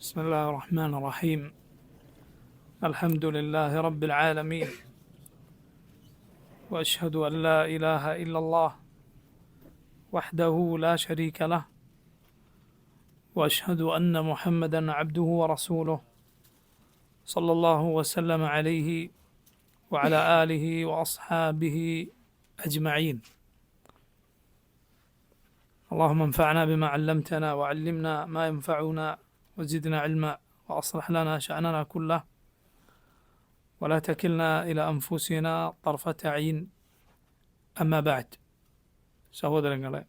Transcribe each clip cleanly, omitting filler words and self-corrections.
بسم الله الرحمن الرحيم. الحمد لله رب العالمين، وأشهد أن لا إله إلا الله وحده لا شريك له، وأشهد أن محمدا عبده ورسوله صلى الله وسلم عليه وعلى آله وأصحابه أجمعين. اللهم انفعنا بما علمتنا وعلمنا ما ينفعنا وزدنا علما وأصلح لنا شأننا كله ولا تكلنا إلى أنفسنا طرفة عين. أما بعد. സഹോദരങ്ങളെ,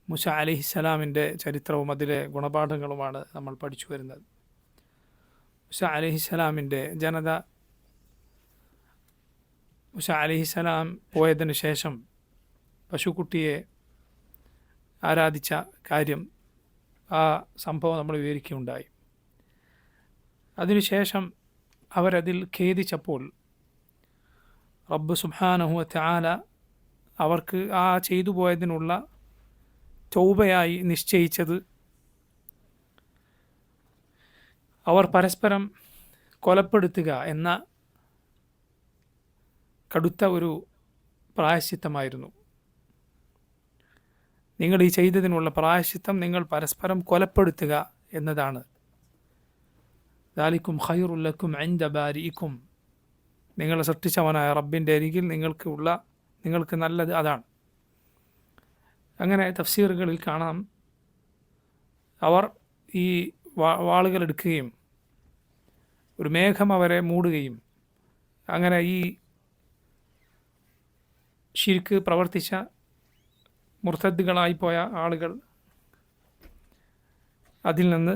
മൂസ അലൈഹിസ്സലാമിൻ്റെ ചരിത്രവും അതിലെ ഗുണപാഠങ്ങളുമാണ് നമ്മൾ പഠിച്ചു വരുന്നത്. മൂസ അലൈഹിസ്സലാമിൻ്റെ ജനത, മൂസ അലൈഹിസ്സലാം പോയതിനു ശേഷം പശുക്കുട്ടിയെ ആരാധിച്ച കാര്യം, ആ സംഭവം നമ്മൾ വിവരിക്കുകയുണ്ടായി. അതിനുശേഷം അവരതിൽ ഖേദിച്ചപ്പോൾ റബ്ബ് സുബ്ഹാനഹു വ തആല അവർക്ക് ആ ചെയ്തു പോയതിനുള്ള തൗബയായി നിശ്ചയിച്ചത് അവർ പരസ്പരം കൊലപ്പെടുത്തുക എന്ന കടുത്ത ഒരു പ്രായശ്ചിത്തമായിരുന്നു. നിങ്ങൾ ഈ ചെയ്തതിനുള്ള പ്രായശ്ചിത്തം നിങ്ങൾ പരസ്പരം കൊലപ്പെടുത്തുക എന്നതാണ്. ദാലിക്കും ഖൈറുൽ ലക്കും ഇൻദ ബാരിഇക്കും, നിങ്ങളെ സൃഷ്ടിച്ചവനായ റബ്ബിൻ്റെ അരികിൽ നിങ്ങൾക്ക് നല്ലത് അതാണ്. അങ്ങനെ തഫ്സീറുകളിൽ കാണാം, അവർ ഈ വാളുകൾ എടുക്കുകയും ഒരു മേഘം അവരെ മൂടുകയും അങ്ങനെ ഈ ശിർക്ക് പ്രവർത്തിച്ച മുർത്തദ്ദുകളായിപ്പോയ ആളുകൾ അതിൽ നിന്ന്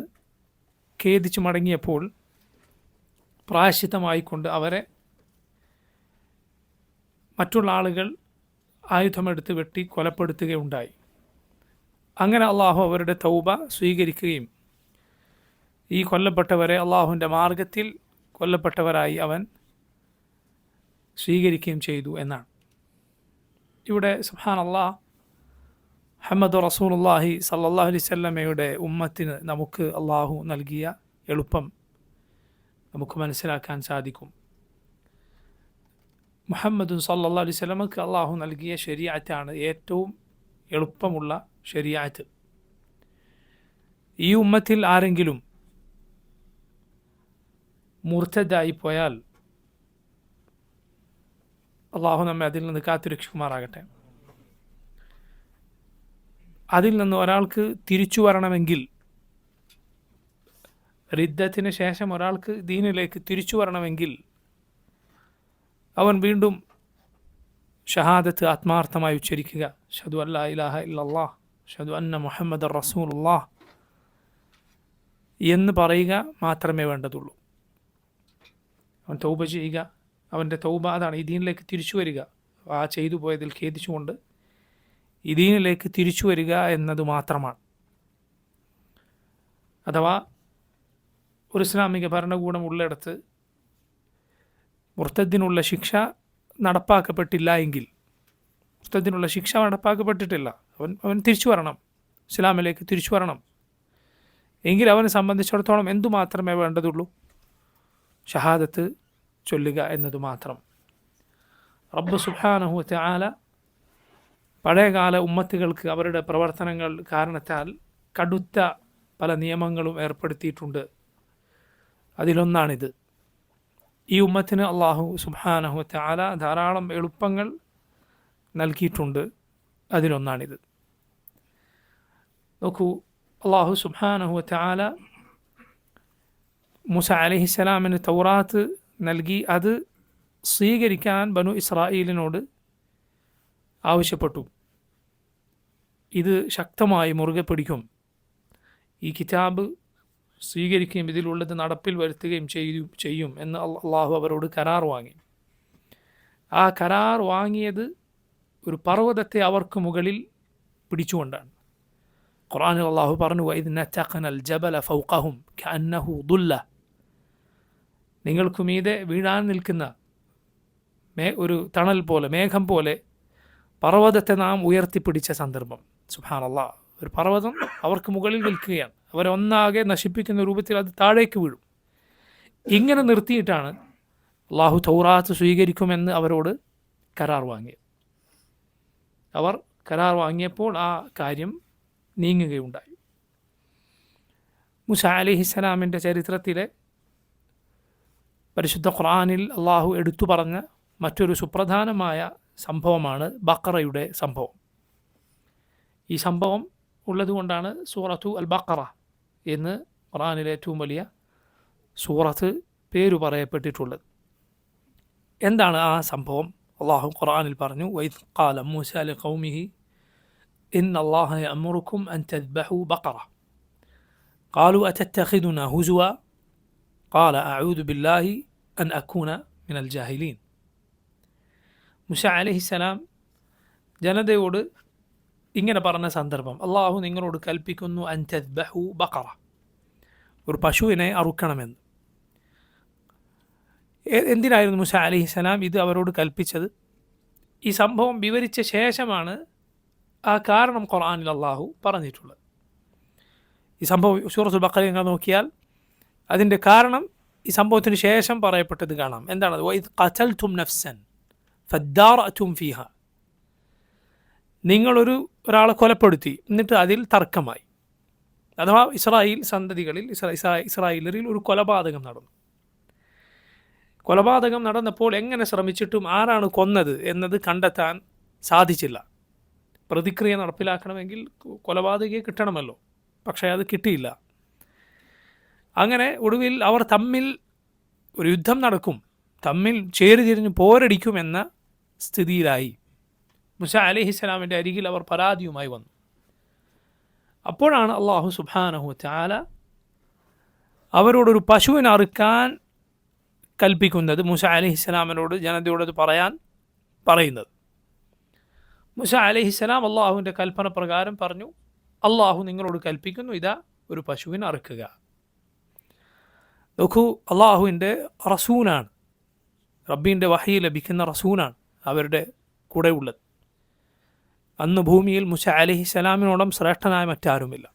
ഖേദിച്ചു മടങ്ങിയപ്പോൾ പ്രായശ്ചിത്തമായിക്കൊണ്ട് അവരെ മറ്റുള്ള ആളുകൾ ആയുധമെടുത്ത് വെട്ടി കൊലപ്പെടുത്തുകയുണ്ടായി. അങ്ങനെ അള്ളാഹു അവരുടെ തൗബ സ്വീകരിക്കുകയും ഈ കൊല്ലപ്പെട്ടവരെ അള്ളാഹുവിൻ്റെ മാർഗത്തിൽ കൊല്ലപ്പെട്ടവരായി അവൻ സ്വീകരിക്കുകയും ചെയ്തു എന്നാണ്. ഇവിടെ സുബ്ഹാനല്ലാഹ്, മുഹമ്മദ് റസൂലുള്ളാഹി സല്ലല്ലാഹു അലൈഹി വസല്ലമയുടെ ഉമ്മത്തിന് നമുക്ക് അള്ളാഹു നൽകിയ എളുപ്പം നമുക്ക് മനസ്സിലാക്കാൻ സാധിക്കും. മുഹമ്മദ് സല്ലല്ലാഹു അലൈഹി വസല്ലമക്ക് അള്ളാഹു നൽകിയ ശരീഅത്താണ് ഏറ്റവും എളുപ്പമുള്ള ശരീഅത്ത്. ഈ ഉമ്മത്തിൽ ആരെങ്കിലും മുർത്തദായി പോയാൽ അള്ളാഹു നമ്മെ അതിൽ നിന്ന് കാത്തുരക്ഷിക്കുമാറാകട്ടെ. അതിൽ നിന്ന് ഒരാൾക്ക് തിരിച്ചു വരണമെങ്കിൽ, റിദ്ദത്തിന് ശേഷം ഒരാൾക്ക് ദീനിലേക്ക് തിരിച്ചു വരണമെങ്കിൽ അവൻ വീണ്ടും ഷഹാദത്ത് ആത്മാർത്ഥമായി ഉച്ചരിക്കുക, അഷ്ഹദു അല്ലാ ഇലാഹ ഇല്ലല്ലാഹ് അഷ്ഹദു അന്ന മുഹമ്മദർ റസൂലുള്ളാഹ് എന്ന് പറയുക മാത്രമേ വേണ്ടതുള്ളൂ. അവൻ തൗബ ചെയ്യുക, അവൻ്റെ തൗബ അതാണ്, ഈ ദീനിലേക്ക് തിരിച്ചു വരിക, ആ ചെയ്തു പോയതിൽ ഖേദിച്ചുകൊണ്ട് ഈ ദീനിലേക്ക് തിരിച്ചു വരിക എന്നത് മാത്രമാണ്. അഥവാ ഒരു ഇസ്ലാമിക ഭരണകൂടം ഉള്ളിടത്ത് മുർത്തദ്ദിനുള്ള ശിക്ഷ നടപ്പാക്കപ്പെട്ടില്ല എങ്കിൽ, മുർത്തദ്ദിനുള്ള ശിക്ഷ നടപ്പാക്കപ്പെട്ടിട്ടില്ല, അവൻ തിരിച്ചു വരണം, ഇസ്ലാമിലേക്ക് തിരിച്ചു വരണം എങ്കിൽ അവനെ സംബന്ധിച്ചിടത്തോളം എന്തു മാത്രമേ വേണ്ടതുള്ളൂ? ഷഹാദത്ത് ചൊല്ലുക എന്നത് മാത്രം. റബ്ബ് സുബ്ഹാനഹു വ തആല പഴയകാല ഉമ്മത്തുകൾക്ക് അവരുടെ പ്രവർത്തനങ്ങൾ കാരണത്താൽ കടുത്ത പല നിയമങ്ങളും ഏർപ്പെടുത്തിയിട്ടുണ്ട്. അതിലൊന്നാണിത്. ഈ ഉമ്മത്തിന് അള്ളാഹു സുബ്ഹാനഹു വ തആല ധാരാളം എളുപ്പങ്ങൾ നൽകിയിട്ടുണ്ട്. അതിലൊന്നാണിത്. നോക്കൂ, അള്ളാഹു സുബ്ഹാനഹു വ തആല മൂസ അലൈഹിസ്സലാമിന് തൗറാത്ത് നൽകി അത് സ്വീകരിക്കാൻ ബനു ഇസ്രായേലിനോട് ആവശ്യപ്പെട്ടു. ഇത് ശക്തമായി മുറുകെ പിടിക്കും, ഈ കിതാബ് സ്വീകരിക്കുകയും ഇതിലുള്ളത് നടപ്പിൽ വരുത്തുകയും ചെയ്യും എന്ന് അള്ളാഹു അവരോട് കരാർ വാങ്ങി. ആ കരാർ വാങ്ങിയത് ഒരു പർവ്വതത്തെ അവർക്ക് മുകളിൽ പിടിച്ചുകൊണ്ടാണ്. ഖുർആനിൽ അള്ളാഹു പറഞ്ഞു, വഇദ് നതഖനൽ ജബല ഫൗഖഹും കഅന്നഹു ദുല്ല, നിങ്ങൾക്ക് മീതെ വീഴാൻ നിൽക്കുന്ന ഒരു തണൽ പോലെ, മേഘം പോലെ പർവ്വതത്തെ നാം ഉയർത്തിപ്പിടിച്ച സന്ദർഭം. സുബ്ഹാനല്ലാഹ്, ഒരു പർവ്വതം അവർക്ക് മുകളിൽ നിൽക്കുകയാണ്, അവരെ ഒന്നാകെ നശിപ്പിക്കുന്ന രൂപത്തിൽ അത് താഴേക്ക് വീഴും. ഇങ്ങനെ നിർത്തിയിട്ടാണ് അള്ളാഹു തൗറാത്ത് സ്വീകരിക്കുമെന്ന് അവരോട് കരാർ വാങ്ങിയത്. അവർ കരാർ വാങ്ങിയപ്പോൾ ആ കാര്യം നീങ്ങുകയുണ്ടായി. മൂസ അലൈഹിസ്സലാമിൻ്റെ ചരിത്രത്തിലെ പരിശുദ്ധ ഖുർആനിൽ അള്ളാഹു എടുത്തു പറഞ്ഞ മറ്റൊരു സുപ്രധാനമായ സംഭവമാണ് ബഖറയുടെ സംഭവം. ഈ സംഭവം ഉള്ളതുകൊണ്ടാണ് സൂറത്തു അൽ ബഖറ എന്ന് ഖുർആനിലെ ഏറ്റവും വലിയ സൂറത്ത് പേരു പറയപ്പെട്ടിട്ടുള്ളത്. എന്താണ് ആ സംഭവം? അള്ളാഹു ഖുർആനിൽ പറഞ്ഞു, വഇദ് ഖാല മൂസ ലിഖൗമിഹി ഇന്ന അല്ലാഹ യഅമുറുക്കും അൻ തദ്ബഹു ബഖറ ഖാലു അതത്തഖിദുനാ ഹുസുവ ഖാല അഊദു ബില്ലാഹി അൻ അകൂന മിനൽ ജാഹിലീൻ. മൂസ അലൈഹിസ്സലാം ജനതയോട് ഇങ്ങനെ പറഞ്ഞ സന്ദർഭം, അള്ളാഹു നിങ്ങളോട് കൽപ്പിക്കുന്നു അൻ തദ്ബഹു ബഖറ, ഒരു പശുവിനെ അറുക്കണമെന്ന്. എന്തിനായിരുന്നു മൂസ അലൈഹിസ്സലാം ഇത് അവരോട് കൽപ്പിച്ചത്? ഈ സംഭവം വിവരിച്ച ശേഷമാണ് ആ കാരണം ഖുർആനിൽ അള്ളാഹു പറഞ്ഞിട്ടുള്ളത്. ഈ സംഭവം സൂറത്തുൽ ബഖറ നിങ്ങൾ നോക്കിയാൽ അതിൻ്റെ കാരണം ഈ സംഭവത്തിന് ശേഷം പറയപ്പെട്ടത് കാണാം. എന്താണത്? വഇദ് ഖതൽതും നഫ്സൻ ഫദ്ദാറഅതും ഫീഹ, ഒരാളെ കൊലപ്പെടുത്തി എന്നിട്ട് അതിൽ തർക്കമായി. അഥവാ ഇസ്രായേൽ സന്തതികളിൽ ഇസ്രായേലരിൽ ഒരു കൊലപാതകം നടന്നു. കൊലപാതകം നടന്നപ്പോൾ എങ്ങനെ ശ്രമിച്ചിട്ടും ആരാണ് കൊന്നത് എന്നത് കണ്ടെത്താൻ സാധിച്ചില്ല. പ്രതിക്രിയ നടപ്പിലാക്കണമെങ്കിൽ കൊലപാതകയെ കിട്ടണമല്ലോ, പക്ഷേ അത് കിട്ടിയില്ല. അങ്ങനെ ഒടുവിൽ അവർ തമ്മിൽ ഒരു യുദ്ധം നടക്കും, തമ്മിൽ ചേരിതിരിഞ്ഞ് പോരടിക്കുമെന്ന സ്ഥിതിയിലായി. മൂസ അലൈഹിസ്സലാമിൻ്റെ അരികിൽ അവർ പരാതിയുമായി വന്നു. അപ്പോഴാണ് അള്ളാഹു സുബ്ഹാനഹു വതആല അവരോടൊരു പശുവിനെ അറുക്കാൻ കൽപ്പിക്കുന്നത്, മൂസ അലൈഹിസ്സലാമിനോട് ജനതയോടത് പറയാൻ പറയുന്നത്. മൂസ അലൈഹിസ്സലാം അള്ളാഹുവിൻ്റെ കൽപ്പന പ്രകാരം പറഞ്ഞു, അള്ളാഹു നിങ്ങളോട് കൽപ്പിക്കുന്നു, ഇതാ ഒരു പശുവിനെ അറുക്കുക. നോക്കൂ, അള്ളാഹുവിൻ്റെ റസൂലാണ്, റബ്ബിൻ്റെ വഹി ലഭിക്കുന്ന റസൂലാണ് അവരുടെ കൂടെ ഉള്ളത്. അന്ന് ഭൂമിയിൽ മൂസ അലൈഹിസ്സലാമിനോടും ശ്രേഷ്ഠനായ മറ്റാരുമില്ല.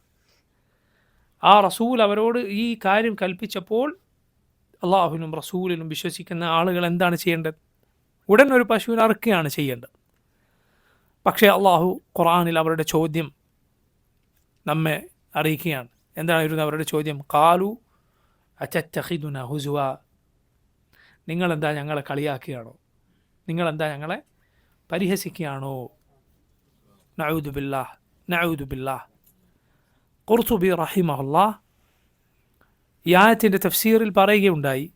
ആ റസൂൽ അവരോട് ഈ കാര്യം കൽപ്പിച്ചപ്പോൾ അള്ളാഹുവിനും റസൂലിനും വിശ്വസിക്കുന്ന ആളുകൾ എന്താണ് ചെയ്യേണ്ടത്? ഉടൻ ഒരു പശുവിനെ അറുക്കുകയാണ് ചെയ്യേണ്ടത്. പക്ഷേ അള്ളാഹു ഖുർആനിൽ അവരുടെ ചോദ്യം നമ്മെ അറിയിക്കുകയാണ്. എന്തായിരുന്നു അവരുടെ ചോദ്യം? ഖാലു അതത്തഖിദുനാ ഹുസുവ, നിങ്ങളെന്താ ഞങ്ങളെ കളിയാക്കുകയാണോ? നിങ്ങളെന്താ ഞങ്ങളെ പരിഹസിക്കുകയാണോ? നഊദു ബില്ലാഹ്, നഊദു ബില്ലാഹ്. ഖുർതുബി റഹിമഹുല്ലാഹ് ഈ ആയത്തിൻ്റെ തഫ്സീറിൽ പറയുകയുണ്ടായി,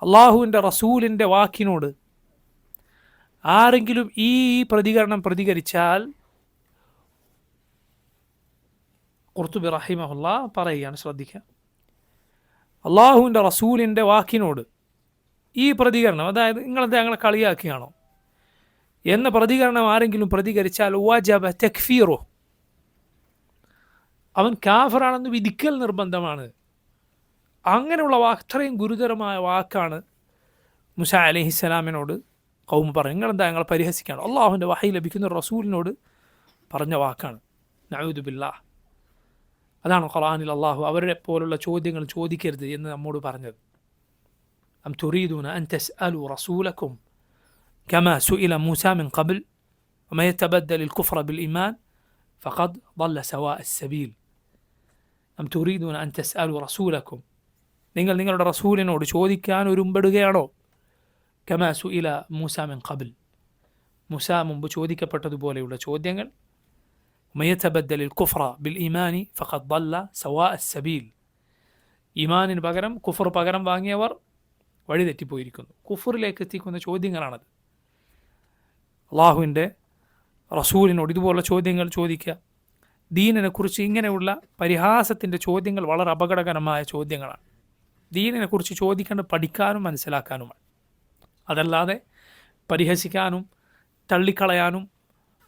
അള്ളാഹുവിൻ്റെ റസൂലിൻ്റെ വാക്കിനോട് ആരെങ്കിലും ഈ പ്രതികരണം പ്രതികരിച്ചാൽ, ഖുർതുബി റഹിമഹുല്ലാഹ് പറയുകയാണ്, ശ്രദ്ധിക്കുക, അള്ളാഹുവിൻ്റെ റസൂലിൻ്റെ വാക്കിനോട് ഈ പ്രതികരണം, അതായത് നിങ്ങളെന്താ ഞങ്ങളെ കളിയാക്കുകയാണോ എന്ന പ്രതികരണം ആരെങ്കിലും പ്രതികരിച്ചാൽ വജബ തക്ഫീറു, അവൻ കാഫറാണെന്ന് വിധിക്കൽ നിർബന്ധമാണ്. അങ്ങനെയുള്ള അത്രയും ഗുരുതരമായ വാക്കാണ് മൂസ അലൈഹിസ്സലാമിനോട് ഖൗം പറഞ്ഞു. നിങ്ങളെന്താ ഞങ്ങളെ പരിഹസിക്കുകയാണോ? അള്ളാഹുവിൻ്റെ വഹി ലഭിക്കുന്ന റസൂലിനോട് പറഞ്ഞ വാക്കാണ്. നഊദു ബില്ലാഹ്. അതാണ് ഖുർആനിൽ അള്ളാഹു അവരെ പോലുള്ള ചോദ്യങ്ങൾ ചോദിക്കരുത് എന്ന് നമ്മോട് പറഞ്ഞത്. അം തുരീദൂന അൻ തസ്അലു റസൂലക്കും കമാ സുഇല മൂസ മിൻ ഖബ്ൽ വമൻ യതബദ്ദൽ الكفر بالإيمان فقد ضل سواء السبيل. അം തുരീദൂന അൻ തസ്അലു റസൂലക്കും, നിങ്ങൾ നിങ്ങളുടെ റസൂലിനോട് ചോദിക്കാൻ ഒരുമ്പെടുകയാണോ? കമാ സുഇല മൂസ മിൻ ഖബ്ൽ, മൂസ മുമ്പ് ചോദിക്കപ്പെട്ടതുപോലെയുള്ള ചോദ്യങ്ങൾ. വമൻ യതബദ്ദൽ الكفر بالإيمان فقد ضل سواء السبيل. ഈമാനിന് പകരം കുഫർ പകരം വാങ്ങിയവർ വഴിതെറ്റിപ്പോയിരിക്കുന്നു. കുഫറിലേക്ക് എത്തിക്കുന്ന ചോദ്യങ്ങളാണത്. അള്ളാഹുവിൻ്റെ റസൂലിനോട് ഇതുപോലുള്ള ചോദ്യങ്ങൾ ചോദിക്കുക, ദീനിനെക്കുറിച്ച് ഇങ്ങനെയുള്ള പരിഹാസത്തിൻ്റെ ചോദ്യങ്ങൾ വളരെ അപകടകരമായ ചോദ്യങ്ങളാണ്. ദീനിനെക്കുറിച്ച് ചോദിക്കേണ്ടത് പഠിക്കാനും മനസ്സിലാക്കാനുമാണ്, അതല്ലാതെ പരിഹസിക്കാനും തള്ളിക്കളയാനും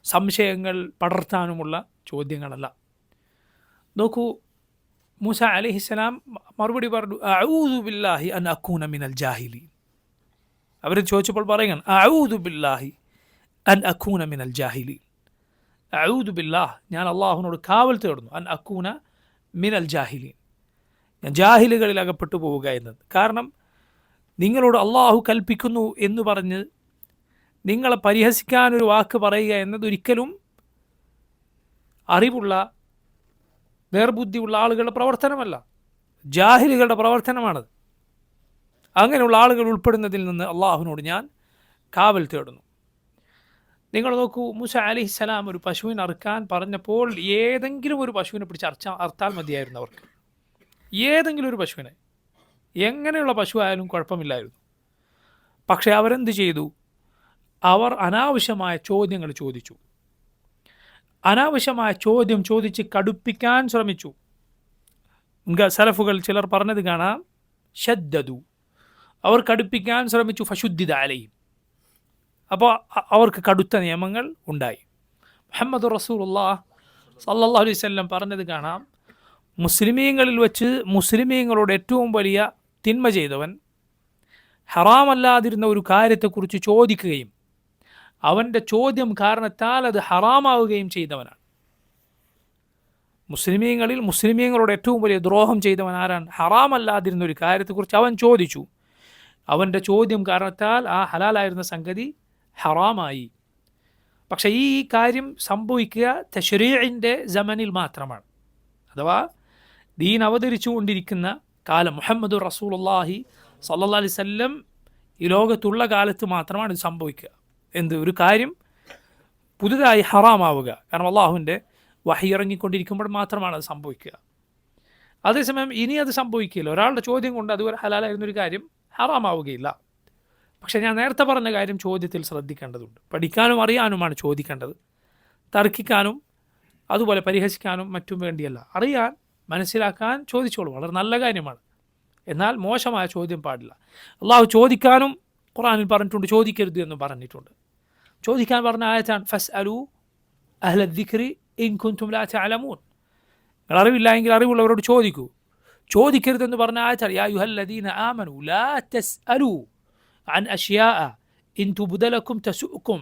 സംശയങ്ങൾ പടർത്താനുമുള്ള ചോദ്യങ്ങളല്ല. നോക്കൂ, മൂസ അലൈഹിസ്സലാം മറുപടി പറഞ്ഞു, അഊദു ബില്ലാഹി അൻ അകൂന മിനൽ ജാഹിലീൻ. അവർ ചോദിച്ചപ്പോൾ പറയുകയാണ്, അഊദു ബില്ലാഹി അൻ അകൂന മിനൽ ജാഹിലീൻ. അഊദു ബില്ലാഹ്, ഞാൻ അള്ളാഹുവിനോട് കാവൽ തേടുന്നു, അൻ അകൂന മിനൽ ജാഹിലീൻ, ഞാൻ ജാഹിലുകളിൽ അകപ്പെട്ടു പോവുക എന്നത്. കാരണം നിങ്ങളോട് അള്ളാഹു കൽപ്പിക്കുന്നു എന്ന് പറഞ്ഞ് നിങ്ങളെ പരിഹസിക്കാനൊരു വാക്ക് പറയുക എന്നതൊരിക്കലും അറിവുള്ള നേർബുദ്ധിയുള്ള ആളുകളുടെ പ്രവർത്തനമല്ല, ജാഹിലുകളുടെ പ്രവർത്തനമാണത്. അങ്ങനെയുള്ള ആളുകൾ ഉൾപ്പെടുന്നതിൽ നിന്ന് അള്ളാഹുവിനോട് ഞാൻ കാവൽ തേടുന്നു. നിങ്ങൾ നോക്കൂ, മൂസ അലൈഹിസ്സലാം ഒരു പശുവിനെ അറുക്കാൻ പറഞ്ഞപ്പോൾ ഏതെങ്കിലും ഒരു പശുവിനെ പിടിച്ച് അറുത്താൽ മതിയായിരുന്നു അവർക്ക്. ഏതെങ്കിലും ഒരു പശുവിനെ, എങ്ങനെയുള്ള പശു ആയാലും കുഴപ്പമില്ലായിരുന്നു. പക്ഷെ അവരെന്ത് ചെയ്തു? അവർ അനാവശ്യമായ ചോദ്യങ്ങൾ ചോദിച്ചു. അനാവശ്യമായ ചോദ്യം ചോദിച്ച് കടുപ്പിക്കാൻ ശ്രമിച്ചു. സലഫുകൾ ചിലർ പറഞ്ഞത് കാണാം, ഷദ്ദദു, അവർ കടുപ്പിക്കാൻ ശ്രമിച്ചു. ഫശുദ്ദിദ അലൈഹിം, അപ്പോൾ അവർക്ക് കടുത്ത നിയമങ്ങൾ ഉണ്ടായി. മുഹമ്മദ് റസൂലുള്ളാഹി സ്വല്ലല്ലാഹു അലൈഹി വസല്ലം പറഞ്ഞത് കാണാം, മുസ്ലിമീങ്ങളിൽ വെച്ച് മുസ്ലിമീങ്ങളോട് ഏറ്റവും വലിയ തിന്മ ചെയ്തവൻ ഹറാമല്ലാതിരുന്ന ഒരു കാര്യത്തെക്കുറിച്ച് ചോദിക്കുകയും അവൻ്റെ ചോദ്യം കാരണത്താൽ അത് ഹറാമാവുകയും ചെയ്തവനാണ്. മുസ്ലിമീങ്ങളോട് ഏറ്റവും വലിയ ദ്രോഹം ചെയ്തവൻ ആരാണ്? ഹറാമല്ലാതിരുന്ന ഒരു കാര്യത്തെക്കുറിച്ച് അവൻ ചോദിച്ചു, അവൻ്റെ ചോദ്യം കാരണത്താൽ ആ ഹലാലായിരുന്ന സംഗതി ഹറാമായി. പക്ഷേ ഈ കാര്യം സംഭവിക്കുക തശ്രീഇൻ്റെ സമനിൽ മാത്രമാണ്, അഥവാ ദീൻ അവതരിച്ചു കൊണ്ടിരിക്കുന്ന കാലം, മുഹമ്മദ് റസൂലുള്ളാഹി സ്വല്ലല്ലാഹി അലൈഹി വസല്ലം ഈ ലോകത്തുള്ള കാലത്ത് മാത്രമാണ് ഇത് സംഭവിക്കുക. ഒരു കാര്യം പുതുതായി ഹറാമാവുക, കാരണം അള്ളാഹുവിൻ്റെ വഹി ഇറങ്ങിക്കൊണ്ടിരിക്കുമ്പോൾ മാത്രമാണ് അത് സംഭവിക്കുക. അതേസമയം ഇനി അത് സംഭവിക്കില്ല. ഒരാളുടെ ചോദ്യം കൊണ്ട് അതുവരെ ഹലാലായിരുന്നൊരു കാര്യം ഹറാമാവുകയില്ല. പക്ഷേ ഞാൻ നേരത്തെ പറഞ്ഞ കാര്യം ചോദ്യത്തിൽ ശ്രദ്ധിക്കേണ്ടതുണ്ട്. പഠിക്കാനും അറിയാനുമാണ് ചോദിക്കേണ്ടത്, തർക്കിക്കാനും അതുപോലെ പരിഹസിക്കാനും മറ്റും വേണ്ടിയല്ല. അറിയാൻ, മനസ്സിലാക്കാൻ ചോദിച്ചോളൂ, വളരെ നല്ല കാര്യമാണ്. എന്നാൽ മോശമായ ചോദ്യം പാടില്ല. അള്ളാഹു ചോദിക്കാനും ഖുർആനിൽ പറഞ്ഞിട്ടുണ്ട്, ചോദിക്കരുത് എന്നും പറഞ്ഞിട്ടുണ്ട്. ചോദിക്കാൻ പറഞ്ഞ ആയത്താണ് ഫസ്അലു അഹ്ല ദിക്രി ഇൻ കുൻതും ലാ തഅലമൂൻ, നിങ്ങൾ അറിവില്ല എങ്കിൽ അറിവുള്ളവരോട് ചോദിക്കൂ. ചോദിക്കരുതെന്ന് പറഞ്ഞ ആയത്താണ് യാ അയ്യുഹല്ലദീന ആമനു ലാ തസ്അലു അൻ അശ്യാഅ ഇൻ തുബ്ദ ലക്കും തസുഅക്കും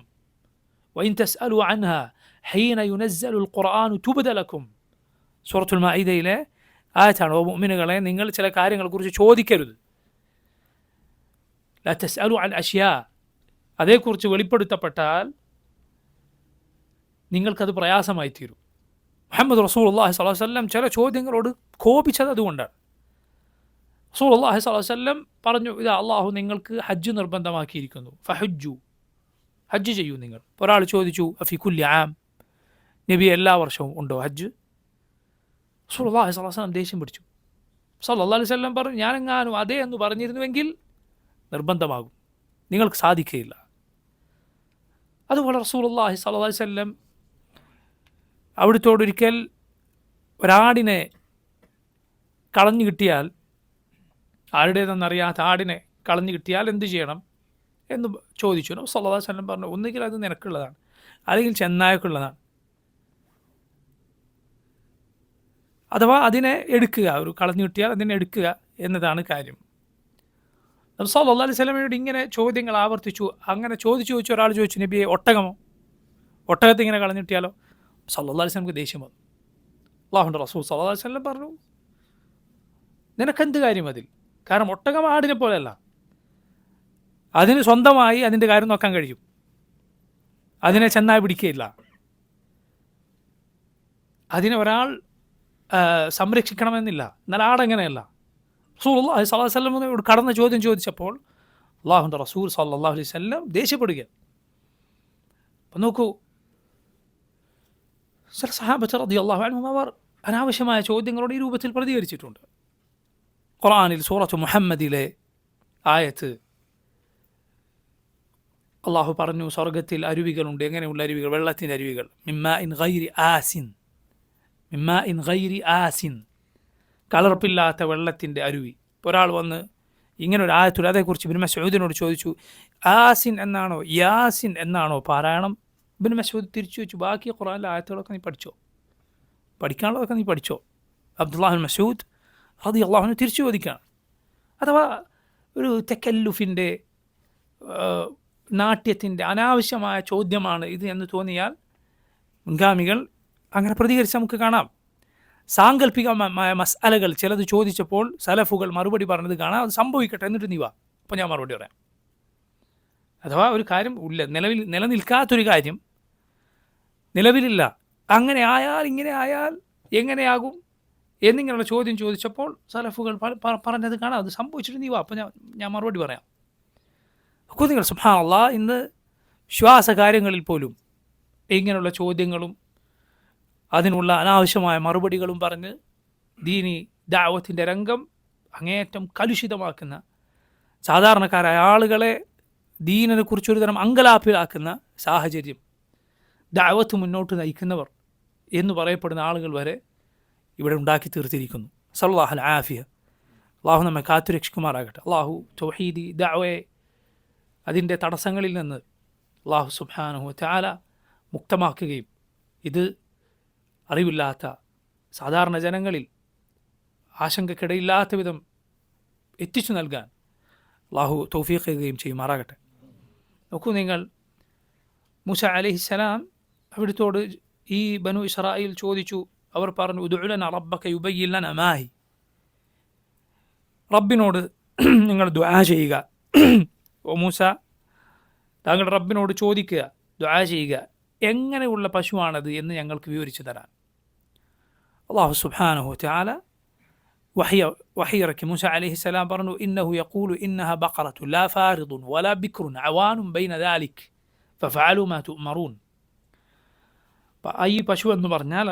വഇൻ തസ്അലു അൻഹാ ഹീന യുനസ്സലുൽ ഖുർആനു തുബ്ദ ലക്കും. സൂറത്തുൽ മാഇദയിലെ ആയത്താണ്, ഓ മുഅ്മിനുകളെ, നിങ്ങൾ ചില കാര്യങ്ങളെക്കുറിച്ച് ചോദിക്കരുത്. ലാ തസ്അലു അൻ അശ്യാ, അതേക്കുറിച്ച് വെളിപ്പെടുത്തപ്പെട്ടാൽ നിങ്ങൾക്കത് പ്രയാസമായി തീരും. മുഹമ്മദ് റസൂലുള്ളാഹി സ്വല്ലല്ലാഹു അലൈഹി വസല്ലം ചില ചോദ്യങ്ങളോട് കോപിച്ചത് അതുകൊണ്ടാണ്. റസൂലുള്ളാഹി സ്വല്ലല്ലാഹു അലൈഹി വസല്ലം പറഞ്ഞു, ഇതാ അള്ളാഹു നിങ്ങൾക്ക് ഹജ്ജ് നിർബന്ധമാക്കിയിരിക്കുന്നു, ഫഹജ്ജു, ഹജ്ജ് ചെയ്യൂ നിങ്ങൾ. ഒരാൾ ചോദിച്ചു, അഫി കുല്ലി ആം, നബി എല്ലാ വർഷവും ഉണ്ടോ ഹജ്ജ്? റസൂലുള്ളാഹി സ്വല്ലല്ലാഹു അലൈഹി വസല്ലം ദേഷ്യം പിടിച്ചു. സ്വല്ലല്ലാഹു അലൈഹി വസല്ലം പറഞ്ഞു, ഞാനെങ്ങാനും അതേ എന്ന് പറഞ്ഞിരുന്നുവെങ്കിൽ നിർബന്ധമാകും, നിങ്ങൾക്ക് സാധിക്കുകയില്ല. അതുപോലെ റസൂലുള്ളാഹി സ്വല്ലല്ലാഹു അലൈഹി വസല്ലം അവിടുത്തോടൊരിക്കൽ ഒരാടിനെ കളഞ്ഞു കിട്ടിയാൽ, ആരുടേതെന്നറിയാത്ത ആടിനെ കളഞ്ഞു കിട്ടിയാൽ എന്ത് ചെയ്യണം എന്ന് ചോദിച്ചു. സ്വല്ലല്ലാഹു അലൈഹി വസല്ലം പറഞ്ഞു, ഒന്നുകിൽ അത് നിനക്കുള്ളതാണ് അല്ലെങ്കിൽ ചെന്നായക്കുള്ളതാണ്, അഥവാ അതിനെ എടുക്കുക, ഒരു കളഞ്ഞു കിട്ടിയാൽ അതിനെ എടുക്കുക എന്നതാണ് കാര്യം. സ്വല്ലല്ലാഹു അലൈഹി വസല്ലമയോട് ഇങ്ങനെ ചോദ്യങ്ങൾ ആവർത്തിച്ചു. അങ്ങനെ ചോദിച്ചു ഒരാൾ ചോദിച്ചു, നബിയെ ഒട്ടകമോ, ഒട്ടകത്തെ ഇങ്ങനെ കളഞ്ഞു കിട്ടിയാലോ? സ്വല്ലല്ലാഹു അലൈഹി വസല്ലമക്ക് ദേഷ്യം വന്നു. അല്ലാഹുവിൻ്റെ റസൂൽ സ്വല്ലല്ലാഹു അലൈഹി വസല്ലം പറഞ്ഞു, നിനക്കെന്ത് കാര്യം അതിൽ? കാരണം ഒട്ടകം ആടിനെ പോലെയല്ല, അതിന് സ്വന്തമായി അതിൻ്റെ കാര്യം നോക്കാൻ കഴിയും, അതിനെ ചെന്നായി പിടിക്കുകയില്ല, അതിനെ ഒരാൾ സംരക്ഷിക്കണമെന്നില്ല. എന്നാൽ ആടങ്ങനെയല്ല. റസൂലുള്ളാഹി സ്വല്ലല്ലാഹു അലൈഹി വസല്ലമയോട് കടന്ന ചോദ്യം ചോദിച്ചപ്പോൾ അല്ലാഹുവിൻ്റെ റസൂൽ സ്വല്ലല്ലാഹു അലൈഹി വസല്ലം ദേഷ്യപ്പെടുക. അപ്പം നോക്കൂ, ചില സഹാബത്ത് റളിയല്ലാഹു അൻഹും അവർ അനാവശ്യമായ ചോദ്യങ്ങളോട് ഈ രൂപത്തിൽ പ്രതികരിച്ചിട്ടുണ്ട്. ഖുർആനിൽ സൂറത്ത് മുഹമ്മദിലെ ആയത്ത് അള്ളാഹു പറഞ്ഞു, സ്വർഗത്തിൽ അരുവികളുണ്ട്. എങ്ങനെയുള്ള അരുവികൾ? വെള്ളത്തിൻ്റെ അരുവികൾ. മിമ്മാ ഇൻ ഗൈരി ആസിൻ, കലർപ്പില്ലാത്ത വെള്ളത്തിൻ്റെ അരുവി. ഒരാൾ വന്ന് ഇങ്ങനെ ഒരു ആയത്തുണ്ട്, അതേക്കുറിച്ച് ഇബ്നു മസ്ഊദിനോട് ചോദിച്ചു, ആസിൻ എന്നാണോ യാസിൻ എന്നാണോ പാരായണം? ഇബ്നു മസ്ഊദ് തിരിച്ചു വെച്ചു, ബാക്കി ഖുർആനിലെ ആയത്തുകളൊക്കെ നീ പഠിച്ചോ, പഠിക്കാനുള്ളതൊക്കെ നീ പഠിച്ചോ. അബ്ദുല്ലാഹി ഇബ്നു മസ്ഊദ് റളിയല്ലാഹു അൻഹു തിരിച്ചു ചോദിക്കുകയാണ്. അഥവാ ഒരു തക്കല്ലുഫിൻ്റെ, നാട്യത്തിൻ്റെ അനാവശ്യമായ ചോദ്യമാണ് ഇത് എന്ന് തോന്നിയാൽ മുൻഗാമികൾ അങ്ങനെ പ്രതികരിച്ച് നമുക്ക് കാണാം. സാങ്കല്പികമായ മസ്അലകൾ ചിലത് ചോദിച്ചപ്പോൾ സലഫുകൾ മറുപടി പറഞ്ഞത് കാണാം, അത് സംഭവിക്കട്ടെ എന്നിട്ട് നീ വാ, അപ്പോൾ ഞാൻ മറുപടി പറയാം. അഥവാ ഒരു കാര്യം നിലനിൽക്കാത്തൊരു കാര്യം നിലവിലില്ല, അങ്ങനെ ആയാൽ ഇങ്ങനെ ആയാൽ എങ്ങനെയാകും എന്നിങ്ങനെയുള്ള ചോദ്യം ചോദിച്ചപ്പോൾ സലഫുകൾ പറഞ്ഞത് കാണാം, അത് സംഭവിച്ചിട്ട് നീ വാ, അപ്പോൾ ഞാൻ മറുപടി പറയാം. അപ്പോൾ നിങ്ങൾ സുബ്ഹാനല്ലാഹ്, ഇന്ന് ശ്വാസകാര്യങ്ങളിൽ പോലും ഇങ്ങനെയുള്ള ചോദ്യങ്ങളും അതിനുള്ള അനാവശ്യമായ മറുപടികളും പറഞ്ഞ് ദീനി ദഅവത്തിൻ്റെ രംഗം അങ്ങേയറ്റം കലുഷിതമാക്കുന്ന, സാധാരണക്കാരായ ആളുകളെ ദീനിനെ കുറിച്ചൊരു തരം അങ്കലാപ്പിലാക്കുന്ന സാഹചര്യം ദഅവത്ത് മുന്നോട്ട് നയിക്കുന്നവർ എന്ന് പറയപ്പെടുന്ന ആളുകൾ വരെ ഇവിടെ ഉണ്ടാക്കി തീർത്തിരിക്കുന്നു. സല്ലല്ലാഹു അലൈഹി ആഫിയ. അള്ളാഹു നമ്മെ കാത്തുരക്ഷിക്കുമാറാകട്ടെ. അള്ളാഹു തൗഹീദി ദഅവയെ അതിൻ്റെ തടസ്സങ്ങളിൽ നിന്ന് അള്ളാഹു സുബ്ഹാനഹു വതആല മുക്തമാക്കുകയും ഇത് അറിവില്ലാത്ത സാധാരണ ജനങ്ങളിൽ ആശങ്കക്കിടയില്ലാത്ത വിധം എത്തിച്ചു നൽകാൻ അള്ളാഹു തൗഫീഖ് ചെയ്യുകയും ചെയ്യുമാറാകട്ടെ. നോക്കൂ നിങ്ങൾ, മൂസ അലൈഹിസ്സലാം അവിടുത്തോട് ഈ ബനു ഇസ്രായേൽ ചോദിച്ചു, അവർ പറഞ്ഞു ഉദ്ഉ ലനാ റബ്ബക യുബയ്യിൻ ലനാ മാ ഹി, റബ്ബിനോട് നിങ്ങൾ ദുആ ചെയ്യുക, ഓ മൂസ താങ്കൾ റബ്ബിനോട് ചോദിക്കുക, ദുആ ചെയ്യുക, എങ്ങനെയുള്ള പശുവാണത് എന്ന് ഞങ്ങൾക്ക് വിവരിച്ചു തരാൻ. അല്ലാഹു സുബ്ഹാനഹു വതആല വഹയിറക്കി മൂസ അലൈഹിസ്സലാം പറഞ്ഞു, ഇന്നഹു യഖൂലു ഇന്നഹ ബഖറത്തുൻ ലാ ഫാരിദുൻ വലാ ബിക്റുൻ അവാനും ബൈന ദാലിക് ഫഫഅലു മാ തുഅ്മറൂൻ. ഈ പശു എന്ന് പറഞ്ഞാൽ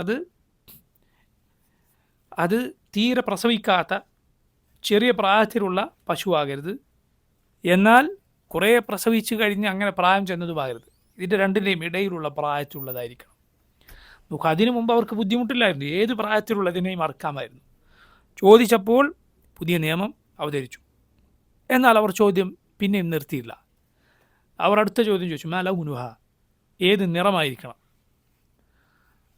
അത് തീരെ പ്രസവിക്കാത്ത ചെറിയ പ്രായത്തിലുള്ള പശുവാകരുത്, എന്നാൽ കുറേ പ്രസവിച്ച് കഴിഞ്ഞ് അങ്ങനെ പ്രായം ചെന്നതുമാകരുത്. ഇതിൻ്റെ രണ്ടിൻ്റെയും ഇടയിലുള്ള പ്രായത്തിലുള്ളതായിരിക്കണം. നമുക്ക് അതിനു മുമ്പ് അവർക്ക് ബുദ്ധിമുട്ടില്ലായിരുന്നു, ഏത് പ്രായത്തിലുള്ളതിനെയും അറക്കാമായിരുന്നു. ചോദിച്ചപ്പോൾ പുതിയ നിയമം അവതരിച്ചു. എന്നാൽ അവർ ചോദ്യം പിന്നെയും നിർത്തിയില്ല. അവർ അടുത്ത ചോദ്യം ചോദിച്ചു, മാ ലൗനുഹ, ഏത് നിറമായിരിക്കണം.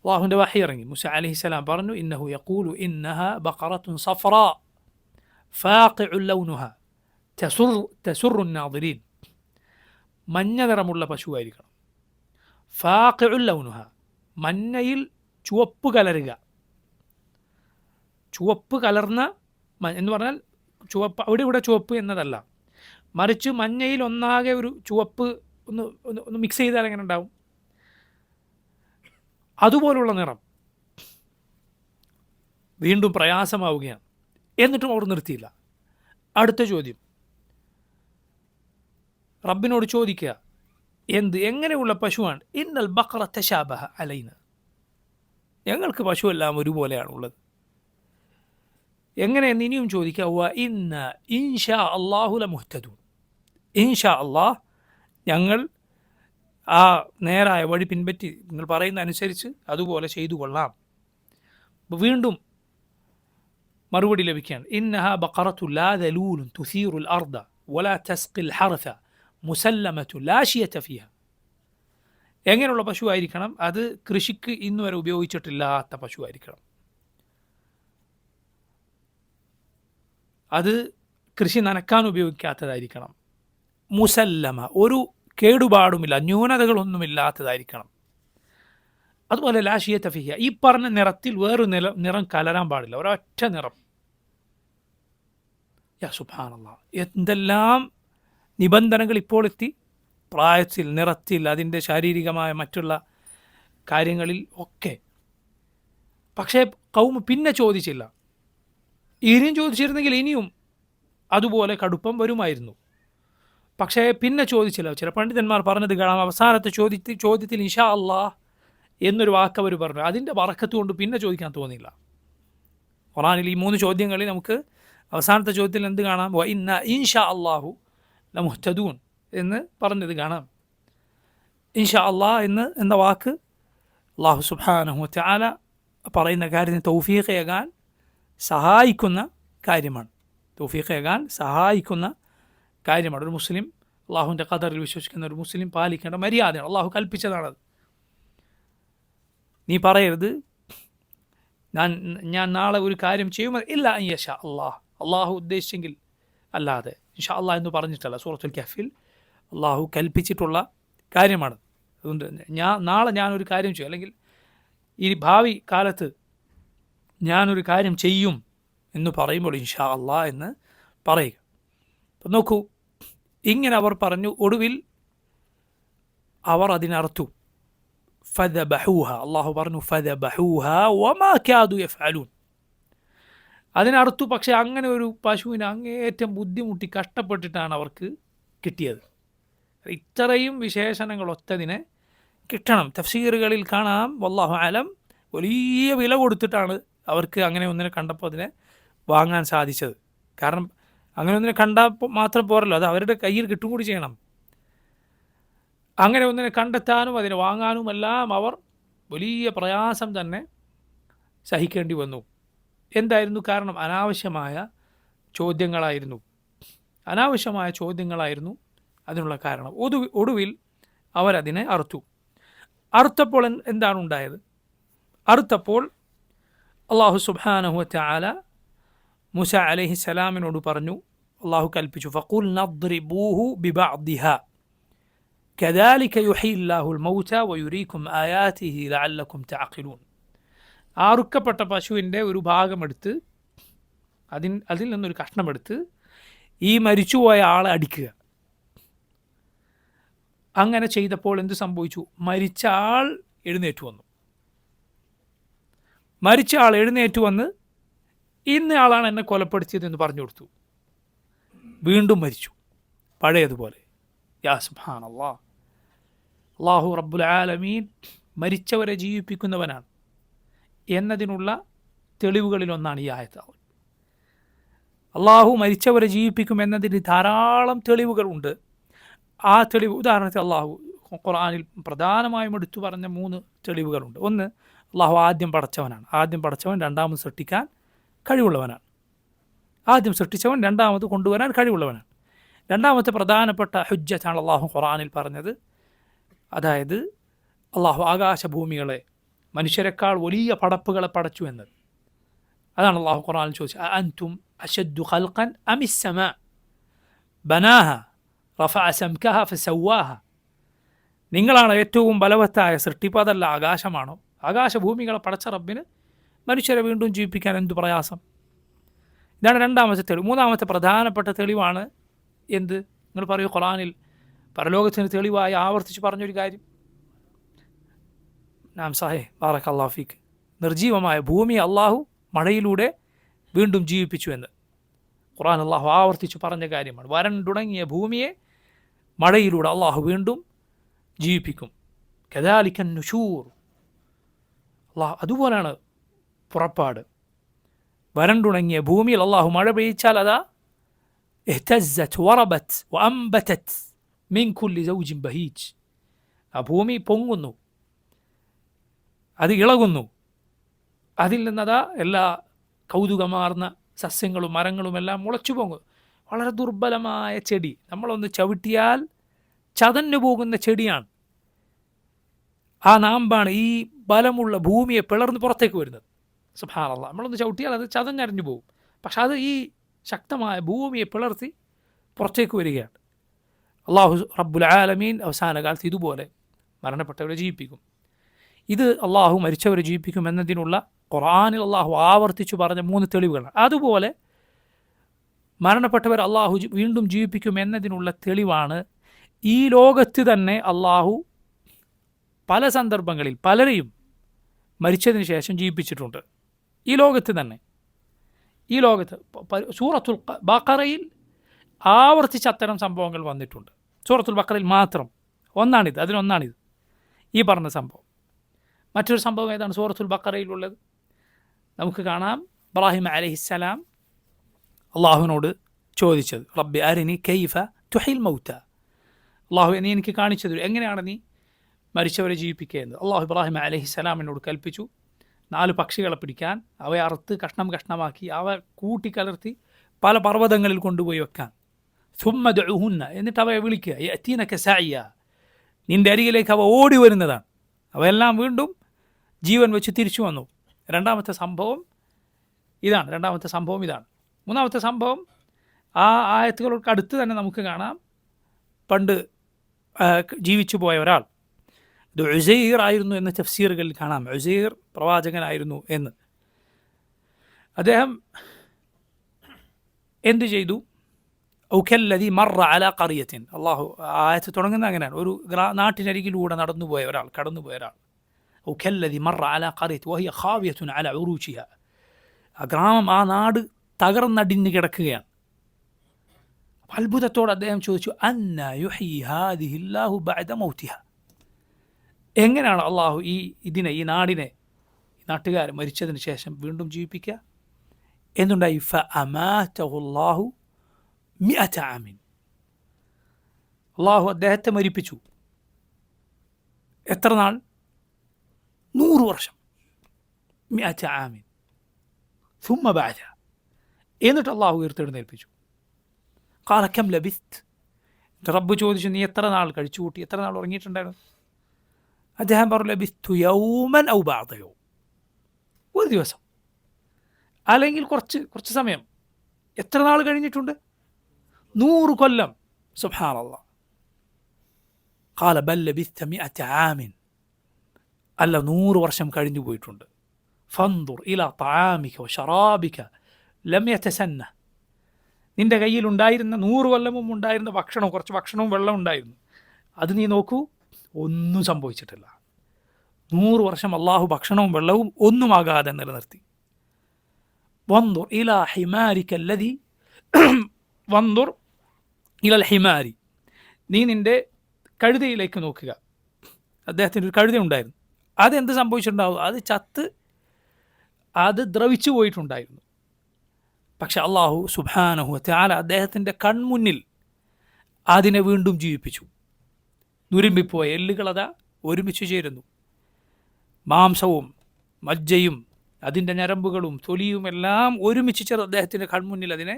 അല്ലാഹുവിൻ്റെ വഹി ഇറങ്ങി. മൂസ അലൈഹിസ്സലാം പറഞ്ഞു, ഇന്നഹു യഖൂലു ഇന്നഹ ബഖറത്തുൻ സഫറാ ഫാഖിഉ ലൗനുഹ തസുറു നാദിരീൻ, മഞ്ഞ നിറമുള്ള പശുവായിരിക്കണം. ഫാഖിഉ ലൗനുഹ, മഞ്ഞയിൽ ചുവപ്പ് കലരുക. ചുവപ്പ് കലർന്ന എന്ന് പറഞ്ഞാൽ ചുവപ്പ് ഇവിടെ ചുവപ്പ് എന്നതല്ല, മറിച്ച് മഞ്ഞയിൽ ഒന്നാകെ ഒരു ചുവപ്പ് ഒന്ന് മിക്സ് ചെയ്താൽ എങ്ങനെ ഉണ്ടാവും, അതുപോലുള്ള നിറം. വീണ്ടും പ്രയാസമാവുകയാണ്. എന്നിട്ടും അവർ നിർത്തിയില്ല. അടുത്ത ചോദ്യം റബ്ബിനോട് ചോദിക്കുക, എങ്ങനെയുള്ള പശുവാണ്. ഇന്നൽ ബഖറ തശാബഹ അലൈന, ഞങ്ങൾക്ക് പശുവെല്ലാം ഒരുപോലെയാണുള്ളത്. എങ്ങനെയെന്ന് ഇനിയും ചോദിക്കുക. വ ഇന്ന ഇൻഷാ അല്ലാഹു ലമുഹ്തദൂൻ, ഇൻഷാ അല്ലാഹ് ഞങ്ങൾ ആ നേരായ വഴി പിൻപറ്റി നിങ്ങൾ പറയുന്ന അനുസരിച്ച് അതുപോലെ ചെയ്തു കൊള്ളാം. വീണ്ടും മറുപടി ലഭിക്കുകയാണ്. ഇന്നഹ ബഖറത്തു ലാ ദലൂലുൻ തുസീറുൽ അർദ വലാ തസ്ഖിൽ ഹർസ മുസല്ലമത്തു ലാ ശിയത ഫിഹ. എങ്ങനെയുള്ള പശുവായിരിക്കണം? അത് കൃഷിക്ക് ഇന്നുവരെ ഉപയോഗിച്ചിട്ടില്ലാത്ത പശുവായിരിക്കണം. അത് കൃഷി നനക്കാൻ ഉപയോഗിക്കാത്തതായിരിക്കണം. മുസല്ലമ, ഒരു കേടുപാടുമില്ല, ന്യൂനതകളൊന്നുമില്ലാത്തതായിരിക്കണം. അതുപോലെ ലാ ശിയത ഫിഹ, ഈ പറഞ്ഞ നിറത്തിൽ വേറൊരു നിറം കലരാൻ പാടില്ല, ഒരൊറ്റ നിറം. യാ സുബ്ഹാനല്ലാഹ്, എന്തെല്ലാം നിബന്ധനകൾ ഇപ്പോൾ എത്തി. പ്രായത്തിൽ, നിറത്തിൽ, അതിൻ്റെ ശാരീരികമായ മറ്റുള്ള കാര്യങ്ങളിൽ ഒക്കെ. പക്ഷേ കൗമ് പിന്നെ ചോദിച്ചില്ല. ഇനിയും ചോദിച്ചിരുന്നെങ്കിൽ ഇനിയും അതുപോലെ കടുപ്പം വരുമായിരുന്നു. പക്ഷേ പിന്നെ ചോദിച്ചില്ല. ചില പണ്ഡിതന്മാർ പറഞ്ഞത് കാണാം, അവസാനത്തെ ചോദ്യത്തിൽ ഇൻഷാ അല്ലാഹ് എന്നൊരു വാക്ക് അവർ പറഞ്ഞു. അതിൻ്റെ ബറക്കത്ത് കൊണ്ട് പിന്നെ ചോദിക്കാൻ തോന്നിയില്ല. ഖുർആനിൽ ഈ 3 ചോദ്യങ്ങളിൽ നമുക്ക് അവസാനത്തെ ചോദ്യത്തിൽ എന്ത് കാണാം? വ ഇന്ന ഇൻഷാ അല്ലാഹു ലമുഹ്തദൂൻ എന്ന് പറഞ്ഞത് കാണാം. ഇൻഷാ അല്ലാഹ് എന്ന വാക്ക് അല്ലാഹു സുബ്ഹാനഹു വതആല പറയുന്ന കാര്യത്തിന് തൗഫീഖേകാൻ സഹായിക്കുന്ന കാര്യമാണ്. തൗഫീഖേകാൻ സഹായിക്കുന്ന കാര്യമാണ്. ഒരു മുസ്ലിം, അള്ളാഹുവിൻ്റെ ഖദറിൽ വിശ്വസിക്കുന്ന ഒരു മുസ്ലിം പാലിക്കേണ്ട മര്യാദയാണ്. അള്ളാഹു കൽപ്പിച്ചതാണത്. നീ പറയരുത് ഞാൻ നാളെ ഒരു കാര്യം ചെയ്യും, ഇല്ല യശാ അല്ലാഹ്, അള്ളാഹു ഉദ്ദേശിച്ചെങ്കിൽ അല്ലാതെ. ഇൻഷാ അല്ലാഹ് എന്ന് പറഞ്ഞിട്ടല്ല. സൂറത്തുൽ കഹ്ഫിൽ അള്ളാഹു കൽപ്പിച്ചിട്ടുള്ള കാര്യമാണ്. അതുകൊണ്ട് നാളെ ഞാനൊരു കാര്യം ചെയ്യും, അല്ലെങ്കിൽ ഈ ഭാവി കാലത്ത് ഞാനൊരു കാര്യം ചെയ്യും എന്ന് പറയുമ്പോൾ ഇൻഷാ അള്ളാ എന്ന് പറയുക. അപ്പം നോക്കൂ, ഇങ്ങനെ അവർ പറഞ്ഞു. ഒടുവിൽ അവർ അതിനർത്തു. ഫദബഹൂഹ, അള്ളാഹു പറഞ്ഞു ഫദബഹൂഹ വമാ കാദു യഫ്അലൂൻ. അതിനർത്തു. പക്ഷേ അങ്ങനെ ഒരു പശുവിനെ അങ്ങേയറ്റം ബുദ്ധിമുട്ടി കഷ്ടപ്പെട്ടിട്ടാണ് അവർക്ക് കിട്ടിയത്. ഇത്രയും വിശേഷണങ്ങൾ ഒത്തതിനെ കിട്ടണം. തഫ്സീറുകളിൽ കാണാം, വല്ലാഹു അലം, വലിയ വില കൊടുത്തിട്ടാണ് അവർക്ക് അങ്ങനെ ഒന്നിനെ കണ്ടപ്പോൾ അതിനെ വാങ്ങാൻ സാധിച്ചത്. കാരണം അങ്ങനെ ഒന്നിനെ കണ്ടാൽ മാത്രം പോരല്ലോ, അത് അവരുടെ കയ്യിൽ കിട്ടും കൂടി ചെയ്യണം. അങ്ങനെ ഒന്നിനെ കണ്ടെത്താനും അതിനെ വാങ്ങാനുമെല്ലാം അവർ വലിയ പ്രയാസം തന്നെ സഹിക്കേണ്ടി വന്നു. എന്തായിരുന്നു കാരണം? അനാവശ്യമായ ചോദ്യങ്ങളായിരുന്നു അതിനുള്ള കാരണം. ഒടുവിൽ അവരതിനെ അറുത്തു. അറുത്തപ്പോൾ എന്താണ് ഉണ്ടായത്? അറുത്തപ്പോൾ അള്ളാഹു സുബ്ഹാനഹു വ തആല മൂസ അലൈഹിസ്സലാമിനോട് പറഞ്ഞു, അള്ളാഹു കൽപ്പിച്ചു, ഫഖുൽ നദ്രിബൂഹു ബിബഅദിഹാ കദാലിക യുഹ്യില്ലാഹുൽ മൗത വയുരീകും ആയാതിഹി ലഅല്ലകും തഅഖിലൂൻ. അറുക്കപ്പെട്ട പശുവിൻ്റെ ഒരു ഭാഗമെടുത്ത് അതിൽ നിന്നൊരു കഷ്ണമെടുത്ത് ഈ മരിച്ചുപോയ ആളെ അടിക്കുക. അങ്ങനെ ചെയ്തപ്പോൾ എന്ത് സംഭവിച്ചു? മരിച്ച ആൾ എഴുന്നേറ്റ് വന്ന് ഇന്നയാളാണ് എന്നെ കൊലപ്പെടുത്തിയതെന്ന് പറഞ്ഞു കൊടുത്തു. വീണ്ടും മരിച്ചു പഴയതുപോലെ. യാ സുബ്ഹാനല്ലാഹ്. അല്ലാഹു റബ്ബുൽ ആലമീൻ മരിച്ചവരെ ജീവിപ്പിക്കുന്നവനാണ് എന്നതിനുള്ള തെളിവുകളിലൊന്നാണ് ഈ ആയത്ത്. അള്ളാഹു മരിച്ചവരെ ജീവിപ്പിക്കും എന്നതിന് ധാരാളം തെളിവുകളുണ്ട്. ആ തെളിവ് ഉദാഹരണത്തിൽ അള്ളാഹു ഖുർആനിൽ പ്രധാനമായും എടുത്തു പറഞ്ഞ 3 തെളിവുകളുണ്ട്. ഒന്ന്, അള്ളാഹു ആദ്യം പടച്ചവൻ രണ്ടാമത് സൃഷ്ടിക്കാൻ കഴിവുള്ളവനാണ്. ആദ്യം സൃഷ്ടിച്ചവൻ രണ്ടാമത് കൊണ്ടുവരാൻ കഴിവുള്ളവനാണ്. രണ്ടാമത്തെ പ്രധാനപ്പെട്ട ഹുജ്ജത്താണ് അള്ളാഹു ഖുർആനിൽ പറഞ്ഞത്. അതായത് അള്ളാഹു ആകാശഭൂമികളെ, മനുഷ്യരെക്കാൾ വലിയ പടപ്പുകളെ പടച്ചു എന്നത്. അതാണ് അള്ളാഹു ഖുർആനിൽ ചോദിച്ചത്, അഅൻതും അശദ്ദു ഖൽഖൻ അമിസ്സമാ ബനാഹ റഫഅ സംകഹ ഫസവ്വാഹ. നിങ്ങളാണ് ഏറ്റവും ബലവത്തായ സൃഷ്ടിപ്പ്, അതല്ല ആകാശമാണോ? ആകാശഭൂമികളെ പടച്ച റബ്ബിന് മനുഷ്യരെ വീണ്ടും ജീവിപ്പിക്കാൻ എന്തു പ്രയാസം? ഇതാണ് രണ്ടാമത്തെ തെളിവ്. മൂന്നാമത്തെ പ്രധാനപ്പെട്ട തെളിവാണ് എന്ത്? നിങ്ങൾ പറയൂ, ഖുർആനിൽ പരലോകത്തിന് തെളിവായി ആവർത്തിച്ച് പറഞ്ഞൊരു കാര്യം. നാം സാഹേ ബാറക്കല്ലാഹു ഫീക്ക്. നിർജീവമായ ഭൂമി അള്ളാഹു മഴയിലൂടെ വീണ്ടും ജീവിപ്പിച്ചു എന്ന് ഖുർആൻ അള്ളാഹു ആവർത്തിച്ച് പറഞ്ഞ കാര്യമാണ്. വരണ്ടുടങ്ങിയ ഭൂമിയെ മഴയിലൂടെ അള്ളാഹു വീണ്ടും ജീവിപ്പിക്കും. കദാലിക്കൻ നുശൂർ. അള്ളാഹു അതുപോലെയാണ് പുറപ്പാട്. വരണ്ടുണങ്ങിയ ഭൂമിയിൽ അള്ളാഹു മഴ പെയ്ച്ചാൽ അതാ ഇഹ്തസ്സത് വറബത് വഅംബതത് മിൻ കുല്ലി സൗജിൻ ബഹീജ്. ആ ഭൂമി പൊങ്ങുന്നു, അത് ഇളകുന്നു. അതിൽ നിന്നതാ എല്ലാ കൗതുകമാർന്ന സസ്യങ്ങളും മരങ്ങളുമെല്ലാം മുളച്ചു പൊങ്ങും. വളരെ ദുർബലമായ ചെടി, നമ്മളൊന്ന് ചവിട്ടിയാൽ ചതഞ്ഞു പോകുന്ന ചെടിയാണ്. ആ നാമ്പാണ് ഈ ബലമുള്ള ഭൂമിയെ പിളർന്ന് പുറത്തേക്ക് വരുന്നത്. സുബ്ഹാനല്ലാഹ്. നമ്മളൊന്ന് ചവിട്ടിയാൽ അത് ചതഞ്ഞറിഞ്ഞു പോകും. പക്ഷെ അത് ഈ ശക്തമായ ഭൂമിയെ പിളർത്തി പുറത്തേക്ക് വരികയാണ്. അള്ളാഹു റബ്ബുൽ ആലമീൻ അവസാന കാലത്ത് ഇതുപോലെ മരണപ്പെട്ടവരെ ജീവിപ്പിക്കും. ഇത് അള്ളാഹു മരിച്ചവരെ ജീവിപ്പിക്കും എന്നതിനുള്ള ഖുർആനിൽ അള്ളാഹു ആവർത്തിച്ചു പറഞ്ഞ 3 തെളിവുകളാണ്. അതുപോലെ മരണപ്പെട്ടവർ അള്ളാഹു വീണ്ടും ജീവിപ്പിക്കും എന്നതിനുള്ള തെളിവാണ് ഈ ലോകത്ത് തന്നെ അള്ളാഹു പല സന്ദർഭങ്ങളിൽ പലരെയും മരിച്ചതിന് ശേഷം ജീവിപ്പിച്ചിട്ടുണ്ട്. ഈ ലോകത്ത് തന്നെ, ഈ ലോകത്ത് സൂറത്തുൽ ബഖറയിൽ ആവർത്തിച്ച് അത്തരം സംഭവങ്ങൾ വന്നിട്ടുണ്ട്. സൂറത്തുൽ ബഖറയിൽ മാത്രം അതിലൊന്നാണിത്, ഈ പറഞ്ഞ സംഭവം. മറ്റൊരു സംഭവം ഏതാണ് സൂറത്തുൽ ബഖറയിലുള്ളത്? നമുക്ക് കാണാം, ഇബ്രാഹിം അലൈഹിസ്സലാം അള്ളാഹുവിനോട് ചോദിച്ചത്, റബ്ബി അരിനി കൈഫ തുഹിൽ മൗത. അള്ളാഹു നീ എനിക്ക് കാണിച്ചു തരൂ, എങ്ങനെയാണ് നീ മരിച്ചവരെ ജീവിപ്പിക്കുന്നത്? അള്ളാഹു ഇബ്രാഹിം അലൈഹിസ്സലാമിനോട് കൽപ്പിച്ചു 4 പക്ഷികളെ പിടിക്കാൻ, അവയെ അറുത്ത് കഷ്ണം കഷ്ണമാക്കി അവ കൂട്ടിക്കലർത്തി പല പർവ്വതങ്ങളിൽ കൊണ്ടുപോയി വെക്കാൻ. സുമ്മ ദുഉഹുന്ന, എന്നിട്ട് അവയെ വിളിക്കുക, യഅതീനക സഅയ, നിൻ്റെ അരികിലേക്ക് അവ ഓടി വരുന്നതാണ്. അവയെല്ലാം വീണ്ടും ജീവൻ വെച്ച് തിരിച്ചു വന്നു. രണ്ടാമത്തെ സംഭവം ഇതാണ്. മൂന്നാമത്തെ സംഭവം ആ ആയത്തുകൾക്ക് അടുത്ത് തന്നെ നമുക്ക് കാണാം. പണ്ട് ജീവിച്ചു പോയ ഒരാൾ, ഇത് ഉസൈർ ആയിരുന്നു എന്ന് തഫ്സീറുകളിൽ കാണാം. ഉസൈർ പ്രവാചകനായിരുന്നു എന്ന്. അദ്ദേഹം എന്തു ചെയ്തു? ഔഖല്ലദി മറ അല ഖറിയത്തിൻ. അള്ളാഹു ആയത്ത് തുടങ്ങുന്ന അങ്ങനെയാണ്. ഒരു നാട്ടിനരികിലൂടെ കടന്നുപോയ ഒരാൾ. ഔഖല്ലദി മറ അല ഖറിയത്ത് വഹിയ ഖാവിയത്തുൻ അല ഉറൂശിഹ. ആ ഗ്രാമം, ആ നാട് തകർന്നടിഞ്ഞ് കിടക്കുകയാണ്. അത്ഭുതത്തോടെ അദ്ദേഹം ചോദിച്ചു, അന്ന യുഹ്യി ഹാദിഹില്ലാഹു ബഅദ മൗതിഹ. എങ്ങനെയാണ് അള്ളാഹു ഈ നാടിനെ, നാട്ടുകാർ മരിച്ചതിന് ശേഷം വീണ്ടും ജീവിപ്പിക്കുക? എന്തുണ്ടായി? ഫഅമാതഹുല്ലാഹു മിഅത ആമിൻ. അള്ളാഹു അദ്ദേഹത്തെ മരിപ്പിച്ചു. എത്ര നാൾ? 100 വർഷം. മിഅത ആമിൻ ثم بعد. എന്നിട്ട് അള്ളാഹു ഉയർത്തെഴുന്നേൽപ്പിച്ചു. ഖാല കം ലബിസ്ത്. റബ്ബ് ചോദിച്ചു, നീ എത്ര നാൾ കഴിച്ചു കൂട്ടി, എത്ര നാൾ ഉറങ്ങിയിട്ടുണ്ടായിരുന്നു? അദ്ദേഹം പറഞ്ഞു, ലബിസ്തു യൗമൻ ഔ ബഅദ യൗം. ഒരു ദിവസം അല്ലെങ്കിൽ കുറച്ച് സമയം. എത്ര നാൾ കഴിഞ്ഞിട്ടുണ്ട്? 100 കൊല്ലം. സുബ്ഹാനല്ലാഹ്. ഖാല ബൽ ലബിസ്ത മിഅത ആമിൻ. അല്ല, 100 വർഷം കഴിഞ്ഞു പോയിട്ടുണ്ട്. ഫൻദുർ ഇലാ തആമിക വശറാബിക ലം യതസന്ന. നിന്റെ കയ്യിൽ ഉണ്ടായിരുന്ന 100 കൊല്ലം മുമ്പ് ഉണ്ടായിരുന്ന ഭക്ഷണം, കുറച്ച് ഭക്ഷണവും വെള്ളം ഉണ്ടായിരുന്നു, അത് നീ നോക്കൂ, ഒന്നും സംഭവിച്ചിട്ടില്ല. 100 വർഷം അള്ളാഹു ഭക്ഷണവും വെള്ളവും ഒന്നുമാകാതെ നിലനിർത്തി. വൻദുർ ഇലാ ഹിമാരിക അല്ലദി വൻദുർ ഇലൽ ഹിമാരി. നീ നിന്റെ കഴുതയിലേക്ക് നോക്കുക. അദ്ദേഹത്തിന് ഒരു കഴുത ഉണ്ടായിരുന്നു. അതെന്ത് സംഭവിച്ചിട്ടുണ്ടാവും? അത് ചത്ത്, അത് ദ്രവിച്ചു പോയിട്ടുണ്ടായിരുന്നു. പക്ഷെ അള്ളാഹു സുബ്ഹാനഹു വ തആല അദ്ദേഹത്തിൻ്റെ കൺമുന്നിൽ അതിനെ വീണ്ടും ജീവിപ്പിച്ചു. നുരുമ്പിപ്പോയ എല്ലുകളതാ ഒരുമിച്ച് ചേരുന്നു. മാംസവും മജ്ജയും അതിൻ്റെ ഞരമ്പുകളും തൊലിയും എല്ലാം ഒരുമിച്ച് ചേർന്ന് അദ്ദേഹത്തിൻ്റെ കൺമുന്നിൽ അതിനെ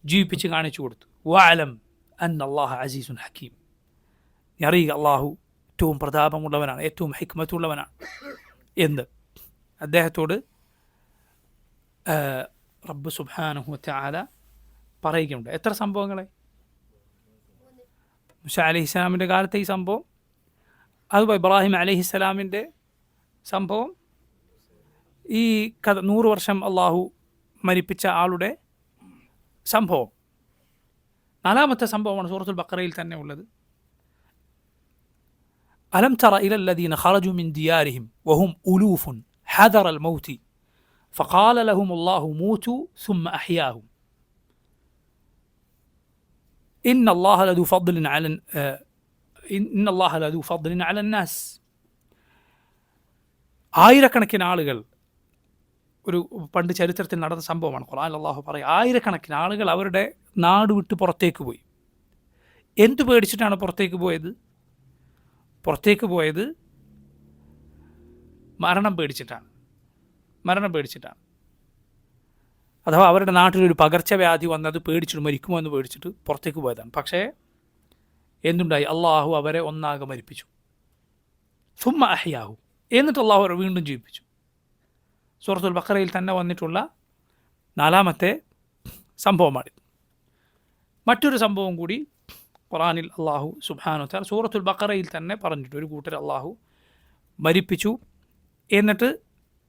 ജീവിപ്പിച്ച് കാണിച്ചു കൊടുത്തു. വഅലം അന്നല്ലാഹ അസീസുൻ ഹക്കീം. അറിയുക, അള്ളാഹു ഏറ്റവും പ്രതാപമുള്ളവനാണ്, ഏറ്റവും ഹിക്മത്തുള്ളവനാണ് എന്ന് അദ്ദേഹത്തോട് റബ്ബ് സുബ്ഹാനഹു വ തആല പറയുകയുണ്ട്. എത്ര സംഭവങ്ങളെ? മൂസാ അലൈഹിസ്സലാമിൻ്റെ കാലത്തെ ഈ സംഭവം, അതുപോലെ ഇബ്രാഹിം അലൈഹിസ്സലാമിൻ്റെ സംഭവം, ഈ 100 വർഷം അള്ളാഹു മരിപ്പിച്ച ആളുടെ സംഭവം. 4-ാമത്തെ സംഭവമാണ് സൂറത്തുൽ ബഖറയിൽ തന്നെ ഉള്ളത്. അലം തറ ഇലല്ലദീന ഖറജു മിൻ ദിയാരിഹിം വഹും ഉലൂഫുൻ ഹദറൽ മൗതി ഫഖാല ലഹുമുല്ലാഹു മൂതു സുമ്മ അഹ്യാഹും ഇന്നല്ലാഹ ലദു ഫദ്ലിൻ അലന്നാസ്. ആയിരക്കണക്കിന് ആളുകൾ, ഒരു പണ്ട് ചരിത്രത്തിൽ നടന്ന സംഭവമാണ്. ഖുർആനിൽ അല്ലാഹു പറയും, ആയിരക്കണക്കിന് ആളുകൾ അവരുടെ നാട് വിട്ട് പുറത്തേക്ക് പോയി. എന്തു പേടിച്ചിട്ടാണ് പുറത്തേക്ക് പോയത്? പുറത്തേക്ക് പോയത് മരണം പേടിച്ചിട്ടാണ്. അഥവാ അവരുടെ നാട്ടിലൊരു പകർച്ചവ്യാധി വന്നത് പേടിച്ചിട്ട്, മരിക്കുമോ എന്ന് പേടിച്ചിട്ട് പുറത്തേക്ക് പോയതാണ്. പക്ഷേ എന്തുണ്ടായി? അള്ളാഹു അവരെ ഒന്നാകെ മരിപ്പിച്ചു. സുമ്മ അഹ്യാഹു. എന്നിട്ട് അള്ളാഹു അവരെ വീണ്ടും ജീവിപ്പിച്ചു. സൂറത്തുൽ ബഖറയിൽ തന്നെ വന്നിട്ടുള്ള 4-ാമത്തെ സംഭവമാണ്. മറ്റൊരു സംഭവം കൂടി ഖുർആനിൽ അള്ളാഹു സുബ്ഹാനഹു വ തആല സൂറത്തുൽ ബഖറയിൽ തന്നെ പറഞ്ഞിട്ട്, ഒരു കൂട്ടർ അള്ളാഹു മരിപ്പിച്ചു എന്നിട്ട്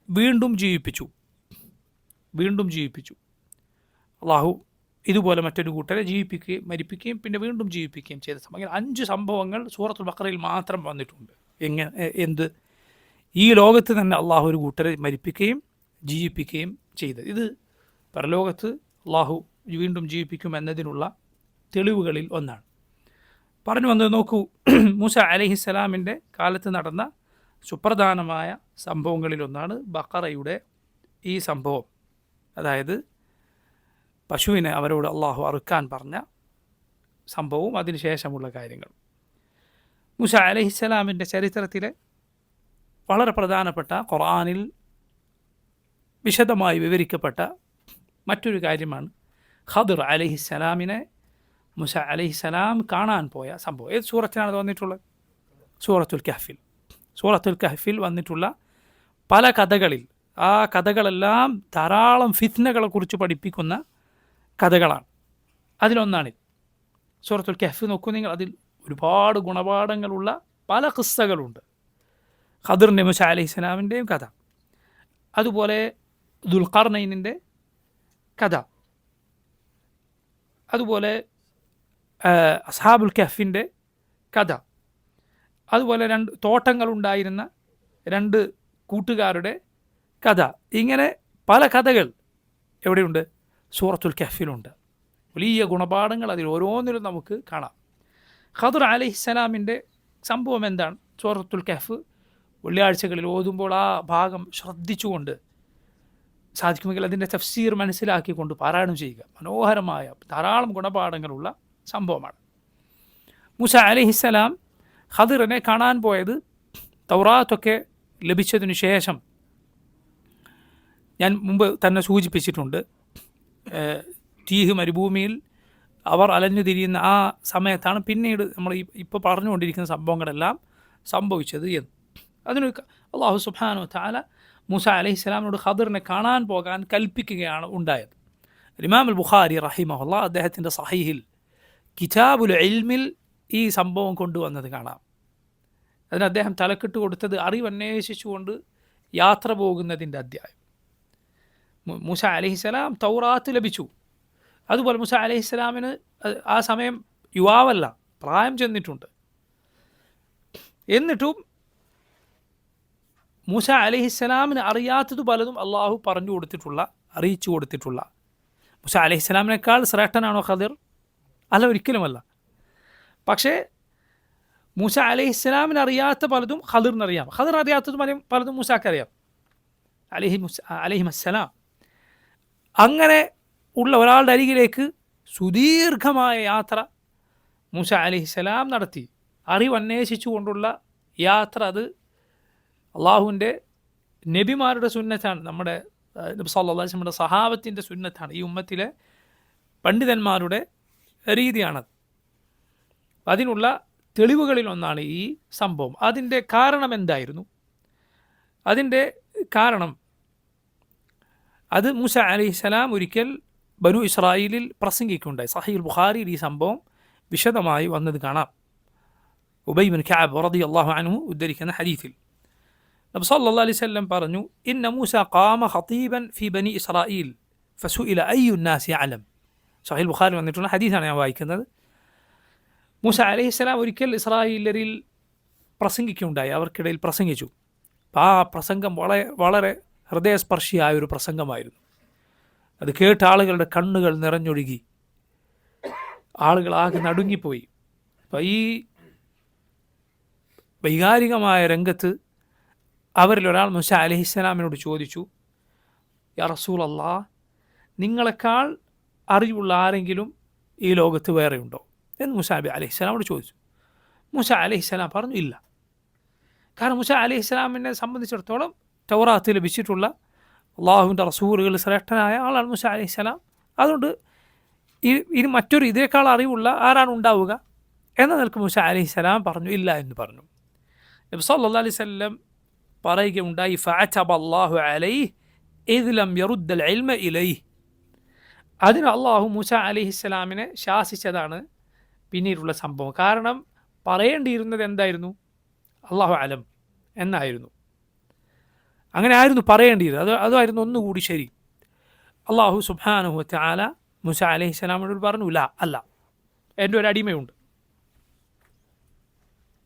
വീണ്ടും ജീവിപ്പിച്ചു. അള്ളാഹു ഇതുപോലെ മറ്റൊരു കൂട്ടരെ മരിപ്പിക്കുകയും പിന്നെ വീണ്ടും ജീവിപ്പിക്കുകയും ചെയ്ത സംഭവം. 5 സംഭവങ്ങൾ സൂറത്തുൽ ബഖറയിൽ മാത്രം വന്നിട്ടുണ്ട്. എന്ത്? ഈ ലോകത്ത് തന്നെ അള്ളാഹു ഒരു കൂട്ടരെ മരിപ്പിക്കുകയും ജീവിപ്പിക്കുകയും ചെയ്തത്. ഇത് പരലോകത്ത് അള്ളാഹു വീണ്ടും ജീവിപ്പിക്കും എന്നതിനുള്ള തെളിവുകളിൽ ഒന്നാണ്. പറഞ്ഞു വന്നത് നോക്കൂ, മൂസാ അലൈഹിസ്സലാമിൻ്റെ കാലത്ത് നടന്ന സുപ്രധാനമായ സംഭവങ്ങളിലൊന്നാണ് ബഖറയുടെ ഈ സംഭവം. അതായത് പശുവിനെ അവരോട് അള്ളാഹു അറുക്കാൻ പറഞ്ഞ സംഭവവും അതിനുശേഷമുള്ള കാര്യങ്ങൾ. മൂസാ അലൈഹിസ്സലാമിൻ്റെ ചരിത്രത്തിലെ വളരെ പ്രധാനപ്പെട്ട, ഖുർആനിൽ വിശദമായി വിവരിക്കപ്പെട്ട മറ്റൊരു കാര്യമാണ് ഖദർ അലൈഹിസ്സലാമിനെ മൂസാ അലൈഹിസ്സലാം കാണാൻ പോയ സംഭവം. ഏത് സൂറത്തിനാണ് വന്നിട്ടുള്ളത്? സൂറത്തുൽ കഹ്ഫിൽ വന്നിട്ടുള്ള പല കഥകളിൽ, ആ കഥകളെല്ലാം ധാരാളം ഫിത്നകളെക്കുറിച്ച് പഠിപ്പിക്കുന്ന കഥകളാണ്. അതിലൊന്നാണ് സൂറത്തുൽ കഹ്ഫ്. നോക്കൂ നിങ്ങൾ, അതിൽ ഒരുപാട് ഗുണപാഠങ്ങളുള്ള പല ഖിസ്സകളുണ്ട്. ഖദറിൻ്റെ മൂസാ അലൈഹിസ്സലാമിൻ്റെയും കഥ. അതുപോലെ ദുൽഖർനൈനിൻ്റെ കഥ, അതുപോലെ അസ്ഹാബുൽ കഹ്ഫിൻ്റെ കഥ, അതുപോലെ തോട്ടങ്ങളുണ്ടായിരുന്ന 2 കൂട്ടുകാരുടെ കഥ, ഇങ്ങനെ പല കഥകൾ എവിടെയുണ്ട്? സൂറത്തുൽ കഹ്ഫിലുണ്ട്. വലിയ ഗുണപാഠങ്ങൾ അതിൽ ഓരോന്നിലും നമുക്ക് കാണാം. ഖദർ അലൈഹിസ്സലാമിൻ്റെ സംഭവം എന്താണ്? സൂറത്തുൽ കഹ്ഫ് വെള്ളിയാഴ്ചകളിൽ ഓതുമ്പോൾ ആ ഭാഗം ശ്രദ്ധിച്ചുകൊണ്ട് സാധിക്കുമെങ്കിൽ അതിൻ്റെ തഫ്സീർ മനസ്സിലാക്കിക്കൊണ്ട് പാരായണം ചെയ്യുക. മനോഹരമായ ധാരാളം ഗുണപാഠങ്ങളുള്ള സംഭവമാണ്. മൂസ അലൈഹിസ്സലാം ഖദിറിനെ കാണാൻ പോയത് തൗറാത്തൊക്കെ ലഭിച്ചതിനു ശേഷം, ഞാൻ മുമ്പ് തന്നെ സൂചിപ്പിച്ചിട്ടുണ്ട്, തീഹ് മരുഭൂമിയിൽ അവർ അലഞ്ഞു തിരിയുന്ന ആ സമയത്താണ് പിന്നീട് നമ്മൾ ഇപ്പോൾ പറഞ്ഞുകൊണ്ടിരിക്കുന്ന സംഭവങ്ങളെല്ലാം സംഭവിച്ചത് എന്ന്. അതിന് അള്ളാഹു സുബ്ഹാനഹു വ തആല മൂസ അലൈഹിസ്സലാമിനോട് ഖദിറിനെ കാണാൻ പോകാൻ കൽപ്പിക്കുകയാണ് ഉണ്ടായത്. ഇമാം അൽ ബുഖാരി റഹിമഹുല്ലാഹ് അദ്ദേഹത്തിൻ്റെ സഹീഹിൽ കിതാബുൽ ഇൽമിൽ ഈ സംഭവം കൊണ്ടുവന്നത് കാണാം. അതിന് അദ്ദേഹം തലക്കെട്ട് കൊടുത്തത് അറിവന്വേഷിച്ചുകൊണ്ട് യാത്ര പോകുന്നതിൻ്റെ അധ്യായം. മൂസ അലൈഹിസ്സലാം തൗറാത്ത് ലഭിച്ചു. അതുപോലെ മൂസ അലൈഹിസ്സലാമിന് ആ സമയം യുവാവല്ല, പ്രായം ചെന്നിട്ടുണ്ട്. എന്നിട്ടും മൂസ അലൈഹിസ്സലാമിന് അറിയാത്തത് പലതും അള്ളാഹു അറിയിച്ചു കൊടുത്തിട്ടുള്ള. മൂസ അലൈഹിസ്സലാമിനേക്കാൾ ശ്രേഷ്ഠനാണോ ഖദിർ? അല്ല, ഒരിക്കലുമല്ല. പക്ഷേ മൂസ അലൈഹിസ്സലാമിന് അറിയാത്ത പലതും ഖദിറിനറിയാം. ഖദിർ അറിയാത്തത് പലതും മൂസാക്കറിയാം അലൈഹിമസ്സലാം. അങ്ങനെ ഉള്ള ഒരാളുടെ അരികിലേക്ക് സുദീർഘമായ യാത്ര മൂസ അലൈഹിസ്സലാം നടത്തി. അറിവന്വേഷിച്ചുകൊണ്ടുള്ള യാത്ര, അത് അള്ളാഹുവിൻ്റെ നബിമാരുടെ സുന്നത്താണ്, നമ്മുടെ നബി സല്ലല്ലാഹു അലൈഹി വസല്ലമയുടെ സഹാബത്തിൻ്റെ സുന്നത്താണ്, ഈ ഉമ്മത്തിലെ പണ്ഡിതന്മാരുടെ രീതിയാണത്. അതിനുള്ള തെളിവുകളിലൊന്നാണ് ഈ സംഭവം. അതിൻ്റെ കാരണം എന്തായിരുന്നു? അതിൻ്റെ കാരണം, അത് മൂസ അലൈഹിസ്സലാം ഒരിക്കൽ ബനു ഇസ്രായേലിൽ പ്രസംഗിക്കുകയുണ്ടായി. സഹീഹുൽ ബുഖാരിയിൽ ഈ സംഭവം വിശദമായി വന്നത് കാണാം. ഉബൈ ബിൻ കഅബ് റളിയല്ലാഹു അൻഹു ഉദ്ധരിക്കുന്ന ഹദീസിൽ നബി സല്ലല്ലാഹു അലൈഹി വസല്ലം പറഞ്ഞു, ഇന്ന മൂസ ഖാമ ഖതീബൻ ഫി ബനി ഇസ്രായേൽ ഫസുഇല അയ്യു നാസി അലം. സഹീഹുൽ ബുഖാരി വന്നിട്ടുള്ള ഹദീസാണ് ഞാൻ വായിക്കുന്നത്. മൂസ അലൈഹിസ്സലാം ഒരിക്കൽ ഇസ്രായേലരിൽ പ്രസംഗിക്കുകയുണ്ടായി, അവർക്കിടയിൽ പ്രസംഗിച്ചു. ആ പ്രസംഗം വളരെ ഹൃദയസ്പർശിയായ ഒരു പ്രസംഗമായിരുന്നു. അത് കേട്ട ആളുകളുടെ കണ്ണുകൾ നിറഞ്ഞൊഴുകി, ആളുകളാകെ നടുങ്ങിപ്പോയി. അപ്പം ഈ വൈകാരികമായ രംഗത്ത് അവരിൽ ഒരാൾ മൂസ അലൈഹിസ്സലാമിനോട് ചോദിച്ചു, യാ റസൂലല്ലാഹ്, നിങ്ങളെക്കാൾ അറിവുള്ള ആരെങ്കിലും ഈ ലോകത്ത് വേറെയുണ്ടോ എന്ന് മൂസ അലൈഹിസ്സലാമോട് ചോദിച്ചു. മൂസ അലൈഹിസ്സലാം പറഞ്ഞു, ഇല്ല. കാരണം മൂസ അലൈഹിസ്സലാമിനെ സംബന്ധിച്ചിടത്തോളം തൗറാത്ത് ലഭിച്ചിട്ടുള്ള അള്ളാഹുവിൻ്റെ റസൂലുകൾ ശ്രേഷ്ഠനായ ആളാണ് മൂസ അലൈഹിസ്സലാം. അതുകൊണ്ട് ഇനി മറ്റൊരു ഇതിനേക്കാൾ അറിവുള്ള ആരാണ് ഉണ്ടാവുക എന്ന നിലക്ക് മൂസ അലൈഹിസ്സലാം പറഞ്ഞു, ഇല്ല എന്ന് പറഞ്ഞു. നബി സല്ലല്ലാഹു അലൈഹി വസല്ലം പറയുകയുണ്ടായി, ഫഅതബ അല്ലാഹു അലൈഹി ഇദ് ലം യറുദ്ദൽ ഇൽമ ഇലൈഹി. അതിന് അള്ളാഹു മൂസ അലൈഹിസ്സലാമിനെ ശാസിച്ചതാണ് പിന്നീടുള്ള സംഭവം. കാരണം പറയേണ്ടിയിരുന്നത് എന്തായിരുന്നു? അല്ലാഹു അലം എന്നായിരുന്നു. അങ്ങനെ ആയിരുന്നു പറയേണ്ടിയിരുന്നത്. അതായിരുന്നു ഒന്നുകൂടി ശരി. അള്ളാഹു സുബ്ഹാനഹു വ തആല മൂസ അലൈഹിസ്സലാമിനോട് പറഞ്ഞു, ലാ, അല്ല, എൻ്റെ ഒരു അടിമയുണ്ട്,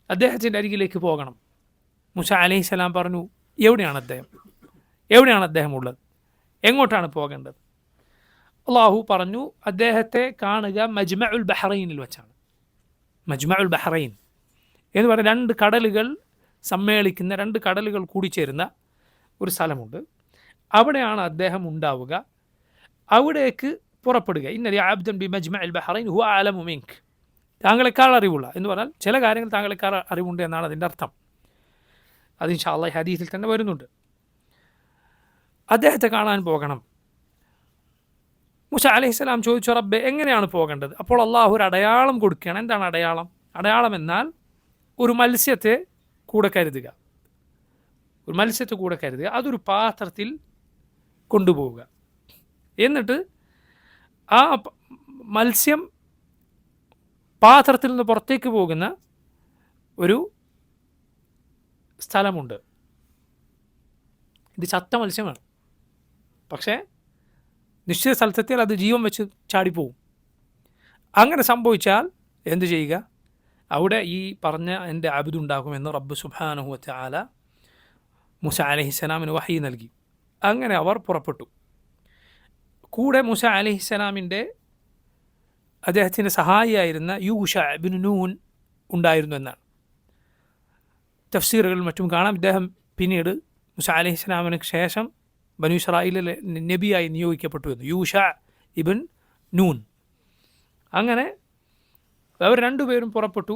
അദ്ദേഹത്തിൻ്റെ അരികിലേക്ക് പോകണം. മൂസ അലൈഹിസ്സലാം പറഞ്ഞു, എവിടെയാണ് അദ്ദേഹം ഉള്ളത്? എങ്ങോട്ടാണ് പോകേണ്ടത്? അള്ളാഹു പറഞ്ഞു, അദ്ദേഹത്തെ കാണുക മജ്മഉൽ ബഹ്റൈനിൽ വെച്ചാണ്. മജ്മഉൽ ബഹ്റൈൻ എന്ന് പറഞ്ഞ 2 കടലുകൾ സമ്മേളിക്കുന്ന, 2 കടലുകൾ കൂടിച്ചേരുന്ന ഒരു സ്ഥലമുണ്ട്. അവിടെയാണ് അദ്ദേഹം ഉണ്ടാവുക. അവിടേക്ക് പുറപ്പെടുക. ഇന്നലി അബ്ദൻ ബി മജ്മഉൽ ബഹ്റൈൻ ഹുവ അലമു മിൻക്. താങ്കളെക്കാൾ അറിവുള്ള എന്ന് പറഞ്ഞാൽ ചില കാര്യങ്ങൾ താങ്കളെക്കാൾ അറിവുണ്ട് എന്നാണ് അതിൻ്റെ അർത്ഥം. അത് ഇൻഷാ അല്ലാഹ് ഹദീസിൽ തന്നെ വരുന്നുണ്ട്. അദ്ദേഹത്തെ കാണാൻ പോകണം. മൂസ അലൈഹിസ്സലാം ചോദിച്ചു, റബ്ബേ, എങ്ങനെയാണ് പോകേണ്ടത്? അപ്പോൾ അള്ളാഹു ഒരു അടയാളം കൊടുക്കുകയാണ്. എന്താണ് അടയാളം? അടയാളം എന്നാൽ ഒരു മത്സ്യത്തെ കൂടെ കരുതുക. അതൊരു പാത്രത്തിൽ കൊണ്ടുപോവുക. എന്നിട്ട് ആ മത്സ്യം പാത്രത്തിൽ നിന്ന് പുറത്തേക്ക് പോകുന്ന ഒരു സ്ഥലമുണ്ട്. ഇത് ചത്ത മത്സ്യമാണ്. പക്ഷേ നിശ്ചിത സ്ഥലത്തെത്തിയാൽ അത് ജീവൻ വെച്ച് ചാടിപ്പോവും. അങ്ങനെ സംഭവിച്ചാൽ എന്തു ചെയ്യുക? അവിടെ ഈ പറഞ്ഞ എൻ്റെ അബ്ദുണ്ടാകുമെന്ന് റബ്ബ് സുബ്ഹാനഹു വ തആല മൂസ അലൈഹിസ്സലാമിന് വഹി നൽകി. അങ്ങനെ അവർ പുറപ്പെട്ടു. കൂടെ മൂസ അലൈഹിസ്സലാമിൻ്റെ അദ്ദേഹത്തിൻ്റെ സഹായിയായിരുന്ന യൂഷ ഇബ്നു നൂൻ ഉണ്ടായിരുന്നു എന്നാണ് തഫ്സീറുകളിൽ മറ്റും കാണാം. ഇദ്ദേഹം പിന്നീട് മൂസ അലൈഹിസ്സലാമിന് ശേഷം ബനൂ ഇസ്രായീലിലെ നബിയായി നിയോഗിക്കപ്പെട്ടു എന്ന്, യൂഷ ഇബ്ൻ നൂൻ. അങ്ങനെ അവർ രണ്ടുപേരും പുറപ്പെട്ടു.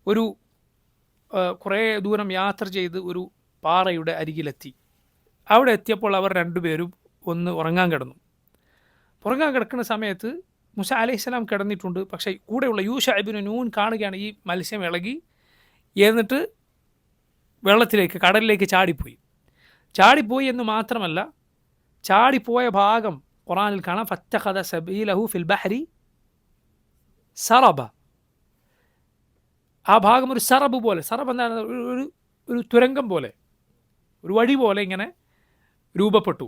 ഒരു കുറേ ദൂരം യാത്ര ചെയ്ത് ഒരു പാറയുടെ അരികിലെത്തി. അവിടെ എത്തിയപ്പോൾ അവർ രണ്ടുപേരും ഒന്ന് ഉറങ്ങാൻ കിടന്നു. ഉറങ്ങാൻ കിടക്കുന്ന സമയത്ത് മൂസ അലൈഹിസ്സലാം കിടന്നിട്ടുണ്ട്. പക്ഷേ കൂടെയുള്ള യൂഷ ഇബ്നു നൂൻ കാണുകയാണ് ഈ മത്സ്യം ഇളകി എന്നിട്ട് വെള്ളത്തിലേക്ക്, കടലിലേക്ക് ചാടിപ്പോയി എന്ന് മാത്രമല്ല, ചാടിപ്പോയ ഭാഗം ഖുർആനിൽ കാണാം, ഫത്തഖദ സബീലഹു ഫിൽ ബഹരി സറബ. ആ ഭാഗം ഒരു സറബ് പോലെ, സറബ് എന്താണ്? ഒരു തുരങ്കം പോലെ, ഒരു വഴി പോലെ ഇങ്ങനെ രൂപപ്പെട്ടു.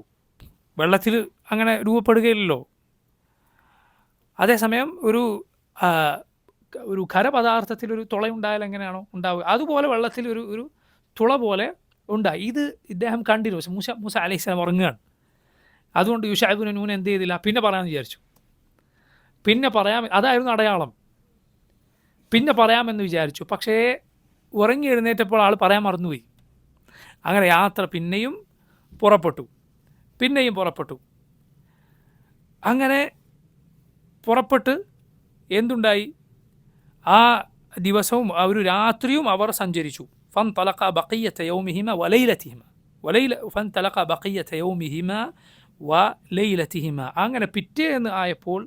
വെള്ളത്തിൽ അങ്ങനെ രൂപപ്പെടുകയില്ലല്ലോ. അതേസമയം ഒരു ഖരപദാർത്ഥത്തിൽ ഒരു തുളയുണ്ടായാൽ എങ്ങനെയാണോ ഉണ്ടാവുക, അതുപോലെ വെള്ളത്തിൽ ഒരു തുള പോലെ ഉണ്ടായി. ഇത് ഇദ്ദേഹം കണ്ടിരുന്നു. പക്ഷെ മൂസ അലൈഹിസ്സലാം ഉറങ്ങുകയാണ്. അതുകൊണ്ട് യൂഷ ഇബ്നു നൂൻ എന്ത് ചെയ്തില്ല, പിന്നെ പറയാമെന്ന് വിചാരിച്ചു. പിന്നെ പറയാം, അതായിരുന്നു അടയാളം. പിന്നെ പറയാമെന്ന് വിചാരിച്ചു. പക്ഷേ ഉറങ്ങി എഴുന്നേറ്റപ്പോൾ ആൾ പറയാൻ മറന്നുപോയി. അങ്ങനെ യാത്ര പിന്നെയും പുറപ്പെട്ടു. അങ്ങനെ പുറപ്പെട്ട് എന്തുണ്ടായി? ആ ദിവസവും ഒരു രാത്രിയും അവർ സഞ്ചരിച്ചു. فانطلقا بقية يومهما وليلتهما. അങ്ങനെ പിറ്റേന്ന് ആയപ്പോൾ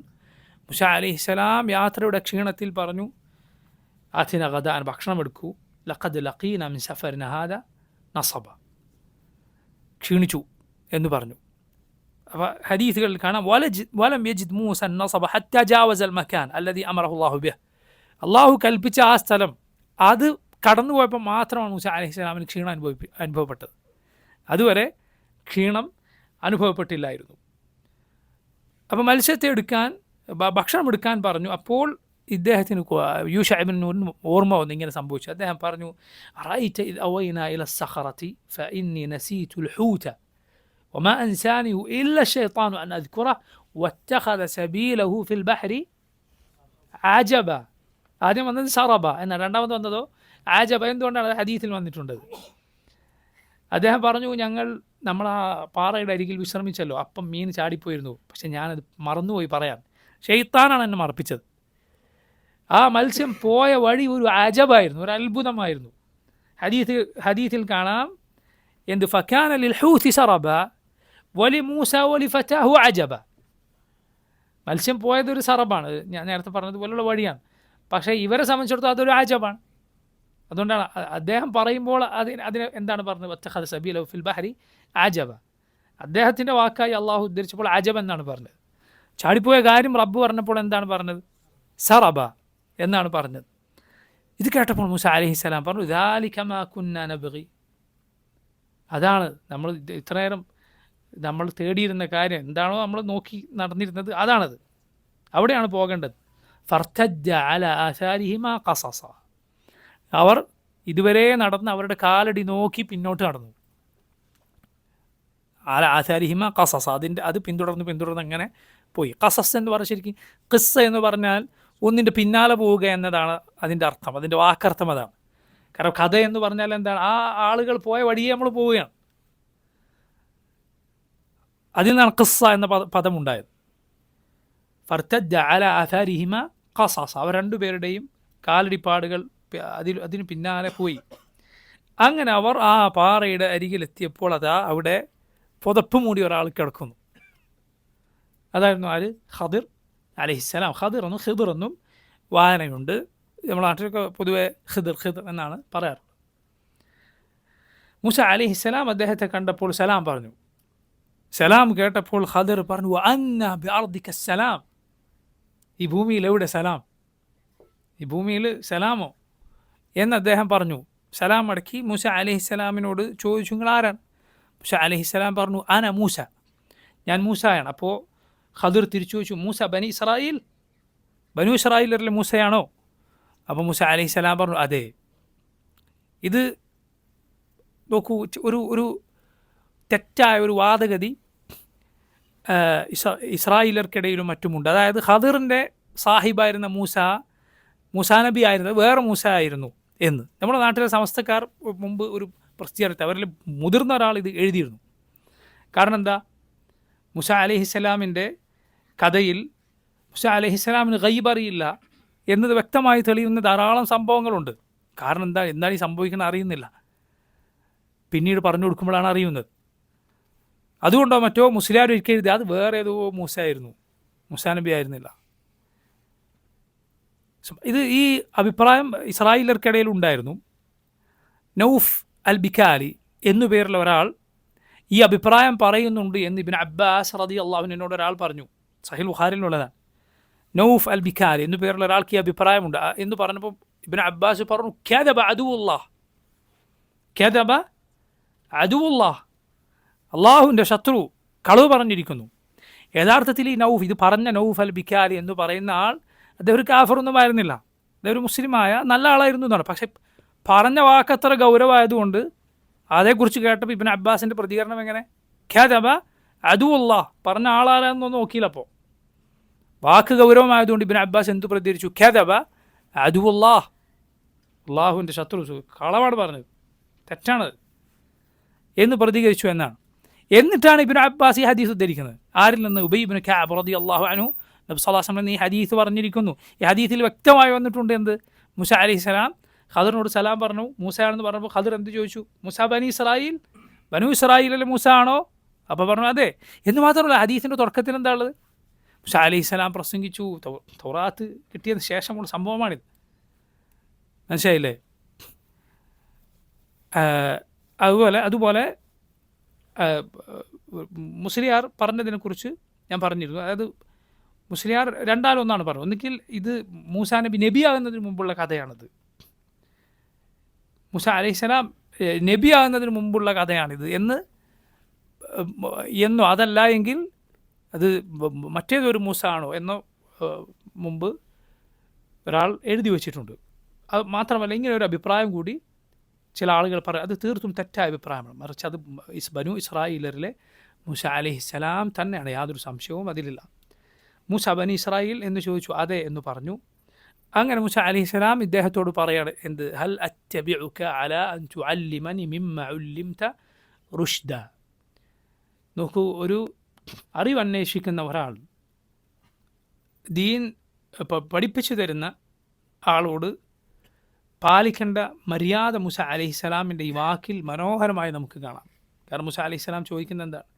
മൂസ അലൈഹിസ്സലാം യാത്രയുടെ ക്ഷീണത്തിൽ പറഞ്ഞു, ആതിന ഗദാൻ, ഭക്ഷണം എടുക്കൂ, ലഖദ് ലഖീന മിൻ സഫറിന ഹാദ നസബ, ക്ഷീണിച്ചു എന്ന് പറഞ്ഞു. അപ്പോൾ ഹദീസുകളിൽ കാണാം, വലം യജിദ് മൂസ നസബ ഹത്താ ജാവസൽ മക്കാൻ അല്ലദീ അമറഹു അല്ലാഹു ബിഹ്. അള്ളാഹു കൽപ്പിച്ച ആ സ്ഥലം അത് കടന്നു പോയപ്പോൾ മാത്രമാണ് മൂസ അലൈഹിസ്സലാമിന് ക്ഷീണം അനുഭവപ്പെട്ടത്. അതുവരെ ക്ഷീണം അനുഭവപ്പെട്ടില്ലായിരുന്നു. അപ്പോൾ മത്സ്യത്തെ എടുക്കാൻ, ഭക്ഷണം എടുക്കാൻ പറഞ്ഞു. അപ്പോൾ ഇദ്ദേഹത്തിന് യൂഷ ഇബ്നു നൂൻ ഓർമ്മ വന്ന് ഇങ്ങനെ സംഭവിച്ചു. അദ്ദേഹം പറഞ്ഞു, റഅയ്ത ഇദ് അവൈനാ ഇല സഖറതി ഫഇന്നി നസീതുൽ ഹൂത വമാ അൻസാനിഹു ഇല്ല ശൈത്താനു അൻ അദ്കുറഹു വത്തഖദ സബീലഹു ഫിൽ ബഹരി അജബ. ആദ്യം വന്നത് സറബ എന്നാണ്, രണ്ടാമത് വന്നതോ ആജബ. എന്തുകൊണ്ടാണ്? ഹദീസിൽ വന്നിട്ടുണ്ട്. അദ്ദേഹം പറഞ്ഞു, നമ്മൾ ആ പാറയുടെ അരികിൽ വിശ്രമിച്ചല്ലോ, അപ്പം മീൻ ചാടിപ്പോയിരുന്നു, പക്ഷെ ഞാനത് മറന്നുപോയി പറയാൻ. ഷെയ്ത്താനാണ് എന്നെ മറപ്പിച്ചത്. ആ മത്സ്യം പോയ വഴി ഒരു അജബായിരുന്നു, ഒരു അത്ഭുതമായിരുന്നു. ഹദീസിൽ കാണാം, എന്ത് ഫക്കാന ലിൽ ഹൂതി സറബ വലി മൂസ വലി ഫതാഹു അജബ. മത്സ്യം പോയതൊരു സറബാണ്, ഞാൻ നേരത്തെ പറഞ്ഞതുപോലുള്ള വഴിയാണ്. പക്ഷേ ഇവരെ സംബന്ധിച്ചിടത്തോളം അതൊരു അജബാണ്. അതുകൊണ്ടാണ് അദ്ദേഹം പറയുമ്പോൾ അതിന് എന്താണ് പറഞ്ഞത്? വത്തഖദ സബീലഹു ഫിൽ ബഹരി അജബ. അദ്ദേഹത്തിൻ്റെ വാക്കായി അള്ളാഹു ഉദ്ധരിച്ചപ്പോൾ അജബ് എന്നാണ് പറഞ്ഞത്. ചാടിപ്പോയ കാര്യം റബ്ബ് പറഞ്ഞപ്പോൾ എന്താണ് പറഞ്ഞത്? സറബ എന്നാണ് പറഞ്ഞത്. ഇത് കേട്ടപ്പോൾ മൂസ അലൈഹിസ്സലാം പറഞ്ഞു, ദാലിക മാ കുന്നാ നബ്ഗി. അതാണ് നമ്മൾ ഇത്രനേരം നമ്മൾ തേടിയിരുന്ന കാര്യം, എന്താണോ നമ്മൾ നോക്കി നടന്നിരുന്നത്, അതാണത്. അവിടെയാണ് പോകേണ്ടത്. ഫർതദ്ദ അലാ ആസാരിഹിമാ ഖസസ. അവർ ഇതുവരെ നടന്ന് അവരുടെ കാലടി നോക്കി പിന്നോട്ട് നടന്നു. അലാ ആസാരിഹിമാ ഖസസ, അത് പിന്തുടർന്ന് അങ്ങനെ പോയി. ഖസസ് എന്ന് പറഞ്ഞാൽ ശരിക്കും ഖിസ്സ എന്ന് പറഞ്ഞാൽ ഒന്നിൻ്റെ പിന്നാലെ പോവുക എന്നതാണ് അതിൻ്റെ അർത്ഥം, അതിൻ്റെ വാക്കർത്ഥം അതാണ്. കാരണം കഥ എന്ന് പറഞ്ഞാൽ എന്താണ്? ആ ആളുകൾ പോയ വഴിയെ നമ്മൾ പോവുകയാണ്. അതിൽ നിന്നാണ് ഖിസ്സ എന്ന പദമുണ്ടായത്. ഫർതദ്ദ അലാ ആസാരിഹിമാ ഖസസ, അവർ രണ്ടുപേരുടെയും കാലടിപ്പാടുകൾ അതിന് പിന്നാലെ പോയി. അങ്ങനെ അവർ ആ പാറയുടെ അരികിലെത്തിയപ്പോൾ അവിടെ പുതപ്പ് മൂടി ഒരാൾ കിടക്കുന്നു. അതായിരുന്നു ആര്? ഖദിർ അലൈഹിസ്സലാം. ഖദിർ എന്നും വായനയുണ്ട്. നമ്മുടെ നാട്ടിലൊക്കെ പൊതുവെ ഖിദിർ എന്നാണ് പറയാറ്. മൂസ അലൈഹിസ്സലാം അദ്ദേഹത്തെ കണ്ടപ്പോൾ സലാം പറഞ്ഞു. സലാം കേട്ടപ്പോൾ ഖദിർ പറഞ്ഞു, വഅന്ന ബിഅർദിക സലാം. ഈ ഭൂമിയിൽ എവിടെ സലാം? ഈ ഭൂമിയിൽ സലാമോ എന്ന് അദ്ദേഹം പറഞ്ഞു. സലാം മടക്കി മൂസ അലൈഹിസ്സലാമിനോട് ചോദിച്ചു, നിങ്ങൾ ആരാണ്? മൂസ അലൈഹിസ്സലാം പറഞ്ഞു, അന മൂസ. ഞാൻ മൂസയാണ്. അപ്പോൾ ഖദിർ തിരിച്ചു ചോദിച്ചു, മൂസ ബനു ഇസ്രായേലിലെ മൂസയാണോ? അപ്പോൾ മൂസ അലൈഹിസ്സലാം പറഞ്ഞു, അതെ. ഇത് നോക്കൂ, ഒരു തെറ്റായ ഒരു വാദഗതി ഇസ്രായേലർക്കിടയിലും മറ്റുമുണ്ട്. അതായത് ഖദിറിൻ്റെ സാഹിബായിരുന്ന മൂസാ നബി ആയിരുന്നത് വേറെ മൂസ ആയിരുന്നു എന്ന് നമ്മുടെ നാട്ടിലെ സമസ്തക്കാർ മുമ്പ് ഒരു പ്രസിദ്ധീകരിച്ചു. അവരിൽ മുതിർന്ന ഒരാൾ ഇത് എഴുതിയിരുന്നു. കാരണം എന്താ, മൂസ അലൈഹിസ്സലാമിൻ്റെ കഥയിൽ മൂസ അലൈഹിസ്സലാമിന് ഗൈബ് അറിയില്ല എന്നത് വ്യക്തമായി തെളിയുന്ന ധാരാളം സംഭവങ്ങളുണ്ട്. കാരണം എന്താണ് ഈ സംഭവിക്കുന്നത് അറിയുന്നില്ല, പിന്നീട് പറഞ്ഞു കൊടുക്കുമ്പോഴാണ് അറിയുന്നത്. അതുകൊണ്ടോ മറ്റോ മുസ്ലിയാർ ഒരിക്കൽ എഴുതി അത് വേറെ ഏതോ മൂസ ആയിരുന്നു, മൂസാ നബി ആയിരുന്നില്ല. ഇത് ഈ അഭിപ്രായം ഇസ്രായേലർക്കിടയിൽ ഉണ്ടായിരുന്നു. നൗഫ് അൽ ബിക്കാലി എന്നു പേരുള്ള ഒരാൾ ഈ അഭിപ്രായം പറയുന്നുണ്ട് എന്ന് ഇബ്നു അബ്ബാസ് റളിയല്ലാഹു അൻഹുവിനോട് ഒരാൾ പറഞ്ഞു. സഹീഹ് ബുഖാരിയിലുള്ളതാണ്. നൗഫ് അൽ ബിക്കാലി എന്നു പേരുള്ള ഒരാൾക്ക് ഈ അഭിപ്രായമുണ്ട് എന്ന് പറഞ്ഞപ്പോൾ ഇബ്നു അബ്ബാസ് പറഞ്ഞു, കദബ അദുവുല്ലാഹ്, അള്ളാഹുവിൻ്റെ ശത്രു കളവ് പറഞ്ഞിരിക്കുന്നു. യഥാർത്ഥത്തിൽ ഈ നൗഫ്, ഇത് പറഞ്ഞ നൗഫ് അൽ ബിക്കാലി എന്ന് പറയുന്ന ആൾ അദ്ദേഹം ഒരു കാഫറൊന്നും ആയിരുന്നില്ല, അദ്ദേഹം ഒരു മുസ്ലിമായ നല്ല ആളായിരുന്നു എന്നാണ്. പക്ഷെ പറഞ്ഞ വാക്കത്ര ഗൗരവമായതുകൊണ്ട് അതേക്കുറിച്ച് കേട്ടപ്പോൾ ഇബ്നു അബ്ബാസിൻ്റെ പ്രതികരണം എങ്ങനെ, ഖദബ അദുവുല്ലാഹ്, പറഞ്ഞ ആളാരാന്നൊന്നും നോക്കിയില്ല. അപ്പോൾ വാക്ക് ഗൗരവമായതുകൊണ്ട് ഇബ്നു അബ്ബാസ് എന്തു പ്രതികരിച്ചു, ഖദബ അദുവുല്ലാഹ്, അള്ളാഹുവിൻ്റെ ശത്രു കളവാണ് പറഞ്ഞത്, തെറ്റാണത് എന്ന് പ്രതികരിച്ചു എന്നാണ്. എന്നിട്ടാണ് ഇബ്നു അബ്ബാസ് ഈ ഹദീസ് ഉദ്ധരിക്കുന്നത്. ആരിൽ നിന്ന്? ഉബൈ ഇബ്നു കഅബ് റളിയല്ലാഹു അൻഹു നബി സല്ലല്ലാഹു അലൈഹി വസല്ലം ഈ ഹദീസ് പറഞ്ഞിരിക്കുന്നു. ഈ ഹദീസിൽ വ്യക്തമായി വന്നിട്ടുണ്ട് എന്ത്, മൂസ അലൈഹിസ്സലാം ഖദിറിനോട് സലാം പറഞ്ഞു, മൂസയാണെന്ന് പറഞ്ഞപ്പോൾ ഖദിർ എന്ത് ചോദിച്ചു, മൂസ ബനു ഇസ്രായേലിലെ മൂസ ആണോ? അപ്പോൾ പറഞ്ഞു അതെ. എന്ന് മാത്രമല്ല ഹദീസിൻ്റെ തുടക്കത്തിൽ എന്താ ഉള്ളത്, മൂസ അലൈഹിസ്സലാം പ്രസംഗിച്ചു, തൗറാത്ത് കിട്ടിയതിന് ശേഷമുള്ള സംഭവമാണിത്. മനസ്സിലായില്ലേ? അതുപോലെ മുസ്ലിയാർ പറഞ്ഞതിനെക്കുറിച്ച് ഞാൻ പറഞ്ഞിരുന്നു. അതായത് മുസ്ലിയാർ രണ്ടാലൊന്നാണ് പറഞ്ഞത്. ഒന്നുകിൽ ഇത് മൂസാ നബി ആകുന്നതിന് മുമ്പുള്ള കഥയാണിത്, മൂസ അലൈഹിസ്സലാം നബി ആകുന്നതിന് മുമ്പുള്ള കഥയാണിത് എന്നോ അതല്ല എങ്കിൽ അത് മറ്റേതൊരു മൂസ ആണോ എന്നോ മുമ്പ് ഒരാൾ എഴുതി വച്ചിട്ടുണ്ട്. അത് മാത്രമല്ല ഇങ്ങനെ ഒരു അഭിപ്രായം കൂടി ചില ആളുകൾ പറയും. അത് തീർത്തും തെറ്റായ അഭിപ്രായമാണ്. മറിച്ച് അത് ബനു ഇസ്രായേലരിലെ മൂസ അലൈഹിസ്സലാം തന്നെയാണ്, യാതൊരു സംശയവും അതിലില്ല. മൂസ ബനി ഇസ്രായേൽ എന്ന് ചോദിച്ചു, അതെ എന്ന് പറഞ്ഞു. അങ്ങനെ മൂസ അലൈഹിസ്സലാം ഇദ്ദേഹത്തോട് പറയാണ് എന്ത്, ഹൽ അത്തബിഉക അലാ അൻ തുഅല്ലിമനി മിമ്മ ഉല്ലിംത റുഷ്ദ. നോക്കൂ, ഒരു അറിവന്വേഷിക്കുന്ന ഒരാൾ ദീൻ പഠിപ്പിച്ചു തരുന്ന ആളോട് പാലിക്കേണ്ട മര്യാദ മൂസ അലൈഹിസ്സലാമിൻ്റെ ഈ വാക്കിൽ മനോഹരമായി നമുക്ക് കാണാം. കാരണം മൂസ അലൈഹിസ്സലാം ചോദിക്കുന്നത് എന്താണ്,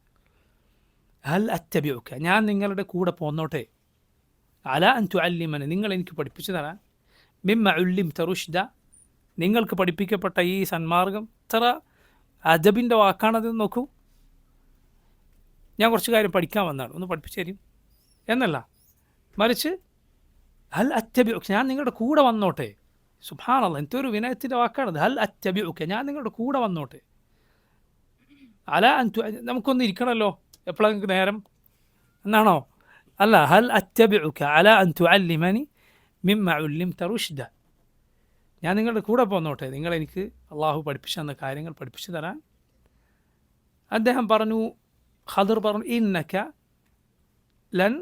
ഹൽ അത്തബിഉക, ഞാൻ നിങ്ങളുടെ കൂടെ പോന്നോട്ടെ, അലാ അൻ തുഅല്ലിമനി, നിങ്ങൾ എനിക്ക് പഠിപ്പിച്ചു തരാൻ, മിമ്മ ഉല്ലിംത റുഷ്ദ, നിങ്ങൾക്ക് പഠിപ്പിക്കപ്പെട്ട ഈ സന്മാർഗം. ഇത്ര അദബിൻ്റെ വാക്കാണത്. നോക്കൂ, ഞാൻ കുറച്ച് കാര്യം പഠിക്കാൻ വന്നതാണ്, ഒന്ന് പഠിപ്പിച്ചു തരും എന്നല്ല, മറിച്ച് ഹൽ അത്തബിഉക, ഞാൻ നിങ്ങളുടെ കൂടെ വന്നോട്ടെ. സുബ്ഹാനല്ലാഹ്, എന്തൊരു വിനയത്തിൻ്റെ വാക്കാണത്. ഹൽ അത്തബിഉക, ഞാൻ നിങ്ങളുടെ കൂടെ വന്നോട്ടെ. അലാ അൻ നമുക്കൊന്ന് ഇരിക്കണമല്ലോ എപ്പോഴെങ്കിലും നേരം എന്നാണോ? അല്ല, ഹൽ അത്തബിഉക അലാ അൻ തുഅല്ലിമനി മിമ്മ ഉല്ലിംത റുഷ്ദ, ഞാൻ നിങ്ങളുടെ കൂടെ പോന്നോട്ടെ, നിങ്ങളെനിക്ക് അള്ളാഹു പഠിപ്പിച്ചു തന്ന കാര്യങ്ങൾ പഠിപ്പിച്ചു തരാൻ. അദ്ദേഹം പറഞ്ഞു, ഖദിർ പറഞ്ഞു, ഇന്നക ലൻ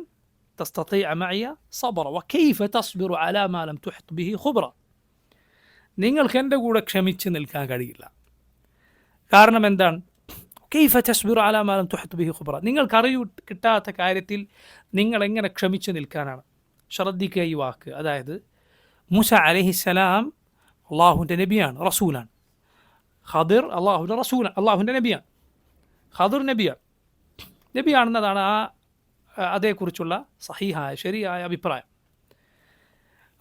തസ്തതിഅ മഅയ സബ്റ വകൈഫ തസ്ബിറു അലാ മാ ലം തുഹിത് ബിഹി ഖുബ്റ, നിങ്ങൾക്ക് എൻ്റെ കൂടെ ക്ഷമിച്ച് നിൽക്കാൻ കഴിയില്ല. കാരണം എന്താണ്? കൈഫ തസ്ബിറു അലാ മാ ലം തുഹിത് ബിഹി ഖുബ്റ, നിങ്ങൾക്ക് അറിവ് കിട്ടാത്ത കാര്യത്തിൽ നിങ്ങൾ എങ്ങനെ ക്ഷമിച്ച് നിൽക്കാനാണ്? ശ്രദ്ധിക്കുക ഈ വാക്ക്. അതായത് മൂസ അലൈഹിസ്സലാം അള്ളാഹുവിൻ്റെ നബിയാണ്, റസൂലാണ്. ഖദിർ അള്ളാഹുവിൻ്റെ റസൂലാണ്, അള്ളാഹുവിൻ്റെ നബിയാണ്. ഖദിർ നബിയാണെന്നതാണ് അതേക്കുറിച്ചുള്ള സഹീഹായ ശരിയായ അഭിപ്രായം.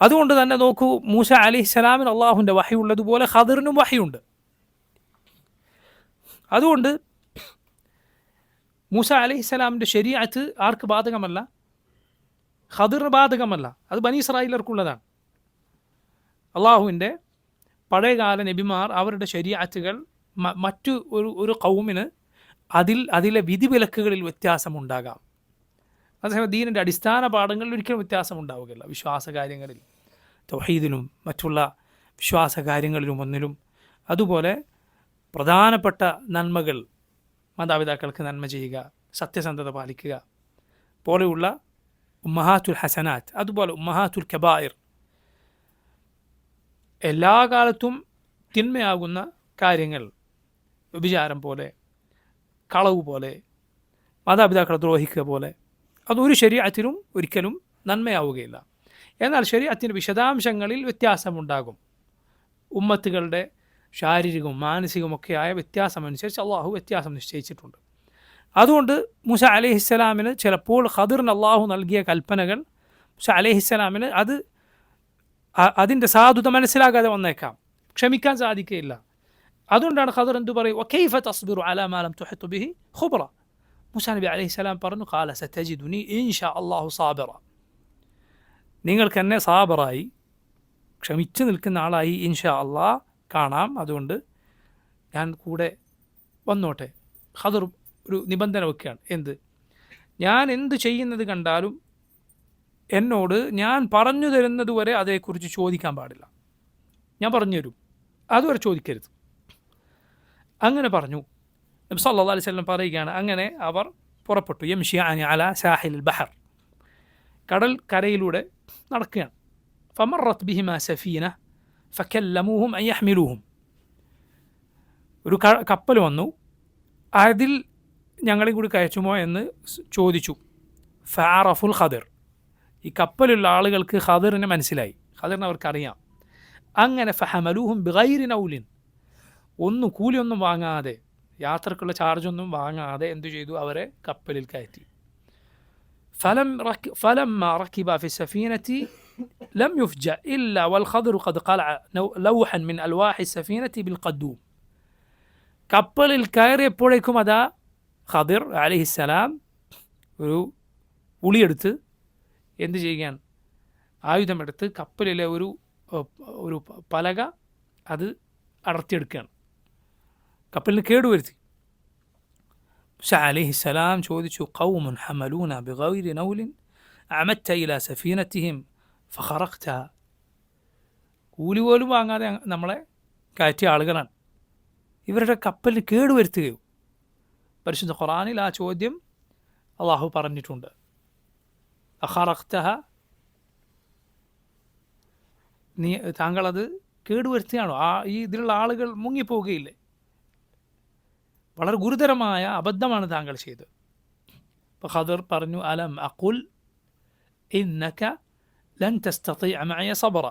അതുകൊണ്ട് തന്നെ നോക്കൂ, മൂസ അലൈഹിസ്സലാമിന് അള്ളാഹുവിൻ്റെ വഹി ഉള്ളതുപോലെ ഖദിറിനും വഹിയുണ്ട്. അതുകൊണ്ട് മൂസ അലൈഹിസ്സലാമിൻ്റെ ശരീഅത്ത് ആർക്ക് ബാധകമല്ല? ഖദിറിന് ബാധകമല്ല. അത് ബനി ഇസ്രായേലർക്കുള്ളതാണ്. അള്ളാഹുവിൻ്റെ പഴയകാല നബിമാർ അവരുടെ ശരീഅത്തുകൾ മറ്റു ഒരു ഖൗമിന് അതിലെ വിധിവിലക്കുകളിൽ വ്യത്യാസമുണ്ടാകാം. അതേസമയം ദീനിൻ്റെ അടിസ്ഥാന പാഠങ്ങളിൽ ഒരിക്കലും വ്യത്യാസമുണ്ടാവുകയില്ല. വിശ്വാസകാര്യങ്ങളിൽ, തൗഹീദിലും മറ്റുള്ള വിശ്വാസകാര്യങ്ങളിലും ഒന്നിലും. അതുപോലെ പ്രധാനപ്പെട്ട നന്മകൾ, മാതാപിതാക്കൾക്ക് നന്മ ചെയ്യുക, സത്യസന്ധത പാലിക്കുക പോലെയുള്ള ഉമ്മഹാത്തുൽ ഹസനാത്ത്, അതുപോലെ ഉമ്മഹാത്തുൽ കബായിർ, എല്ലാ കാലത്തും തിന്മയാകുന്ന കാര്യങ്ങൾ, വ്യഭിചാരം പോലെ, കളവ് പോലെ, മാതാപിതാക്കളെ ദ്രോഹിക്കുക പോലെ, അതൊരു ശരീഅത്തിലും ഒരിക്കലും നന്മയാവുകയില്ല. എന്നാൽ ശരീഅത്തിൻ്റെ വിശദാംശങ്ങളിൽ വ്യത്യാസമുണ്ടാകും. ഉമ്മത്തുകളുടെ ശാരീരികവും മാനസികവുമൊക്കെയായ വ്യത്യാസമനുസരിച്ച് അള്ളാഹു വ്യത്യാസം നിശ്ചയിച്ചിട്ടുണ്ട്. അതുകൊണ്ട് മൂസ അലൈഹിസ്സലാമിന് ചിലപ്പോൾ ഖദിറിന് അള്ളാഹു നൽകിയ കൽപ്പനകൾ മൂസ അലൈഹിസ്സലാമിന് അതിൻ്റെ സാധുത മനസ്സിലാകാതെ വന്നേക്കാം, ക്ഷമിക്കാൻ സാധിക്കുകയില്ല. അതുകൊണ്ടാണ് ഖദിർ എന്തു പറയും, വകൈഫ തസ്ബിറു അലാ മാ ലം തുഹിത് ബിഹി ഖുബ്റ. മൂസാ നബി അലൈഹിസ്സലാം പറഞ്ഞു, ഖാല സതജിദുനി ഇൻഷാ അല്ലാഹു സാബിറ. നിങ്ങൾക്ക് എന്നെ സാബറായി, ക്ഷമിച്ചു നിൽക്കുന്ന ആളായി ഇൻഷാ അള്ളാഹ് കാണാം, അതുകൊണ്ട് ഞാൻ കൂടെ വന്നോട്ടെ. ഖദിർ ഒരു നിബന്ധന വെക്കുകയാണ്. ഞാൻ എന്ത് ചെയ്യുന്നത് കണ്ടാലും എന്നോട് ഞാൻ പറഞ്ഞു തരുന്നത് വരെ അതേക്കുറിച്ച് ചോദിക്കാൻ പാടില്ല. ഞാൻ പറഞ്ഞു തരും, അതുവരെ ചോദിക്കരുത്. അങ്ങനെ പറഞ്ഞു. നബി സല്ലല്ലാഹു അലൈഹി വസല്ലം പറയുകയാണ്, അങ്ങനെ അവർ പുറപ്പെട്ടു. യംശിയാനി അലാ സാഹിൽ ബഹർ, കടൽ കരയിലൂടെ നടക്കുകയാണ്. ഫമറത്ത് ബിഹിമാ സഫീന ഫകല്ലമൂഹും അൻ യഹ്മിലൂഹും. ഒരു കപ്പൽ വന്നു, അതിൽ ഞങ്ങളെയും കൂടി കയറ്റുമോ എന്ന് ചോദിച്ചു. ഫഅറഫുൽ ഖദിർ, ഈ കപ്പലുള്ള ആളുകൾക്ക് ഖദിറിനെ മനസ്സിലായി, ഖദിറിനെ അവർക്കറിയാം. അങ്ങനെ ഫഹമലൂഹും ബിഗൈരി നൗലിൻ, കൂലിയൊന്നും വാങ്ങാതെ, യാത്രക്കുള്ള ചാർജൊന്നും വാങ്ങാതെ എന്തു ചെയ്തു, അവരെ കപ്പലിൽ കയറ്റി. فلما ركب في السفينة لم يفجأ إلا والخضر قد قلع لوحا من ألواح السفينة بالقدوم. കപ്പലിൽ കയറിയപ്പോഴേക്കും അതാ ഖദിർ അലൈഹിസ്സലാം ഒരു ഉളിയെടുത്ത് എന്ത് ചെയ്യുകയാണ്, ആയുധമെടുത്ത് കപ്പലിലെ ഒരു പലക അത് അടർത്തിയെടുക്കുകയാണ്, കപ്പലിന് കേടുവരുത്തി. മൂസ അലൈഹിസ്സലാം ചോദിച്ചു, ഖൗമുൻ ഹമലൂന ബിഗൈരി നൗലിൻ അമത്ത ഇലാ സഫീനത്തിഹിം ഫഖറഖ്ത. കൂലി പോലും വാങ്ങാതെ നമ്മളെ കയറ്റിയ ആളുകളാണ്, ഇവരുടെ കപ്പലിന് കേടുവരുത്തുകയോ? പരിശുദ്ധ ഖുർആനിൽ ആ ചോദ്യം അള്ളാഹു പറഞ്ഞിട്ടുണ്ട്. അഖറഖ്തഹ, താങ്കളത് കേടുവരുത്തുകയാണോ? ഇതിലുള്ള ആളുകൾ മുങ്ങിപ്പോവുകയില്ലേ? വളരെ ഗുരുതരമായ അബദ്ധമാണ് താങ്കൾ ചെയ്തത്. അപ്പോൾ ഖദിർ പറഞ്ഞു, അലം അഖുൽ ഇന്നക ലൻ തസ്തതിഅ മഅയ സബ്റ,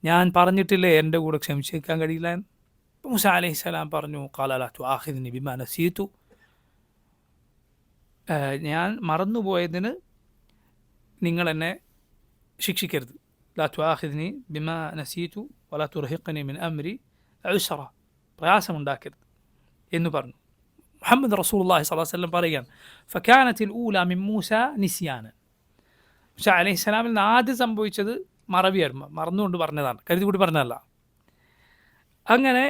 ഞാൻ പറഞ്ഞിട്ടില്ലേ എൻ്റെ കൂടെ ക്ഷമിച്ചേക്കാൻ കഴിയില്ല എന്ന്. മൂസ അലൈഹിസ്സലാം പറഞ്ഞു, ഖാല ലാ തുആഖിദ്നി ബിമാ നസീതു, ഞാൻ മറന്നുപോയതിന് നിങ്ങൾ എന്നെ ശിക്ഷിക്കരുത്. ലാ തുആഖിദ്നി ബിമാ നസീതു വലാ തുർഹിഖ്നി മിൻ അംരി ഉസ്റ, പ്രയാസമുണ്ടാക്കരുത് എന്ന് പറഞ്ഞു. മുഹമ്മദ് റസൂലുള്ളാഹി സ്വല്ലല്ലാഹു അലൈഹി വസല്ലം പറയുകയാണ്, ഫകാനത്തിൽ ഊല മിൻ മൂസ നിസ്യാനൻ. മൂസ അലൈഹിസ്സലാമിൽ നിന്ന് ആദ്യം സംഭവിച്ചത് മറവിയായിരുന്നു, മറന്നുകൊണ്ട് പറഞ്ഞതാണ്, കരുതി കൂടി പറഞ്ഞതല്ല. അങ്ങനെ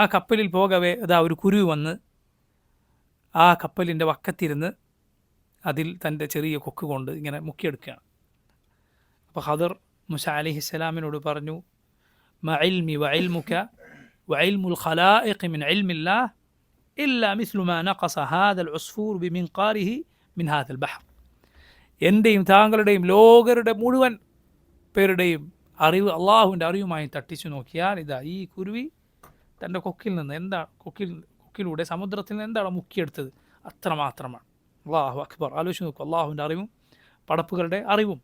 ആ കപ്പലിൽ പോകവേ അതാ ഒരു കുരുവി വന്ന് ആ കപ്പലിൻ്റെ വക്കത്തിരുന്ന് അതിൽ തൻ്റെ ചെറിയ കൊക്ക് കൊണ്ട് ഇങ്ങനെ മുക്കിയെടുക്കുകയാണ്. അപ്പോൾ ഖദിർ മൂസ അലൈഹിസ്സലാമിനോട് പറഞ്ഞു, മഇൽമി വഇൽമുക വഇൽമുൽ ഖലായിഖി മിൻ ഇൽമില്ലാഹ് ഇല്ലാ മിസ്ലു മാ നഖസ ഹാദൽ ഉസ്ഫൂർ ബിമിൻഖാരിഹി മിൻ ഹാദൽ ബഹർ. എൻ്റെയും താങ്കളുടെയും ലോകരുടെ മുഴുവൻ പേരുടെയും അറിവ് അള്ളാഹുവിൻ്റെ അറിവുമായി തട്ടിച്ചു നോക്കിയാൽ ഇതാ ഈ കുരുവി തൻ്റെ കൊക്കിൽ നിന്ന് കൊക്കിലൂടെ സമുദ്രത്തിൽ നിന്ന് എന്താണ് മുക്കിയെടുത്തത്, അത്രമാത്രമാണ്. അള്ളാഹു അക്ബർ. ആലോചിച്ച് നോക്കും, അള്ളാഹുവിൻ്റെ അറിവും പടപ്പുകളുടെ അറിവും.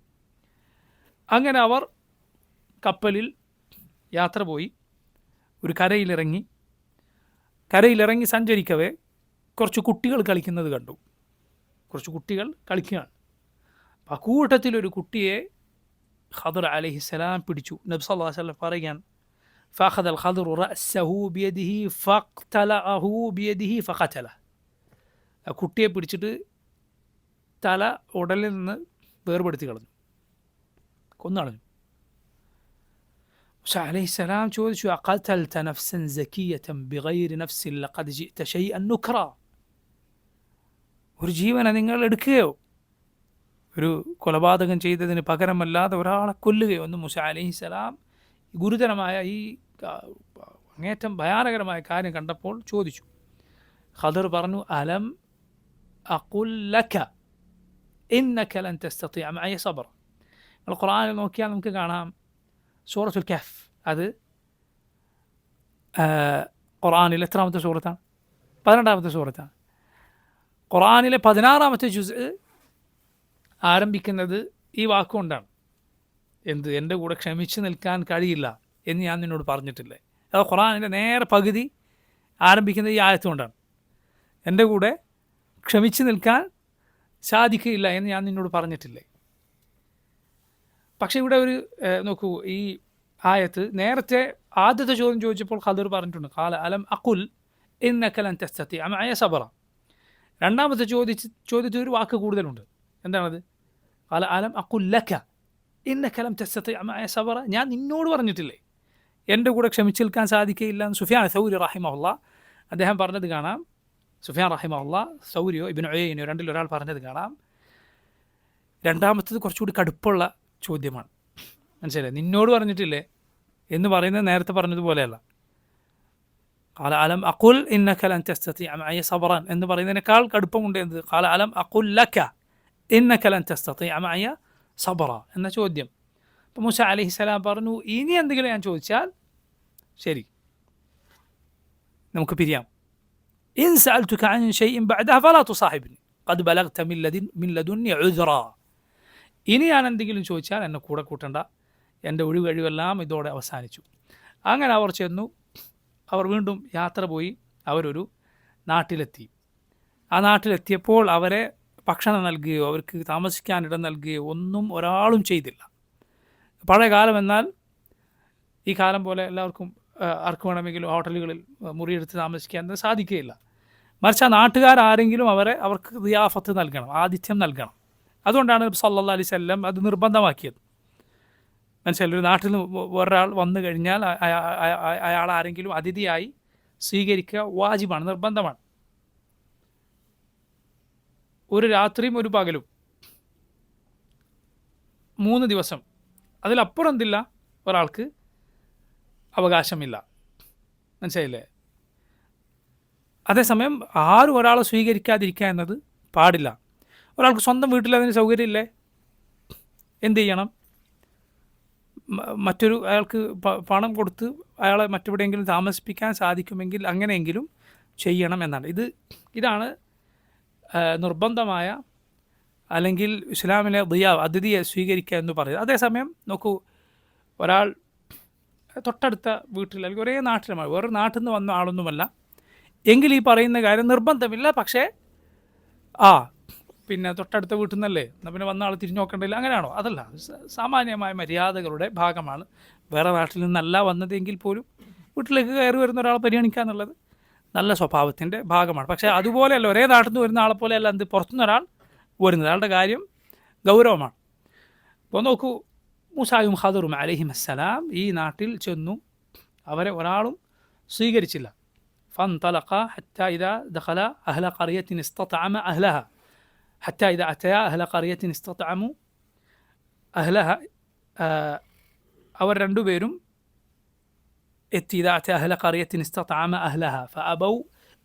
അങ്ങനെ അവർ കപ്പലിൽ യാത്ര പോയി ഒരു കരയിലിറങ്ങി സഞ്ചരിക്കവേ കുറച്ച് കുട്ടികൾ കളിക്കുന്നത് കണ്ടു. കുറച്ച് കുട്ടികൾ കളിക്കുകയാണ്. ആ കൂട്ടത്തിലൊരു കുട്ടിയെ ഖദിർ അലൈഹിസ്സലാം പിടിച്ചു. നബി സല്ലല്ലാഹു അലൈഹി വസല്ലം പറയുകയാണ്, فأخذ الخضر رأسه بيده فاقتلعه بيده فقتله. ആ കുട്ടിയെ പിടിച്ചിട്ട് തല ഉടലിൽ നിന്ന് വേർപെടുത്തി കളഞ്ഞു, കൊന്നുകളഞ്ഞു. മൂസ അലൈഹിസ്സലാം ചോദിച്ചു, അഖതൽത നഫ്സൻ സകിയതൻ ബിഗൈരി നഫ്സിൻ ലഖദ് ജിഅത ശൈഅൻ നുക്റ. ഒരു ജീവനെ നിങ്ങൾ എടുക്കുകയോ ഒരു കൊലപാതകം ചെയ്തതിന് പകരമല്ലാതെ ഒരാളെ കൊല്ലുകയോ എന്ന് മൂസ അലൈഹിസ്സലാം ഗുരുതരമായ ഈ അങ്ങേറ്റം ഭയാനകരമായ കാര്യം കണ്ടപ്പോൾ ചോദിച്ചു. ഖദർ പറഞ്ഞു, അലം അഖുൽ ലക ഇന്നക ലൻ തസ്തതിഅ മഅയ സബ്റ. നമ്മൾ ഖുർആനിൽ നോക്കിയാൽ നമുക്ക് കാണാം, സൂറത്തുൽ കഹ്ഫ്, അത് ഖുർആനിൽ എത്രാമത്തെ സൂറത്താണ്? 12ാമത്തെ സൂറത്താണ്. ഖുർആനിലെ 16ാമത്തെ ജുസ് ആരംഭിക്കുന്നത് ഈ വാക്കുകൊണ്ടാണ്. എന്ത്? എൻ്റെ കൂടെ ക്ഷമിച്ച് നിൽക്കാൻ കഴിയില്ല എന്ന് ഞാൻ നിന്നോട് പറഞ്ഞിട്ടില്ലേ? അത് ഖുർആനിൻ്റെ നേരെ പകുതി ആരംഭിക്കുന്നത് ഈ ആയത്തുകൊണ്ടാണ്. എൻ്റെ കൂടെ ക്ഷമിച്ച് നിൽക്കാൻ സാധിക്കില്ല എന്ന് ഞാൻ നിന്നോട് പറഞ്ഞിട്ടില്ലേ? പക്ഷേ ഇവിടെ ഒരു നോക്കൂ, ഈ ആയത്ത് നേരത്തെ ആദ്യത്തെ ചോദ്യം ചോദിച്ചപ്പോൾ ഖദർ പറഞ്ഞിട്ടുണ്ട്, ഖാല അലം അഖുൽ ഇന്നക ലൻ തസ്തതിഅ മഅയ സബ്റ. രണ്ടാമത്തെ ചോദ്യത്തിൽ ഒരു വാക്ക് കൂടുതലുണ്ട്. എന്താണത്? ഖാല അലം അഖുൽ ലക ഇന്നക ലൻ തസ്തതിഅ മഅയ സബ്റ. ഞാൻ നിന്നോട് പറഞ്ഞിട്ടില്ലേ എൻ്റെ കൂടെ ക്ഷമിച്ച് നിൽക്കാൻ സാധിക്കുകയില്ല എന്ന് സുഫിയാൻ സൗരി റഹിമഹുല്ലാ അദ്ദേഹം പറഞ്ഞത് കാണാം. സുഫിയാൻ റഹിമഹുല്ലാ, സൗരിയോ ഇബ്നു ഉയൈനയോ രണ്ടിലൊരാൾ പറഞ്ഞത് കാണാം. രണ്ടാമത്തത് കുറച്ചുകൂടി കടുപ്പുള്ള ചോദ്യമാണ്. മനസ്സിലായി? നിന്നോട് പറഞ്ഞിട്ടില്ലേ എന്ന് പറയുന്നത് നേരത്തെ പറഞ്ഞതുപോലെയല്ല. ഖാല അലം അഖുൽ ഇന്നക ലൻ തസ്തതിഅ മഅയ സബ്റൻ എന്ന് പറയുന്നതിനേക്കാൾ കടുപ്പമുണ്ട്. എന്ത്? ഖാല അലം അഖുൽ ലക ഇന്നക ലൻ തസ്തതിഅ മഅയ സബ്റ എന്ന ചോദ്യം. അപ്പോൾ മൂസ അലൈഹിസ്സലാം പറഞ്ഞു, ഇനി എന്തെങ്കിലും ഞാൻ ചോദിച്ചാൽ ശരി, നമുക്ക് പിരിയാം. ഇൻ സഅൽതുക അൻ ഷൈഇൻ ബഅദഹ ഫലാ തുസാഹിബ്നി ഖദ് ബലഗ്ത മിൻ ലദുന്നി ഉദ്റ. ഇനി ഞാൻ എന്തെങ്കിലും ചോദിച്ചാൽ എന്നെ കൂടെ കൂട്ടണ്ട, എൻ്റെ ഒഴിവെല്ലാം ഇതോടെ അവസാനിച്ചു. അങ്ങനെ അവർ ചെന്നു. അവർ വീണ്ടും യാത്ര പോയി. അവരൊരു നാട്ടിലെത്തി. ആ നാട്ടിലെത്തിയപ്പോൾ അവരെ ഭക്ഷണം നൽകുകയോ അവർക്ക് താമസിക്കാനിടം നൽകുകയോ ഒന്നും ഒരാളും ചെയ്തില്ല. പഴയ കാലം എന്നാൽ ഈ കാലം പോലെ എല്ലാവർക്കും ആർക്ക് വേണമെങ്കിലും ഹോട്ടലുകളിൽ മുറിയെടുത്ത് താമസിക്കാൻ സാധിക്കുകയില്ല. മറിച്ച് ആ നാട്ടുകാരാരെങ്കിലും അവർക്ക് ദിയാഫത്ത് നൽകണം, ആതിഥ്യം നൽകണം. അതുകൊണ്ടാണ് സല്ലല്ലാഹു അലൈഹി വസല്ലം അത് നിർബന്ധമാക്കിയത്. മനസ്സിലായി? ഒരു നാട്ടിൽ നിന്ന് ഒരാൾ വന്നു കഴിഞ്ഞാൽ അയാൾ ആരെങ്കിലും അതിഥിയായി സ്വീകരിക്കുക വാജിബാണ്, നിർബന്ധമാണ്. ഒരു രാത്രിയും ഒരു പകലും 3 ദിവസം, അതിലപ്പുറം എന്തില്ല ഒരാൾക്ക് അവകാശമില്ല. മനസ്സിലായില്ലേ? അതേസമയം ആരും ഒരാളെ സ്വീകരിക്കാതിരിക്കുക എന്നത് പാടില്ല. ഒരാൾക്ക് സ്വന്തം വീട്ടിൽ അതിന് സൗകര്യമില്ലേ, എന്ത് ചെയ്യണം? മറ്റൊരു അയാൾക്ക് പണം കൊടുത്ത് അയാളെ മറ്റെവിടെയെങ്കിലും താമസിപ്പിക്കാൻ സാധിക്കുമെങ്കിൽ അങ്ങനെയെങ്കിലും ചെയ്യണം എന്നാണ്. ഇതാണ് നിർബന്ധമായ അല്ലെങ്കിൽ ഇസ്ലാമിലെ അതിഥിയെ സ്വീകരിക്കുക എന്ന് പറയുന്നത്. അതേസമയം നോക്കൂ, ഒരാൾ തൊട്ടടുത്ത വീട്ടിൽ അല്ലെങ്കിൽ ഒരേ നാട്ടിലുമാണ്, വേറൊരു നാട്ടിൽ നിന്ന് വന്ന ആളൊന്നുമല്ല എങ്കിൽ ഈ പറയുന്ന കാര്യം നിർബന്ധമില്ല. പക്ഷേ പിന്നെ തൊട്ടടുത്ത വീട്ടിൽ നിന്നല്ലേ, എന്നാൽ പിന്നെ വന്ന ആൾ തിരിഞ്ഞു നോക്കേണ്ടില്ല, അങ്ങനെയാണോ? അതല്ല, സാമാന്യമായ മര്യാദകളുടെ ഭാഗമാണ്. വേറെ നാട്ടിൽ നിന്നല്ല വന്നതെങ്കിൽ പോലും വീട്ടിലേക്ക് കയറി വരുന്ന ഒരാളെ പരിഗണിക്കുക എന്നുള്ളത് നല്ല സ്വഭാവത്തിൻ്റെ ഭാഗമാണ്. പക്ഷേ അതുപോലെയല്ല, ഒരേ നാട്ടിൽ നിന്ന് വരുന്ന ആളെ പോലെയല്ല എന്ത് പുറത്തുനിന്ന് ഒരാൾ വരുന്നത്, അയാളുടെ കാര്യം ഗൗരവമാണ്. അപ്പോൾ നോക്കൂ, മൂസായും ഖദറും അലൈഹിമുസ്സലാം ഈ നാട്ടിൽ ചെന്നു. അവരെ ഒരാളും സ്വീകരിച്ചില്ല. ഫൻതലഖ ഹത്താ ഇദാ ദഖല അഹ്ല ഖറിയത്തിൻ ഇസ്തതഅമ അഹ്ലഹ ഹത്താ ഇദാ അതയാ അഹ്ല ഖറിയത്തിൻ ഇസ്തതഅമു അഹ്ലഹ. അവർ രണ്ടുപേരും എത്തി. ഇദാ അതയാ അഹ്ല ഖറിയത്തിൻ ഇസ്തതഅമ അഹ്ലഹ ഫഅബൗ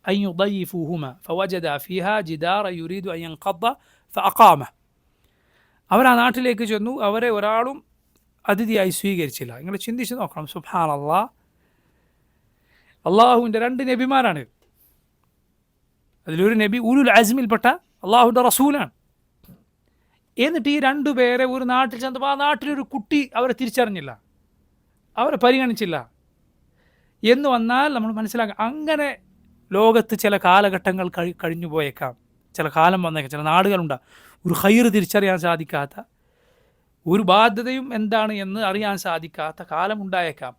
അൻ യുദയ്യിഫൂഹുമ ഫവജദ ഫീഹാ ജിദാറ യുരീദു അൻ യൻഖദ്ദ ഫഅഖാമ. അവർ ആ നാട്ടിലേക്ക് ചെന്നു. അവരെ ഒരാളും അതിഥിയായി സ്വീകരിച്ചില്ല. നിങ്ങൾ ചിന്തിച്ച് നോക്കണം. സുബ്ഹാനല്ലാഹ്, അള്ളാഹുവിൻ്റെ 2 നബിമാരാണ്. അതിലൊരു നബി ഉലുൽ അസ്മിൽപ്പെട്ട അള്ളാഹുവിൻ്റെ റസൂലാണ്. എന്നിട്ട് ഈ 2 പേരെ ഒരു നാട്ടിൽ ചെന്നപ്പോൾ ആ നാട്ടിലൊരു കുട്ടി അവരെ തിരിച്ചറിഞ്ഞില്ല, അവരെ പരിഗണിച്ചില്ല എന്ന് വന്നാൽ നമ്മൾ മനസ്സിലാക്കാം, അങ്ങനെ ലോകത്ത് ചില കാലഘട്ടങ്ങൾ കഴിഞ്ഞു പോയേക്കാം, ചില കാലം വന്നേക്കാം, ചില നാടുകളുണ്ടാകും ഒരു ഖൈർ തിരിച്ചറിയാൻ സാധിക്കാത്ത, ഒരു ബാധ്യതയും എന്താണ് എന്ന് അറിയാൻ സാധിക്കാത്ത കാലമുണ്ടായേക്കാം.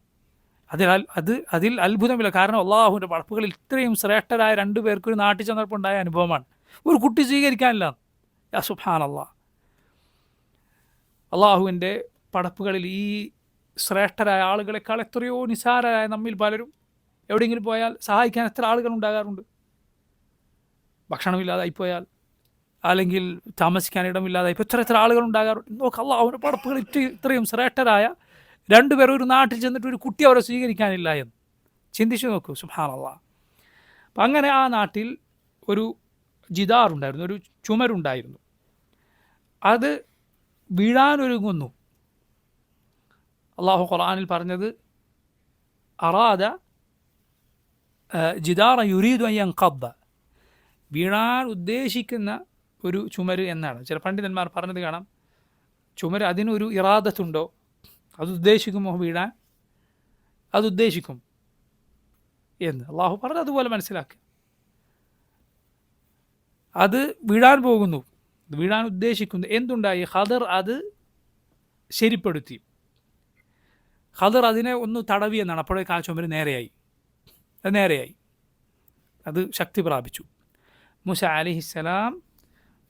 അതിൽ അത്ഭുതമില്ല. കാരണം അള്ളാഹുവിൻ്റെ പടപ്പുകളിൽ ഇത്രയും ശ്രേഷ്ഠരായ 2 പേർക്ക് ഒരു നാട്ടിൽ ചെന്നപ്പോൾ ഉണ്ടായ അനുഭവമാണ്. ഒരു കുട്ടി സ്വീകരിക്കാനില്ല. യാ സുബ്ഹാനല്ലാഹ്, അള്ളാഹുവിൻ്റെ പടപ്പുകളിൽ ഈ ശ്രേഷ്ഠരായ ആളുകളെക്കാൾ എത്രയോ നിസാരരായ നമ്മിൽ പലരും എവിടെയെങ്കിലും പോയാൽ സഹായിക്കാൻ എത്ര ആളുകൾ ഉണ്ടാകാറുണ്ട്. ഭക്ഷണമില്ലാതായിപ്പോയാൽ, അല്ലെങ്കിൽ താമസിക്കാൻ ഇടമില്ലാതായി ഇപ്പോൾ എത്ര ആളുകൾ ഉണ്ടാകാറുണ്ട്. നോക്ക്, അള്ളാഹുവിൻ്റെ പടപ്പുകൾ ഇത്രയും ശ്രേഷ്ഠരായ രണ്ടുപേരും ഒരു നാട്ടിൽ ചെന്നിട്ട് ഒരു കുട്ടി അവരെ സ്വീകരിക്കാനില്ല എന്ന് ചിന്തിച്ചു നോക്കൂ. സുബ്ഹാനല്ലാഹ്. അപ്പം അങ്ങനെ ആ നാട്ടിൽ ഒരു ജിദാറുണ്ടായിരുന്നു, ഒരു ചുമരുണ്ടായിരുന്നു. അത് വീഴാനൊരുങ്ങുന്നു. അള്ളാഹു ഖുർആനിൽ പറഞ്ഞത് അറാദ ജിദാറ യുരീദു അൻ യൻഖദ്ദ, വീഴാൻ ഉദ്ദേശിക്കുന്ന ഒരു ചുമര് എന്നാണ്. ചില പണ്ഡിതന്മാർ പറഞ്ഞത് കാണാം, ചുമര് അതിനൊരു ഇറാദത്തുണ്ടോ, അത് ഉദ്ദേശിക്കുമോ വീഴാൻ, അത് ഉദ്ദേശിക്കും എന്ന് അള്ളാഹു പറഞ്ഞത് അതുപോലെ മനസ്സിലാക്കുക. അത് വീഴാൻ പോകുന്നു, വീഴാൻ ഉദ്ദേശിക്കുന്നു. എന്തുണ്ടായി? ഖദർ അത് ശരിപ്പെടുത്തി. ഖദർ അതിനെ ഒന്ന് തടവി എന്നാണ്. അപ്പോഴേക്ക് ആ ചുമര് നേരെയായി, അത് ശക്തി പ്രാപിച്ചു. മൂസ അലൈഹിസ്സലാം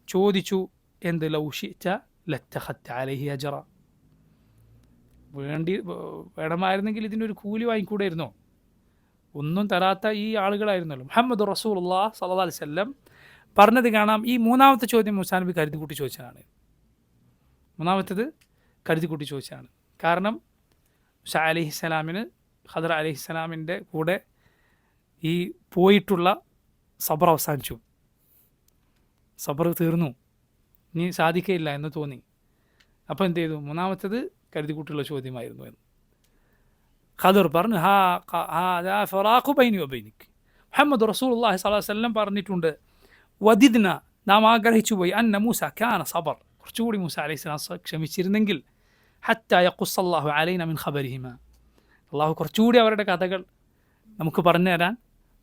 ചോദിച്ചു, എന്ത്? ലൗ ശിഅ്ത ലത്തഖദ്ത അലൈഹി അജ്റ, വേണമായിരുന്നെങ്കിൽ ഇതിനൊരു കൂലി വാങ്ങിക്കൂടായിരുന്നോ? ഒന്നും തരാത്ത ഈ ആളുകളായിരുന്നല്ലോ. മുഹമ്മദ് റസൂലുള്ളാഹി സ്വല്ലല്ലാഹു അലൈഹി വസല്ലം പറഞ്ഞത് കാണാം. ഈ മൂന്നാമത്തെ ചോദ്യം മൂസാ നബി കരുതിക്കൂട്ടി ചോദിച്ചതാണ്. മൂന്നാമത്തേത് കരുതിക്കൂട്ടി ചോദിച്ചതാണ്. കാരണം മൂസാ അലൈഹിസ്സലാമിന് ഖദർ അലൈഹിസ്സലാമിൻ്റെ കൂടെ ഈ പോയിട്ടുള്ള സബർ അവസാനിച്ചു, സബർ തീർന്നു, ഇനി സാധിക്കയില്ല എന്ന് തോന്നി. അപ്പോൾ എന്ത് ചെയ്തു? മൂന്നാമത്തേത് കരുതിക്കൂട്ടിയുള്ള ചോദ്യമായിരുന്നു എന്ന് ഖദർ പറഞ്ഞു. ഫറാഖു ബൈനി വബൈനിക്, മുഹമ്മദ് റസൂലുള്ളാഹി സ്വല്ലല്ലാഹു അലൈഹി വസല്ലം പറഞ്ഞിട്ടുണ്ട്, വദിദ്ന, നാം ആഗ്രഹിച്ചു പോയി, അന്ന മൂസ കാന സബർ, കുറച്ചുകൂടി മൂസ അലൈഹിസ്സലാം ക്ഷമിച്ചിരുന്നെങ്കിൽ, ഹത്ത യഖുസ്സല്ലാഹു അലൈന മിൻ ഖബരിഹിമ, അള്ളാഹു കുറച്ചുകൂടി അവരുടെ കഥകൾ നമുക്ക് പറഞ്ഞു തരാൻ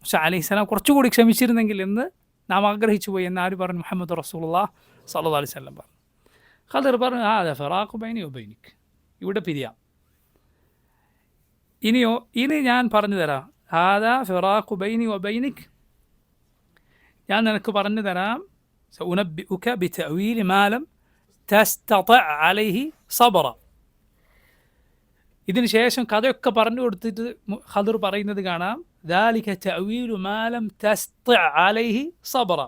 മൂസ അലൈഹിസ്സലാം കുറച്ചുകൂടി ക്ഷമിച്ചിരുന്നെങ്കിൽ എന്ന് നാം ആഗ്രഹിച്ചു പോയി എന്ന് ആര് പറഞ്ഞു? മുഹമ്മദ് റസൂലുള്ളാഹി സ്വല്ലല്ലാഹു അലൈഹി വസല്ലം പറഞ്ഞു. ഖദർ പറഞ്ഞു, ഹാദാ ഫറാഖു ബൈനി വബൈനിക്, ഇവിടെ പിരിയാം. ഇനി ഞാൻ പറഞ്ഞു തരാം. ഹാദാ ഫറാഖു ബൈനി വബൈനിക്, ഞാൻ നിനക്ക് പറഞ്ഞു തരാം. സഉനബ്ബിഉക ബിതഅവീലി മാ ലം തസ്തതി അലൈഹി സബറ. ഇതിന് ശേഷം കഥയൊക്കെ പറഞ്ഞു കൊടുത്തിട്ട് ഖദർ പറയുന്നത് കാണാം, ദാലിക തഅവീലു മാ ലം തസ്തതി അലൈഹി സബറ.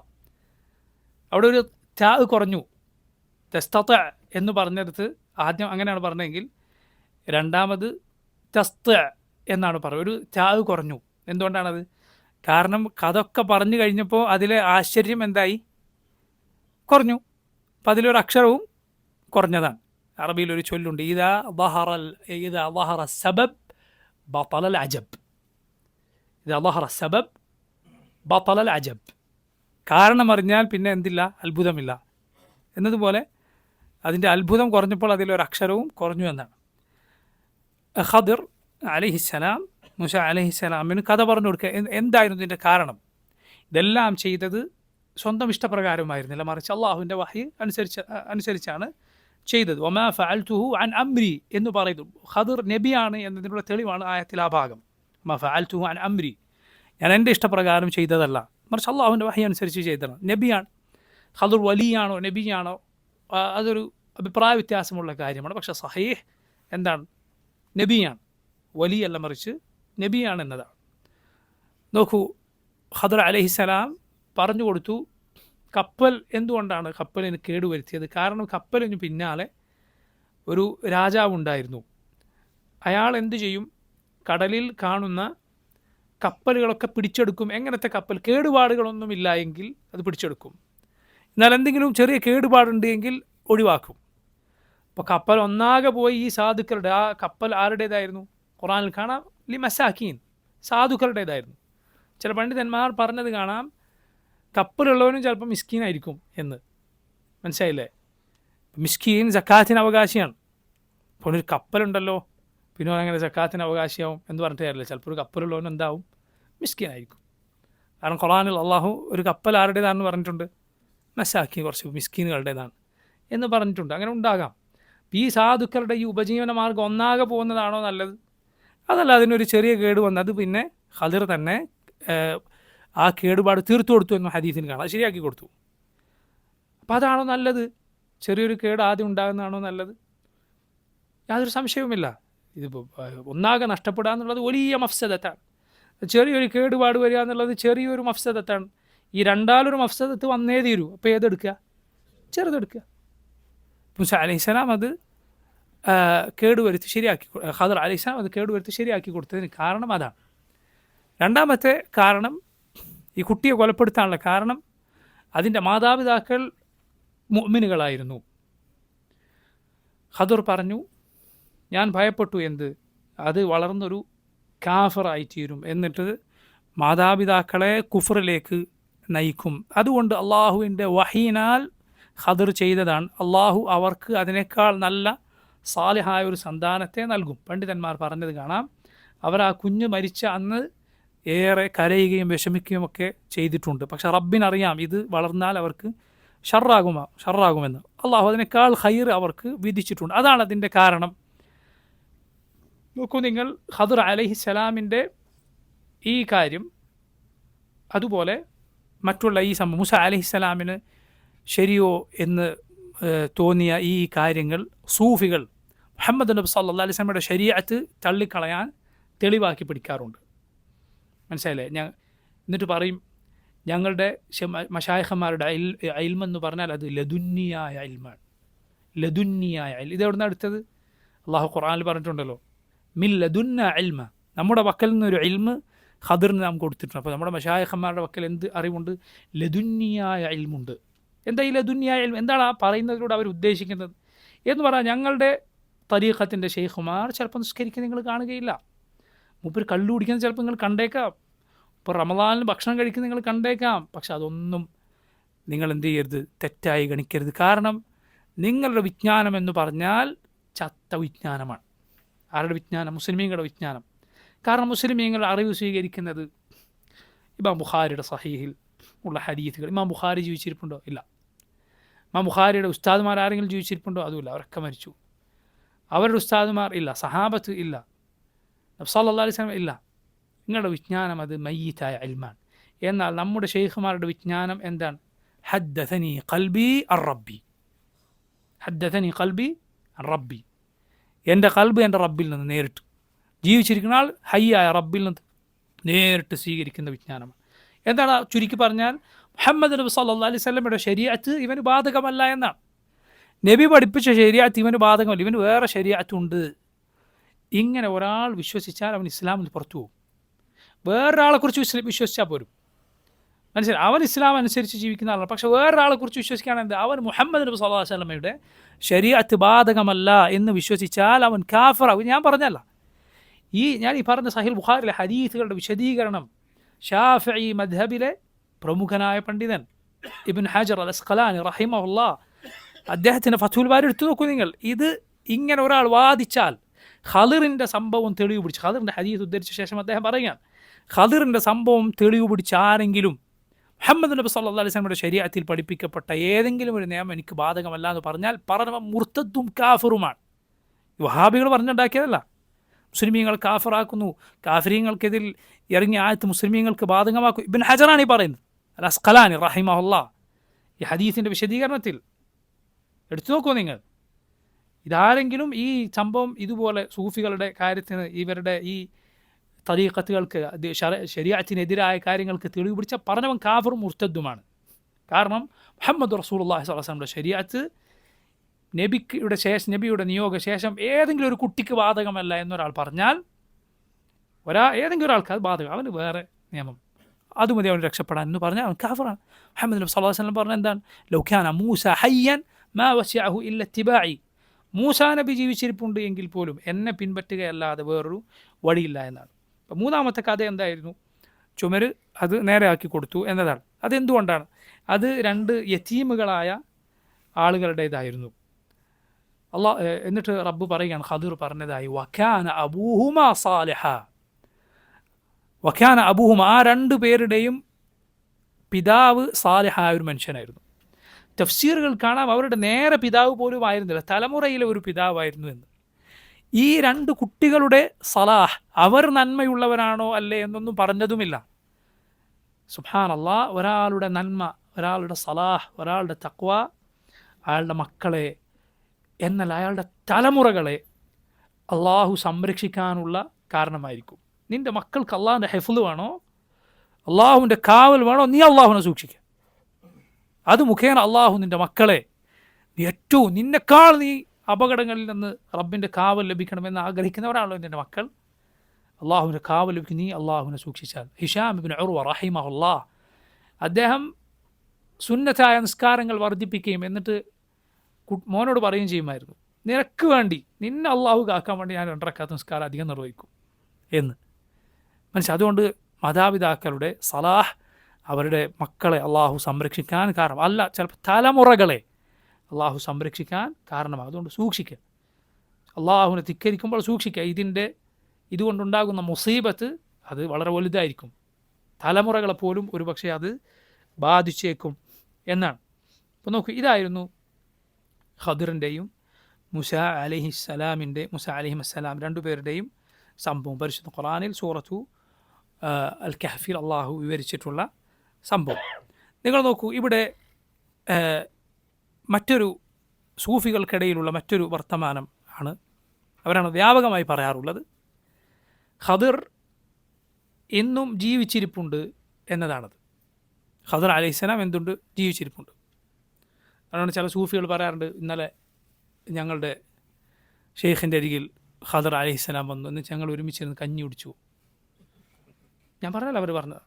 അവിടെ ഒരു താ കുറഞ്ഞു. തസ്തതി എന്ന് പറഞ്ഞെടുത്ത് ആദ്യം അങ്ങനെയാണ് പറഞ്ഞതെങ്കിൽ രണ്ടാമത് തസ്ത എന്നാണ് പറയുക. ഒരു താ കുറഞ്ഞു. എന്തുകൊണ്ടാണത്? കാരണം കഥയൊക്കെ പറഞ്ഞു കഴിഞ്ഞപ്പോൾ അതിലെ ആശ്ചര്യം എന്തായി? കുറഞ്ഞു. അപ്പം അതിലൊരു അക്ഷരവും കുറഞ്ഞതാണ്. അറബിയിലൊരു ചൊല്ലുണ്ട്, ഇദാ ളഹറ സബബ് ബطل അജബ്. ഇദാ ളഹറ സബബ് ബطل അജബ്. കാരണം അറിഞ്ഞാൽ പിന്നെ എന്തില്ല? അത്ഭുതമില്ല എന്നതുപോലെ അതിൻ്റെ അത്ഭുതം കുറഞ്ഞപ്പോൾ അതിലൊരു അക്ഷരവും കുറഞ്ഞു എന്നാണ്. ഖദർ അലൈഹിസ്സലാം മൂസ അലൈഹിസ്സലാമിന് കഥ പറഞ്ഞു കൊടുക്കുക. എന്തായിരുന്നു ഇതിൻ്റെ കാരണം? ഇതെല്ലാം ചെയ്തത് സ്വന്തം ഇഷ്ടപ്രകാരമായിരുന്നില്ല, മറിച്ച് അള്ളാഹുവിൻ്റെ വഹി അനുസരിച്ചാണ് ചെയ്തത്. വമാ ഫഅൽതുഹു അൻ അംരി എന്ന് പറയുന്നു. ഖദർ നബിയാണ് എന്നതിനുള്ള തെളിവാണ് ആയത്തിൽ ആ ഭാഗം. വമാ ഫഅൽതുഹു അൻ അംരി, ഞാൻ എൻ്റെ ഇഷ്ടപ്രകാരം ചെയ്തതല്ല, മറിച്ച് അള്ളാഹുവിൻ്റെ വഹി അനുസരിച്ച് ചെയ്തതാണ്. നബിയാണ്. ഖദർ വലിയാണോ നബിയാണോ അതൊരു അഭിപ്രായ വ്യത്യാസമുള്ള കാര്യമാണ്. പക്ഷേ സഹീഹ് എന്താണ്? നബിയാണ്, വലിയല്ല, മറിച്ച് നബിയാണ് എന്നതാണ്. നോക്കൂ, ഖദർ അലൈഹിസ്സലാം പറഞ്ഞു കൊടുത്തു കപ്പൽ എന്തുകൊണ്ടാണ് കപ്പലിന് കേടുവരുത്തിയത്. കാരണം കപ്പലിന് പിന്നാലെ ഒരു രാജാവുണ്ടായിരുന്നു. അയാൾ എന്തു ചെയ്യും? കടലിൽ കാണുന്ന കപ്പലുകളൊക്കെ പിടിച്ചെടുക്കും. എങ്ങനത്തെ കപ്പൽ? കേടുപാടുകളൊന്നുമില്ല എങ്കിൽ അത് പിടിച്ചെടുക്കും. എന്നാൽ എന്തെങ്കിലും ചെറിയ കേടുപാടുണ്ട് എങ്കിൽ ഒഴിവാക്കും. അപ്പോൾ കപ്പൽ ഒന്നാകെ പോയി ഈ സാധുക്കളുടെ, ആ കപ്പൽ ആരുടേതായിരുന്നു? ഖുർആനിൽ കാണാം, ലി മസാക്കീൻ, സാധുക്കളുടേതായിരുന്നു. ചില പണ്ഡിതന്മാർ പറഞ്ഞത് കാണാം, കപ്പലുള്ളവനും ചിലപ്പോൾ മിസ്കീനായിരിക്കും എന്ന്. മനസ്സിലായില്ലേ? മിസ്കീൻ സക്കാത്തിന് അവകാശിയാണ്. അപ്പോൾ ഒരു കപ്പലുണ്ടല്ലോ, പിന്നെ അങ്ങനെ സക്കാത്തിന് അവകാശിയാവും എന്ന് പറഞ്ഞിട്ട് കാര്യമില്ല. ചിലപ്പോൾ ഒരു കപ്പലുള്ളവനും എന്താവും? മിസ്കീനായിരിക്കും. കാരണം ഖുർആനിൽ അള്ളാഹു ഒരു കപ്പൽ ആരുടേതാണെന്ന് പറഞ്ഞിട്ടുണ്ട്? മസാക്കീൻ, കുറച്ച് മിസ്കീനുകളുടേതാണ് എന്ന് പറഞ്ഞിട്ടുണ്ട്. അങ്ങനെ ഉണ്ടാകാം. ഈ സാധുക്കളുടെ ഈ ഉപജീവന മാർഗ്ഗം ഒന്നാകെ പോകുന്നതാണോ നല്ലത്? അതല്ല, അതിനൊരു ചെറിയ കേട് വന്നത് പിന്നെ ഖദർ തന്നെ ആ കേടുപാട് തീർത്തു കൊടുത്തു എന്ന് ഹദീസിന് കാണാം. ശരിയാക്കി കൊടുത്തു. അപ്പം അതാണോ നല്ലത്? ചെറിയൊരു കേട് ആദ്യം ഉണ്ടാകുന്നതാണോ നല്ലത്? യാതൊരു സംശയവുമില്ല. ഇതിപ്പോൾ ഒന്നാകെ നഷ്ടപ്പെടുക എന്നുള്ളത് വലിയ മഫ്സദത്താണ്. ചെറിയൊരു കേടുപാട് വരിക എന്നുള്ളത് ചെറിയൊരു മഫ്സദത്താണ്. ഈ രണ്ടാലൊരു മഫ്സദത്ത് വന്നേ തീരൂ. അപ്പോൾ ഏതെടുക്കുക? ചെറുതെടുക്കുക. മൂസ അലൈഹിസ്സലാം അത് കേടുവരുത്തി ശരിയാക്കി, ഖദർ അലൈഹിസ്സലാം അത് കേടുവരുത്തി ശരിയാക്കി കൊടുത്തതിന് കാരണം അതാണ്. രണ്ടാമത്തെ കാരണം, ഈ കുട്ടിയെ കൊലപ്പെടുത്താനുള്ള കാരണം, അതിൻ്റെ മാതാപിതാക്കൾ മുഅ്മിനുകളായിരുന്നു. ഖദർ പറഞ്ഞു, ഞാൻ ഭയപ്പെട്ടു എന്ത്, അത് വളർന്നൊരു കാഫറായിത്തീരും, എന്നിട്ട് മാതാപിതാക്കളെ കുഫറിലേക്ക് നയിക്കും. അതുകൊണ്ട് അള്ളാഹുവിൻ്റെ വഹീനാൽ ഖദർ ചെയ്തതാണ്. അള്ളാഹു അവർക്ക് അതിനേക്കാൾ നല്ല സാലിഹായ ഒരു സന്താനത്തെ നൽകും. പണ്ഡിതന്മാർ പറഞ്ഞത് കാണാം, അവർ ആ കുഞ്ഞ് മരിച്ച അന്ന് ഏറെ കരയുകയും വിഷമിക്കുകയും ഒക്കെ ചെയ്തിട്ടുണ്ട്. പക്ഷെ റബ്ബിനറിയാം ഇത് വളർന്നാൽ അവർക്ക് ഷർറാകുമെന്ന്. അള്ളാഹു അതിനേക്കാൾ ഖൈർ അവർക്ക് വിധിച്ചിട്ടുണ്ട്. അതാണ് അതിൻ്റെ കാരണം. നോക്കൂ നിങ്ങൾ, ഖദർ അലൈഹിസ്സലാമിൻ്റെ ഈ കാര്യം, അതുപോലെ മറ്റുള്ള ഈ സംഭവം, മൂസ അലൈഹിസ്സലാമിന് ശരിയോ എന്ന് തോന്നിയ ഈ കാര്യങ്ങൾ സൂഫികൾ മുഹമ്മദ് നബി സല്ലല്ലാഹു അലൈഹി വസല്ലമയുടെ ശരീഅത്ത് തള്ളിക്കളയാൻ തെളിവാക്കി പിടിക്കാറുണ്ട്. മനസ്സിലായില്ലേ? എന്നിട്ട് പറയും, ഞങ്ങളുടെ മശായിഖന്മാരുടെ ഇൽമെന്ന് പറഞ്ഞാൽ അത് ലദുന്നിയായ ഇൽമാണ്. ലദുന്നിയായ ഇൽമ് ഇതെവിടുന്ന എടുത്തത്? അള്ളാഹു ഖുർആനിൽ പറഞ്ഞിട്ടുണ്ടല്ലോ, മിൻ ലദുന്ന ഇൽമ, നമ്മുടെ പക്കൽ നിന്നൊരു ഇൽമ് ഖദറിന് നാം കൊടുത്തിട്ടുണ്ട്. അപ്പോൾ നമ്മുടെ മശായിഖന്മാരുടെ പക്കൽ എന്ത് അറിവുണ്ട്? ലദുന്നിയായ ഇൽമുണ്ട്. എന്താ ഈ ലദുന്നിയായ ഇൽമ്? എന്താണ് ആ പറയുന്നതിലൂടെ അവർ ഉദ്ദേശിക്കുന്നത് എന്ന് പറഞ്ഞാൽ, ഞങ്ങളുടെ തരീഖത്തിൻ്റെ ഷെയ്ഖുമാർ ചിലപ്പോൾ നിസ്കരിക്കാൻ നിങ്ങൾ കാണുകയില്ല, മൂപ്പർ കള്ളു കുടിക്കുന്നത് ചിലപ്പോൾ നിങ്ങൾ കണ്ടേക്കാം, ഇപ്പോൾ റമദാനിൽ ഭക്ഷണം കഴിക്കുന്നത് നിങ്ങൾ കണ്ടേക്കാം. പക്ഷെ അതൊന്നും നിങ്ങൾ എന്ത് ചെയ്യരുത്, തെറ്റായി ഗണിക്കരുത്. കാരണം നിങ്ങളുടെ വിജ്ഞാനം എന്ന് പറഞ്ഞാൽ ചത്ത വിജ്ഞാനമാണ്. ആരുടെ വിജ്ഞാനം? മുസ്ലിമീങ്ങളുടെ വിജ്ഞാനം. കാരണം മുസ്ലിമീങ്ങൾ അറിവ് സ്വീകരിക്കുന്നത് ഇമാം ബുഖാരിയുടെ സഹീഹിൽ ഉള്ള ഹദീസുകൾ. ഇമാം ബുഖാരി ജീവിച്ചിരിപ്പുണ്ടോ? ഇല്ല. ഇമാം ബുഖാരിയുടെ ഉസ്താദുമാർ ആരെങ്കിലും ജീവിച്ചിരിപ്പുണ്ടോ? അതുമില്ല, അവരൊക്കെ മരിച്ചു. അവരുടെ ഉസ്താദുമാർ ഇല്ല, സഹാബത്ത് ഇല്ല, നബി സല്ലല്ലാഹു അലൈഹി വസല്ലം ഇല്ല. നിങ്ങളുടെ വിജ്ഞാനം അത് മയ്യിത്തായ ഇൽമാണ്. എന്നാൽ നമ്മുടെ ഷെയ്ഖുമാരുടെ വിജ്ഞാനം എന്താണ്? ഹദ്ദസനി ഖൽബി അർ റബ്ബി, ഹദ്ദസനി ഖൽബി അർ റബ്ബി, എൻ്റെ ഖൽബ് എൻ്റെ റബ്ബിൽ നിന്ന് നേരിട്ട്, ജീവിച്ചിരിക്കുന്ന ആൾ ഹയ്യായ റബ്ബിൽ നിന്ന് നേരിട്ട് സ്വീകരിക്കുന്ന വിജ്ഞാനമാണ്. എന്താണ് ചുരുക്കി പറഞ്ഞാൽ, മുഹമ്മദ് നബി സല്ലല്ലാഹു അലൈഹി വസല്ലമയുടെ ശരീഅത്ത് ഇവന് ബാധകമല്ല എന്നാണ്. നബി പഠിപ്പിച്ച ശരീഅത്ത് ഇവന് ബാധകമല്ല, ഇവന് വേറെ ശരീഅത്തുണ്ട്. ഇങ്ങനെ ഒരാൾ വിശ്വസിച്ചാൽ അവൻ ഇസ്ലാമിൽ പുറത്തു പോകും. വേറൊരാളെക്കുറിച്ച് വിശ്വസിച്ചാൽ പോരും. മനസ്സിലായി? അവൻ ഇസ്ലാം അനുസരിച്ച് ജീവിക്കുന്ന ആളാണ്. പക്ഷെ വേറൊരാളെക്കുറിച്ച് വിശ്വസിക്കുകയാണെങ്കിൽ അവൻ മുഹമ്മദ് നബി സല്ലല്ലാഹു അലൈഹി വസല്ലമയുടെ ശരീഅത്ത് ബാധകമല്ല എന്ന് വിശ്വസിച്ചാൽ അവൻ കാഫിറാകും. ഞാൻ പറഞ്ഞല്ല, ഞാൻ ഈ പറഞ്ഞ സഹീഹ് ബുഖാരിയിലെ ഹദീസുകളുടെ വിശദീകരണം ഷാഫിഈ മദ്ഹബിലെ പ്രമുഖനായ പണ്ഡിതൻ ഇബ്ൻ ഹജർ അൽ അസ്ഖലാനി റഹിമഹുല്ലാഹ് അദ്ദേഹത്തിൻ്റെ ഫത്ഹുൽ ബാരി എടുത്തു നോക്കൂ നിങ്ങൾ. ഇത് ഇങ്ങനെ ഒരാൾ വാദിച്ചാൽ, ഖദറിൻ്റെ സംഭവം തെളിവ് പിടിച്ച്, ഖദറിൻ്റെ ഹദീസ് ഉദ്ധരിച്ച ശേഷം അദ്ദേഹം പറയുകയാണ്, ഖദറിൻ്റെ സംഭവം തെളിവ് പിടിച്ച് ആരെങ്കിലും മുഹമ്മദ് നബി സല്ലല്ലാഹു അലൈഹി വസല്ലമയുടെ ശരീഅത്തിൽ പഠിപ്പിക്കപ്പെട്ട ഏതെങ്കിലും ഒരു നിയമം എനിക്ക് ബാധകമല്ല എന്ന് പറഞ്ഞാൽ പറഞ്ഞവൻ മുർത്തദ്ദും കാഫിറുമാണ്. വഹാബികൾ പറഞ്ഞുണ്ടാക്കിയതല്ല. മുസ്ലിമീങ്ങൾ കാഫിറാക്കുന്നു, കാഫിരീങ്ങൾക്കെതിൽ ഇറങ്ങിയ ആയത്ത് മുസ്ലിമീങ്ങൾക്ക് ബാധകമാക്കും. ഇബ്ൻ ഹജറാണ് ഈ പറയുന്നത്, അൽ അസ്ഖലാനി റഹിമഹുല്ലാഹ്, ഈ ഹദീസിൻ്റെ വിശദീകരണത്തിൽ എടുത്തു നോക്കൂ നിങ്ങൾ. ഇതാരെങ്കിലും ഈ സംഭവം ഇതുപോലെ സൂഫികളുടെ കാര്യത്തിന്, ഇവരുടെ ഈ തരീഖത്തുകൾക്ക്, ശരീഅത്തിനെതിരായ കാര്യങ്ങൾക്ക് തെളിവ് പിടിച്ച പറഞ്ഞവൻ കാഫിറും മുർത്തദ്ദുമാണ്. കാരണം മുഹമ്മദ് റസൂലുള്ളാഹി സ്വല്ലല്ലാഹു അലൈഹി വസല്ലമയുടെ ശരീഅത്ത് നബിയുടെ നിയോഗ ശേഷം ഏതെങ്കിലും ഒരു കുട്ടിക്ക് ബാധകമല്ല എന്നൊരാൾ പറഞ്ഞാൽ, ഏതെങ്കിലും ഒരാൾക്ക് അത് ബാധകം, അവന് വേറെ നിയമം, അതുമതി അവൻ രക്ഷപ്പെടാൻ എന്ന് പറഞ്ഞാൽ അവൻ കാഫിറാണ്. മുഹമ്മദ് നബി സല്ലല്ലാഹു അലൈഹി വസല്ലം പറഞ്ഞ എന്താണ്? ലൗ കാന മൂസ ഹയ്യൻ മാ വസിഅഹു ഇല്ല ഇത്തിബാഇ, മൂസാ നബി ജീവിച്ചിരിപ്പുണ്ട് എങ്കിൽ പോലും എന്നെ പിൻപറ്റുകയല്ലാതെ വേറൊരു വഴിയില്ല എന്നാണ്. അപ്പം മൂന്നാമത്തെ കഥ എന്തായിരുന്നു? ചുമര് അത് നേരെയാക്കി കൊടുത്തു എന്നതാണ്. അതെന്തുകൊണ്ടാണ്? അത് 2 യതീമുകളായ ആളുകളുടേതായിരുന്നു. എന്നിട്ട് റബ്ബ് പറയുകയാണ്, ഖദർ പറഞ്ഞതായി, വകാന അബൂഹുമാ സാലിഹ, വകാന അബൂഹുമ, ആ 2 പേരുടെയും പിതാവ് സാലിഹായ ഒരു മനുഷ്യനായിരുന്നു. തഫ്സീറുകൾ കാണാം അവരുടെ നേരെ പിതാവ് പോലും ആയിരുന്നില്ല, തലമുറയിലെ ഒരു പിതാവായിരുന്നു എന്ന്. ഈ 2 കുട്ടികളുടെ സലാഹ്, അവർ നന്മയുള്ളവരാണോ അല്ലേ എന്നൊന്നും പറഞ്ഞതുമില്ല. സുബ്ഹാനല്ലാഹ്, ഒരാളുടെ നന്മ, ഒരാളുടെ സലാഹ്, ഒരാളുടെ തഖ്വ, അയാളുടെ മക്കളെ എന്നല്ല അയാളുടെ തലമുറകളെ അള്ളാഹു സംരക്ഷിക്കാനുള്ള കാരണമായിരിക്കും. നിൻ്റെ മക്കൾക്ക് അള്ളാഹിൻ്റെ ഹെഫ്ള് വേണോ, അള്ളാഹുവിൻ്റെ കാവൽ വേണോ, നീ അള്ളാഹുവിനെ സൂക്ഷിക്കുക. അത് മുഖേന അള്ളാഹു നിൻ്റെ മക്കളെ ഏറ്റവും നിന്നെക്കാൾ നീ അപകടങ്ങളിൽ നിന്ന് റബ്ബിൻ്റെ കാവൽ ലഭിക്കണമെന്ന് ആഗ്രഹിക്കുന്നവരാണല്ലോ നിൻ്റെ മക്കൾ. അള്ളാഹുവിൻ്റെ കാവൽ ലഭിക്കും നീ അള്ളാഹുവിനെ സൂക്ഷിച്ചാൽ. ഹിഷാം ഇബ്നു ഉർവ റഹിമഹുല്ലാഹ് അദ്ദേഹം സുന്നത്തായ നിസ്കാരങ്ങൾ വർദ്ധിപ്പിക്കുകയും എന്നിട്ട് മോനോട് പറയുകയും ചെയ്യുമായിരുന്നു, നിനക്ക് വേണ്ടി നിന്നെ അള്ളാഹു കാക്കാൻ വേണ്ടി ഞാൻ 2 റക്അത്ത് നിസ്കാരം അധികം നിർവഹിക്കും എന്ന്. മനസ്സിലായി. അതുകൊണ്ട് മാതാപിതാക്കളുടെ സലാഹ് അവരുടെ മക്കളെ അള്ളാഹു സംരക്ഷിക്കാൻ കാരണം അല്ല, ചിലപ്പോൾ തലമുറകളെ അള്ളാഹു സംരക്ഷിക്കാൻ കാരണമാണ്. അതുകൊണ്ട് സൂക്ഷിക്കുക, അള്ളാഹുവിനെ ധിക്കരിക്കുമ്പോൾ സൂക്ഷിക്കുക. ഇതുകൊണ്ടുണ്ടാകുന്ന മുസീബത്ത് അത് വളരെ വലുതായിരിക്കും, തലമുറകളെപ്പോലും ഒരു പക്ഷേ അത് ബാധിച്ചേക്കും എന്നാണ്. അപ്പോൾ നോക്കൂ, ഇതായിരുന്നു ഖദിറിൻ്റെയും മൂസ അലൈഹിസ്സലാം രണ്ടുപേരുടെയും സംഭവം. പരിശുദ്ധ ഖുർആനിൽ സൂറത്തു അൽ കഹ്ഫിൽ അള്ളാഹു വിവരിച്ചിട്ടുള്ള സംഭവം. നിങ്ങൾ നോക്കൂ, ഇവിടെ മറ്റൊരു സൂഫികൾക്കിടയിലുള്ള മറ്റൊരു വർത്തമാനം ആണ്, അവരാണ് വ്യാപകമായി പറയാറുള്ളത്, ഖദിർ എന്നും ജീവിച്ചിരിപ്പുണ്ട് എന്നതാണത്. ഖദിർ അലൈഹിസ്സലാം എന്തുണ്ട്, ജീവിച്ചിരിപ്പുണ്ട്. അതുകൊണ്ട് ചില സൂഫികൾ പറയാറുണ്ട്, ഇന്നലെ ഞങ്ങളുടെ ഷെയ്ഖിൻ്റെ അരികിൽ ഖദിർ അലൈഹിസ്സലാം വന്നു, എന്ന് ഞങ്ങൾ ഒരുമിച്ചിരുന്ന് കഞ്ഞി കുടിച്ചു. ഞാൻ പറഞ്ഞല്ലോ, അവർ പറഞ്ഞത്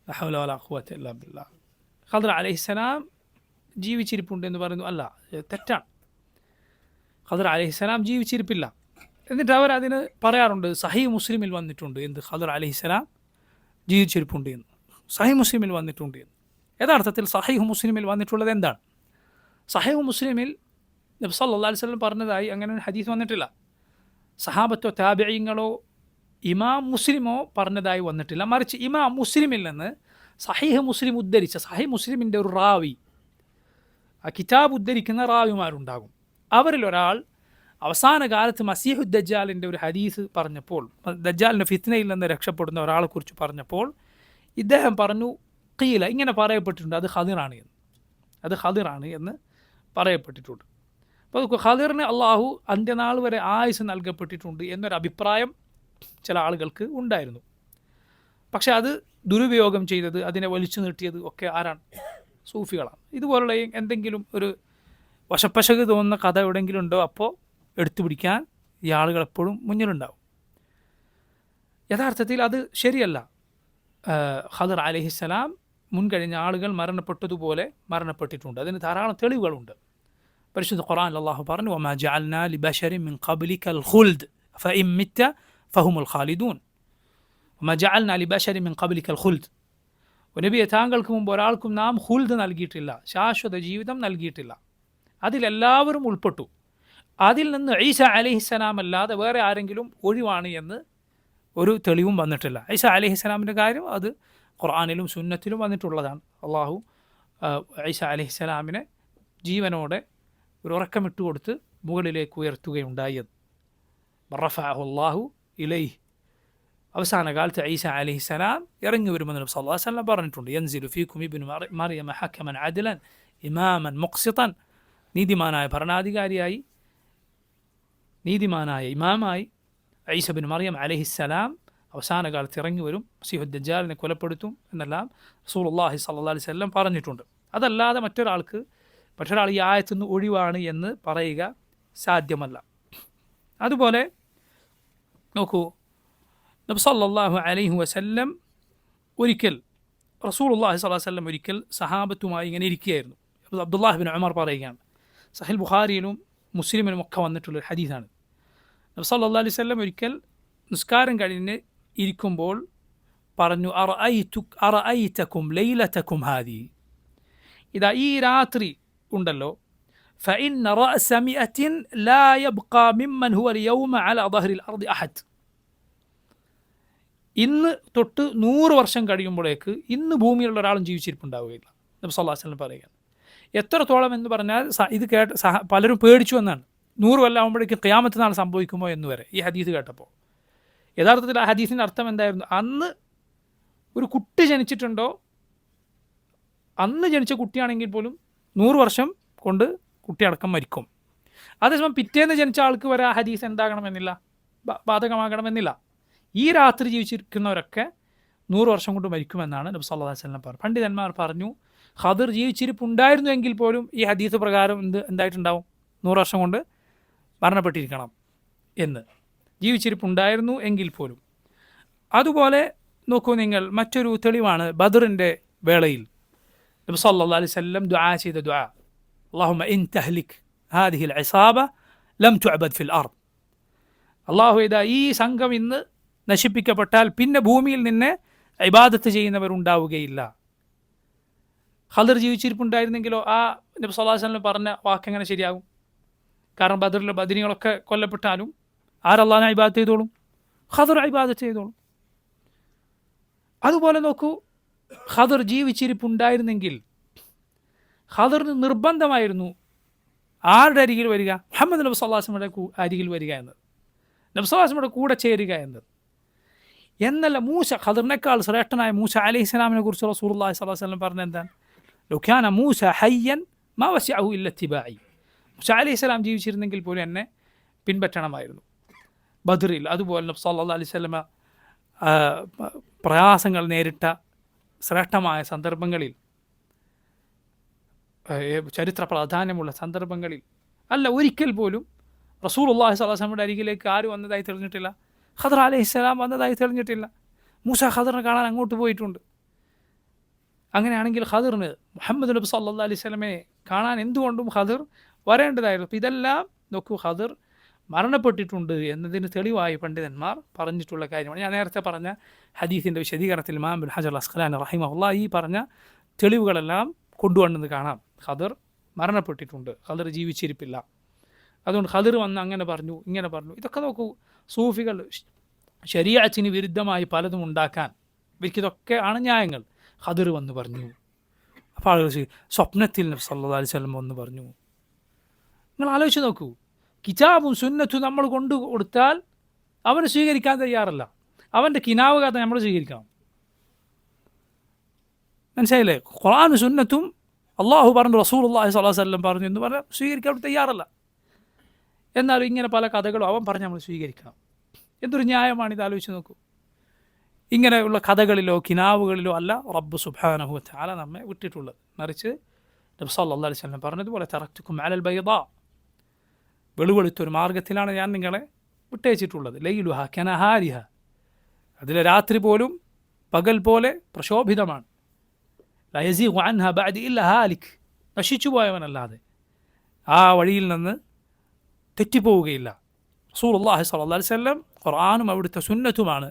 ലാ ഹൗല വലാ ഖുവത ഇല്ലാ ബില്ലാഹ്. ഖദിർ അലൈഹിസ്സലാം ജീവിച്ചിരിപ്പുണ്ട് എന്ന് പറയുന്നു, അല്ല, തെറ്റാണ്. ഖദിർ അലൈഹിസ്സലാം ജീവിച്ചിരിപ്പില്ല. എന്നിട്ട് അവർ അതിന് പറയാറുണ്ട്, സഹീഹ് മുസ്ലിമിൽ വന്നിട്ടുണ്ട് എന്ത്, ഖദിർ അലൈഹിസ്സലാം ജീവിച്ചിരിപ്പുണ്ട് എന്ന്, സഹീഹ് മുസ്ലിമിൽ വന്നിട്ടുണ്ട് എന്ന്. യഥാർത്ഥത്തിൽ സഹീഹ് മുസ്ലിമിൽ വന്നിട്ടുള്ളത് എന്താണ്? സഹീഹ് മുസ്ലിമിൽ നബി സല്ലല്ലാഹു അലൈഹി വസല്ലം പറഞ്ഞതായി അങ്ങനെ ഒരു ഹദീസ് വന്നിട്ടില്ല. സഹാബത്തോ താബിഈങ്ങളോ ഇമാം മുസ്ലിമോ പറഞ്ഞതായി വന്നിട്ടില്ല. മറിച്ച് ഇമാം മുസ്ലിമിൽ നിന്ന് സഹീഹ് മുസ്ലിം ഉദ്ധരിച്ച, സഹീഹ് മുസ്ലിമിൻ്റെ ഒരു റാവി, ആ കിതാബ് ഉദ്ധരിക്കുന്ന റാവിമാരുണ്ടാകും. അവരിൽ ഒരാൾ അവസാന കാലത്ത് മസീഹു ദജ്ജാലിൻ്റെ ഒരു ഹദീസ് പറഞ്ഞപ്പോൾ, ദജ്ജാലിൻ്റെ ഫിത്നയിൽ നിന്ന് രക്ഷപ്പെടുന്ന ഒരാളെക്കുറിച്ച് പറഞ്ഞപ്പോൾ ഇദ്ദേഹം പറഞ്ഞു, ഖീല, ഇങ്ങനെ പറയപ്പെട്ടിട്ടുണ്ട്, അത് ഖദിറാണ് എന്ന് പറയപ്പെട്ടിട്ടുണ്ട്. അപ്പോൾ ഖദിറിന് അള്ളാഹു അന്ത്യനാൾ വരെ ആയുസ് നൽകപ്പെട്ടിട്ടുണ്ട് എന്നൊരു അഭിപ്രായം ചില ആളുകൾക്ക് ഉണ്ടായിരുന്നു. പക്ഷെ അത് ദുരുപയോഗം ചെയ്തത്, അതിനെ വലിച്ചു നീട്ടിയത് ഒക്കെ ആരാണ്? സൂഫികളാണ്. ഇതുപോലുള്ള എന്തെങ്കിലും ഒരു വശപ്പശക് തോന്നുന്ന കഥ എവിടെയെങ്കിലും ഉണ്ടോ, അപ്പോൾ എടുത്തു പിടിക്കാൻ ഈ ആളുകൾ എപ്പോഴും മുന്നിലുണ്ടാവും. യഥാർത്ഥത്തിൽ അത് ശരിയല്ല. ഖദിർ അലൈഹിസ്സലാം മുൻകഴിഞ്ഞ ആളുകൾ മരണപ്പെട്ടതുപോലെ മരണപ്പെട്ടിട്ടുണ്ട്. അതിന് ധാരാളം തെളിവുകളുണ്ട്. പരിശുദ്ധ ഖുർആനിൽ അല്ലാഹു പറഞ്ഞു, വമാ ജഅൽനാ ലിബശരിൻ മിൻ ഖബ്ലികൽ ഖുൽദ് ഫഇൻ മിത്ത ഫഹുമുൽ ഖാലിദൂൻ. വമാ ജഅൽനാ ലിബശരിൻ മിൻ ഖബ്ലികൽ ഖുൽദ്, നബിയെ, താങ്കൾക്ക് മുമ്പ് ഒരാൾക്കും നാം ഖുൽദ് നൽകിയിട്ടില്ല, ശാശ്വത ജീവിതം നൽകിയിട്ടില്ല. അതിലെല്ലാവരും ഉൾപ്പെട്ടു. അതിൽ നിന്ന് ഈസ അലൈഹിസ്സലാം അല്ലാതെ വേറെ ആരെങ്കിലും ഒഴിവാണ് എന്ന് ഒരു തെളിവും വന്നിട്ടില്ല. ഈസ അലൈഹിസ്സലാമിൻ്റെ കാര്യം അത് ഖുർആനിലും സുന്നത്തിലും വന്നിട്ടുള്ളതാണ്. അള്ളാഹു ഈസ അലൈഹിസ്സലാമിനെ ജീവനോടെ ഒരു ഉറക്കമിട്ട് കൊടുത്ത് മുകളിലേക്ക് ഉയർത്തുകയുണ്ടായത്. റഫഅഹു അല്ലാഹു ഇലൈഹി. അവസാന കാലത്ത് ഈസ അലൈഹിസ്സലാം ഇറങ്ങി വരുമെന്ന് നബി സല്ലല്ലാഹു അലൈഹി വസല്ലം പറഞ്ഞിട്ടുണ്ട്. യൻസിലു ഫീകും ഇബ്നു മറിയമ ഹക്കമൻ അദ്ലൻ ഇമാമൻ മുഖ്സിതൻ. നീതിമാനായ ഭരണാധികാരിയായി, നീതിമാനായ ഇമാമായി ഈസ ഇബ്നു മറിയം അലൈഹിസ്സലാം അവസാന കാലത്ത് ഇറങ്ങി വരും, മസീഹു ദജ്ജാലിനെ കൊലപ്പെടുത്തും എന്നെല്ലാം റസൂലുള്ളാഹി സ്വല്ലല്ലാഹു അലൈഹി വസല്ലം പറഞ്ഞിട്ടുണ്ട്. അതല്ലാതെ മറ്റൊരാൾ ഈ ആയത്തുനിന്ന് ഒഴിവാണ് എന്ന് പറയുക സാധ്യമല്ല. അതുപോലെ നോക്കൂ, നബി സല്ലല്ലാഹു അലൈഹി വസല്ലം ഒരിക്കൽ, റസൂലുള്ളാഹി സ്വല്ലല്ലാഹു അലൈഹി വസല്ലം ഒരിക്കൽ സഹാബത്തുമായി ഇങ്ങനെ ഇരിക്കുകയായിരുന്നു. അബ്ദുല്ലാഹ് ബിൻ ഉമർ പറയുകയാണ്, സഹീഹ് ബുഖാരിയിലും മുസ്ലിമിലും ഒക്കെ വന്നിട്ടുള്ളൊരു ഹദീസാണ്. നബി സല്ലല്ലാഹു അലൈഹി വസല്ലം ഒരിക്കൽ നിസ്കാരം കഴിഞ്ഞ് ഇരിക്കുമ്പോൾ പറഞ്ഞു, അറഅയ്തകും ലൈലതകും ഹാദി, ഇതാ ഈ രാത്രി ഉണ്ടല്ലോ, ഫഇന്ന റഅസ മിഅത്തിൻ ലാ യബ്ഖാ മിമ്മൻ ഹുവ അൽയൗമ അലാ ദഹ്രിൽ അർദി അഹദ്. ഇന്ന് തൊട്ട് 100 വർഷം കഴിയുമ്പോഴേക്ക് ഇന്ന് ഭൂമിയിലുള്ള ഒരാളും ജീവിച്ചിരിപ്പുണ്ടാവുകയില്ല. നബി സല്ലല്ലാഹു അലൈഹി വസല്ലം പറയുകയാണ്. എത്രത്തോളം എന്ന് പറഞ്ഞാൽ ഇത് കേട്ട് പലരും പേടിച്ചു എന്നാണ്. 100 കൊല്ലമാകുമ്പോഴേക്കും ഖിയാമത്ത് നാൾ സംഭവിക്കുമോ എന്ന് വരെ ഈ ഹദീസ് കേട്ടപ്പോൾ. യഥാർത്ഥത്തിൽ ആ ഹദീസിൻ്റെ അർത്ഥം എന്തായിരുന്നു? അന്ന് ഒരു കുട്ടി ജനിച്ചിട്ടുണ്ടോ, അന്ന് ജനിച്ച കുട്ടിയാണെങ്കിൽ പോലും 100 വർഷം കൊണ്ട് കുട്ടിയടക്കം മരിക്കും. അതേസമയം പിറ്റേന്ന് ജനിച്ച ആൾക്ക് വരെ ആ ഹദീസ് എന്താകണമെന്നില്ല, ബാധകമാകണമെന്നില്ല. ഈ രാത്രി ജീവിച്ചിരിക്കുന്നവരൊക്കെ 100 വർഷം കൊണ്ട് മരിക്കുമെന്നാണ് നബി സല്ലല്ലാഹു അലൈഹി വസല്ലം പറഞ്ഞത്. പണ്ഡിതന്മാർ പറഞ്ഞു ഖദർ ജീവിച്ചിരിപ്പുണ്ടായിരുന്നു എങ്കിൽ പോലും ഈ ഹദീസ് പ്രകാരം എന്തായിട്ടുണ്ടാവും, 100 വർഷം കൊണ്ട് മരണപ്പെട്ടിരിക്കണം എന്ന്. ജീവിച്ചിരിപ്പുണ്ടായിരുന്നു എങ്കിൽ പോലും. അതുപോലെ നോക്കൂ നിങ്ങൾ, മറ്റൊരു തെളിവാണ് ബദറിൻ്റെ വേളയിൽ നബി സല്ലല്ലാഹു അലൈഹി വസല്ലം ദുആ ചെയ്ത ദുആ, അല്ലാഹുമ്മ ഇൻ തഹ്ലിക് ഹാദിഹിൽ ഇസാബ ലം തുഅബദ് ഫിൽ അർദ്. അല്ലാഹു ഇതാ ഈ സംഘം ഇന്ന് നശിപ്പിക്കപ്പെട്ടാൽ പിന്നെ ഭൂമിയിൽ നിന്നെ ഇബാദത്ത് ചെയ്യുന്നവരുണ്ടാവുകയില്ല. ഖദർ ജീവിച്ചിരിപ്പുണ്ടായിരുന്നെങ്കിലോ ആ നബി സല്ലല്ലാഹു അലൈഹി വസല്ലം പറഞ്ഞ വാക്കെങ്ങനെ ശരിയാകും? കാരണം ബദറിലെ ബദരികളൊക്കെ കൊല്ലപ്പെട്ടാലും ആരല്ലാഹുവിനെ ഇബാദത്ത് ചെയ്തോളും? ഖദർ ഇബാദത്ത് ചെയ്തോളും. അതുപോലെ നോക്കൂ, ഖദർ ജീവിച്ചിരിപ്പുണ്ടായിരുന്നെങ്കിൽ ഖദറിന് നിർബന്ധമായിരുന്നു ആരുടെ അരികിൽ വരിക? മുഹമ്മദ് നബി സല്ലല്ലാഹു അലൈഹി വസല്ലമയുടെ അരികിൽ വരിക എന്നത്, നബി സല്ലല്ലാഹു അലൈഹി വസല്ലമയുടെ കൂടെ ചേരുക എന്നത്. എന്നല്ല, മൂസ, ഖദറിനേക്കാൾ ശ്രേഷ്ഠനായ മൂസ അലൈഹിസ്സലാമിനെ കുറിച്ച് റസൂലുള്ളാഹി സ്വല്ലല്ലാഹു അലൈഹി വസല്ലം പറഞ്ഞ എന്താണ്? ലൗ കാന മൂസ ഹയ്യൻ മാ വസിഅഹു ഇല്ല ഇത്തിബാഇ. മൂസ അലൈഹിസ്സലാം ജീവിച്ചിരുന്നെങ്കിൽ പോലും എന്നെ പിൻപറ്റണമായിരുന്നു. ബദറിൽ അതുപോലെ നബി സല്ലല്ലാഹു അലൈഹി വസല്ലമ പ്രയാസങ്ങൾ നേരിട്ട ശ്രേഷ്ഠമായ സന്ദർഭങ്ങളിൽ, ചരിത്ര പ്രാധാന്യമുള്ള സന്ദർഭങ്ങളിൽ അല്ല ഒരിക്കൽ പോലും റസൂലുള്ളാഹി സ്വല്ലല്ലാഹു അലൈഹി വസല്ലമയുടെ അരികിലേക്ക് ആര് വന്നതായി തെളിഞ്ഞിട്ടില്ല? ഖദർ അലൈഹിസ്സലാം വന്നതായി തെളിഞ്ഞിട്ടില്ല. മൂസ ഖദറിനെ കാണാൻ അങ്ങോട്ട് പോയിട്ടുണ്ട്. അങ്ങനെയാണെങ്കിൽ ഖദറിന് മുഹമ്മദ് നബി സല്ലല്ലാഹു അലൈഹി വസല്ലമയെ കാണാൻ എന്തുകൊണ്ടും ഖദർ വരേണ്ടതായിരുന്നു. അപ്പോൾ ഇതെല്ലാം നോക്കൂ, ഖദർ മരണപ്പെട്ടിട്ടുണ്ട് എന്നതിന് തെളിവായി പണ്ഡിതന്മാർ പറഞ്ഞിട്ടുള്ള കാര്യമാണ്. ഞാൻ നേരത്തെ പറഞ്ഞ ഹദീസിൻ്റെ വിശദീകരണത്തിൽ ഇമാം ഇബ്നു ഹജർ അസ്ഖലാനി റഹിമഹുല്ലാഹ് ഈ പറഞ്ഞ തെളിവുകളെല്ലാം കൊണ്ടുവന്നത് കാണാം. ഖദർ മരണപ്പെട്ടിട്ടുണ്ട്, ഖദർ ജീവിച്ചിരിപ്പില്ല. അതുകൊണ്ട് ഖദർ വന്ന് അങ്ങനെ പറഞ്ഞു, ഇങ്ങനെ പറഞ്ഞു. ഇതൊക്കെ നോക്കൂ, സൂഫികൾ ശരീഅത്തിന് വിരുദ്ധമായി പലതും ഉണ്ടാക്കാൻ ഇവർക്കിതൊക്കെ ആണ് ന്യായങ്ങൾ. ഖദർ വന്ന് പറഞ്ഞു, അപ്പോൾ ആളുകൾ സ്വപ്നത്തിൽ നബി സല്ലല്ലാഹു അലൈഹി വസല്ലം വന്ന് പറഞ്ഞു. നിങ്ങൾ ആലോചിച്ച് നോക്കൂ, കിതാബും സുന്നത്തും നമ്മൾ കൊണ്ടു കൊടുത്താൽ അവന് സ്വീകരിക്കാൻ തയ്യാറല്ല. അവൻ്റെ കിനാവ് കഥ നമ്മൾ സ്വീകരിക്കണം. മനസ്സിലായില്ലേ? ഖുർആനും സുന്നത്തും അള്ളാഹു പറഞ്ഞു, റസൂലുള്ളാഹി സ്വല്ലല്ലാഹു അലൈഹി വസല്ലം പറഞ്ഞു എന്ന് പറഞ്ഞാൽ സ്വീകരിക്കാൻ തയ്യാറല്ല. എന്നാലും ഇങ്ങനെ പല കഥകളും അവൻ പറഞ്ഞ് നമ്മൾ സ്വീകരിക്കണം. എന്തൊരു ന്യായമാണ് ഇത്, ആലോചിച്ച് നോക്കൂ. ഇങ്ങനെയുള്ള കഥകളിലോ കിനാവുകളിലോ അല്ല റബ്ബ് സുബ്ഹാനഹു വ തആല നമ്മെ വിട്ടിട്ടുള്ളത്. മറിച്ച് നബി സല്ലല്ലാഹു അലൈഹി വസല്ലം പറഞ്ഞതുപോലെ തറക്തുക്കും അലൽ ബൈദാ, വെളുവെളുത്തൊരു മാർഗത്തിലാണ് ഞാൻ നിങ്ങളെ വിട്ടയച്ചിട്ടുള്ളത്. ലൈലുഹ കനഹാരിഹ, അതിലെ രാത്രി പോലും പകൽ പോലെ പ്രശോഭിതമാണ്. ലാ യസീഗു അൻഹ ബഅദി ഇല്ലാ ഹാലിക്, നശിച്ചു പോയവനല്ലാതെ ആ വഴിയിൽ നിന്ന് തെറ്റിപ്പോവുകയില്ല. റസൂലുള്ളാഹി സ്വല്ലല്ലാഹു അലൈഹി വസല്ലം ഖുർആനും അവിടുത്തെ സുന്നത്തുമാണ്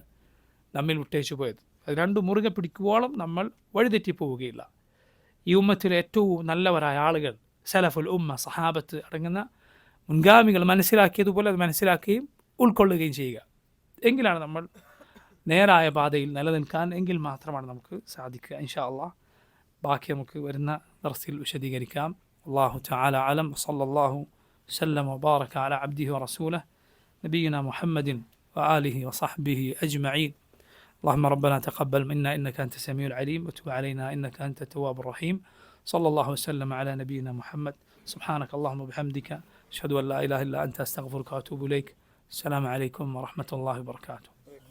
നമ്മിൽ വിട്ടയച്ചു പോയത്. അത് രണ്ടും മുറുകെ പിടിക്കുവോളം നമ്മൾ വഴിതെറ്റിപ്പോവുകയില്ല. ഈ ഉമ്മത്തിലെ ഏറ്റവും നല്ലവരായ ആളുകൾ, സലഫുൽ ഉമ്മ, സഹാബത്ത് അടങ്ങുന്ന മുൻഗാമികൾ മനസ്സിലാക്കിയതുപോലെ അത് മനസ്സിലാക്കുകയും ഉൾക്കൊള്ളുകയും ചെയ്യുക. എങ്കിലാണ് നമ്മൾ നേരായ പാതയിൽ നിലനിൽക്കാൻ, എങ്കിൽ മാത്രമാണ് നമുക്ക് സാധിക്കുക. ഇൻഷാ അല്ലാഹ് ബാക്കി നമുക്ക് വരുന്ന ദർസിൽ വിശദീകരിക്കാം. അല്ലാഹു തആല അലം. സല്ലല്ലാഹു വസല്ലം വബാറക അലാ അബ്ദിഹി വറസൂലിഹി നബിയിന മുഹമ്മദിൻ وآله وصحبه أجمعين. اللهم ربنا تقبل منا إنك أنت السميع العليم وتب علينا إنك أنت التواب الرحيم. صلى الله وسلم على نبينا محمد. سبحانك اللهم وبحمدك أشهد أن لا إله إلا أنت أستغفرك وأتوب إليك. السلام عليكم ورحمة الله وبركاته.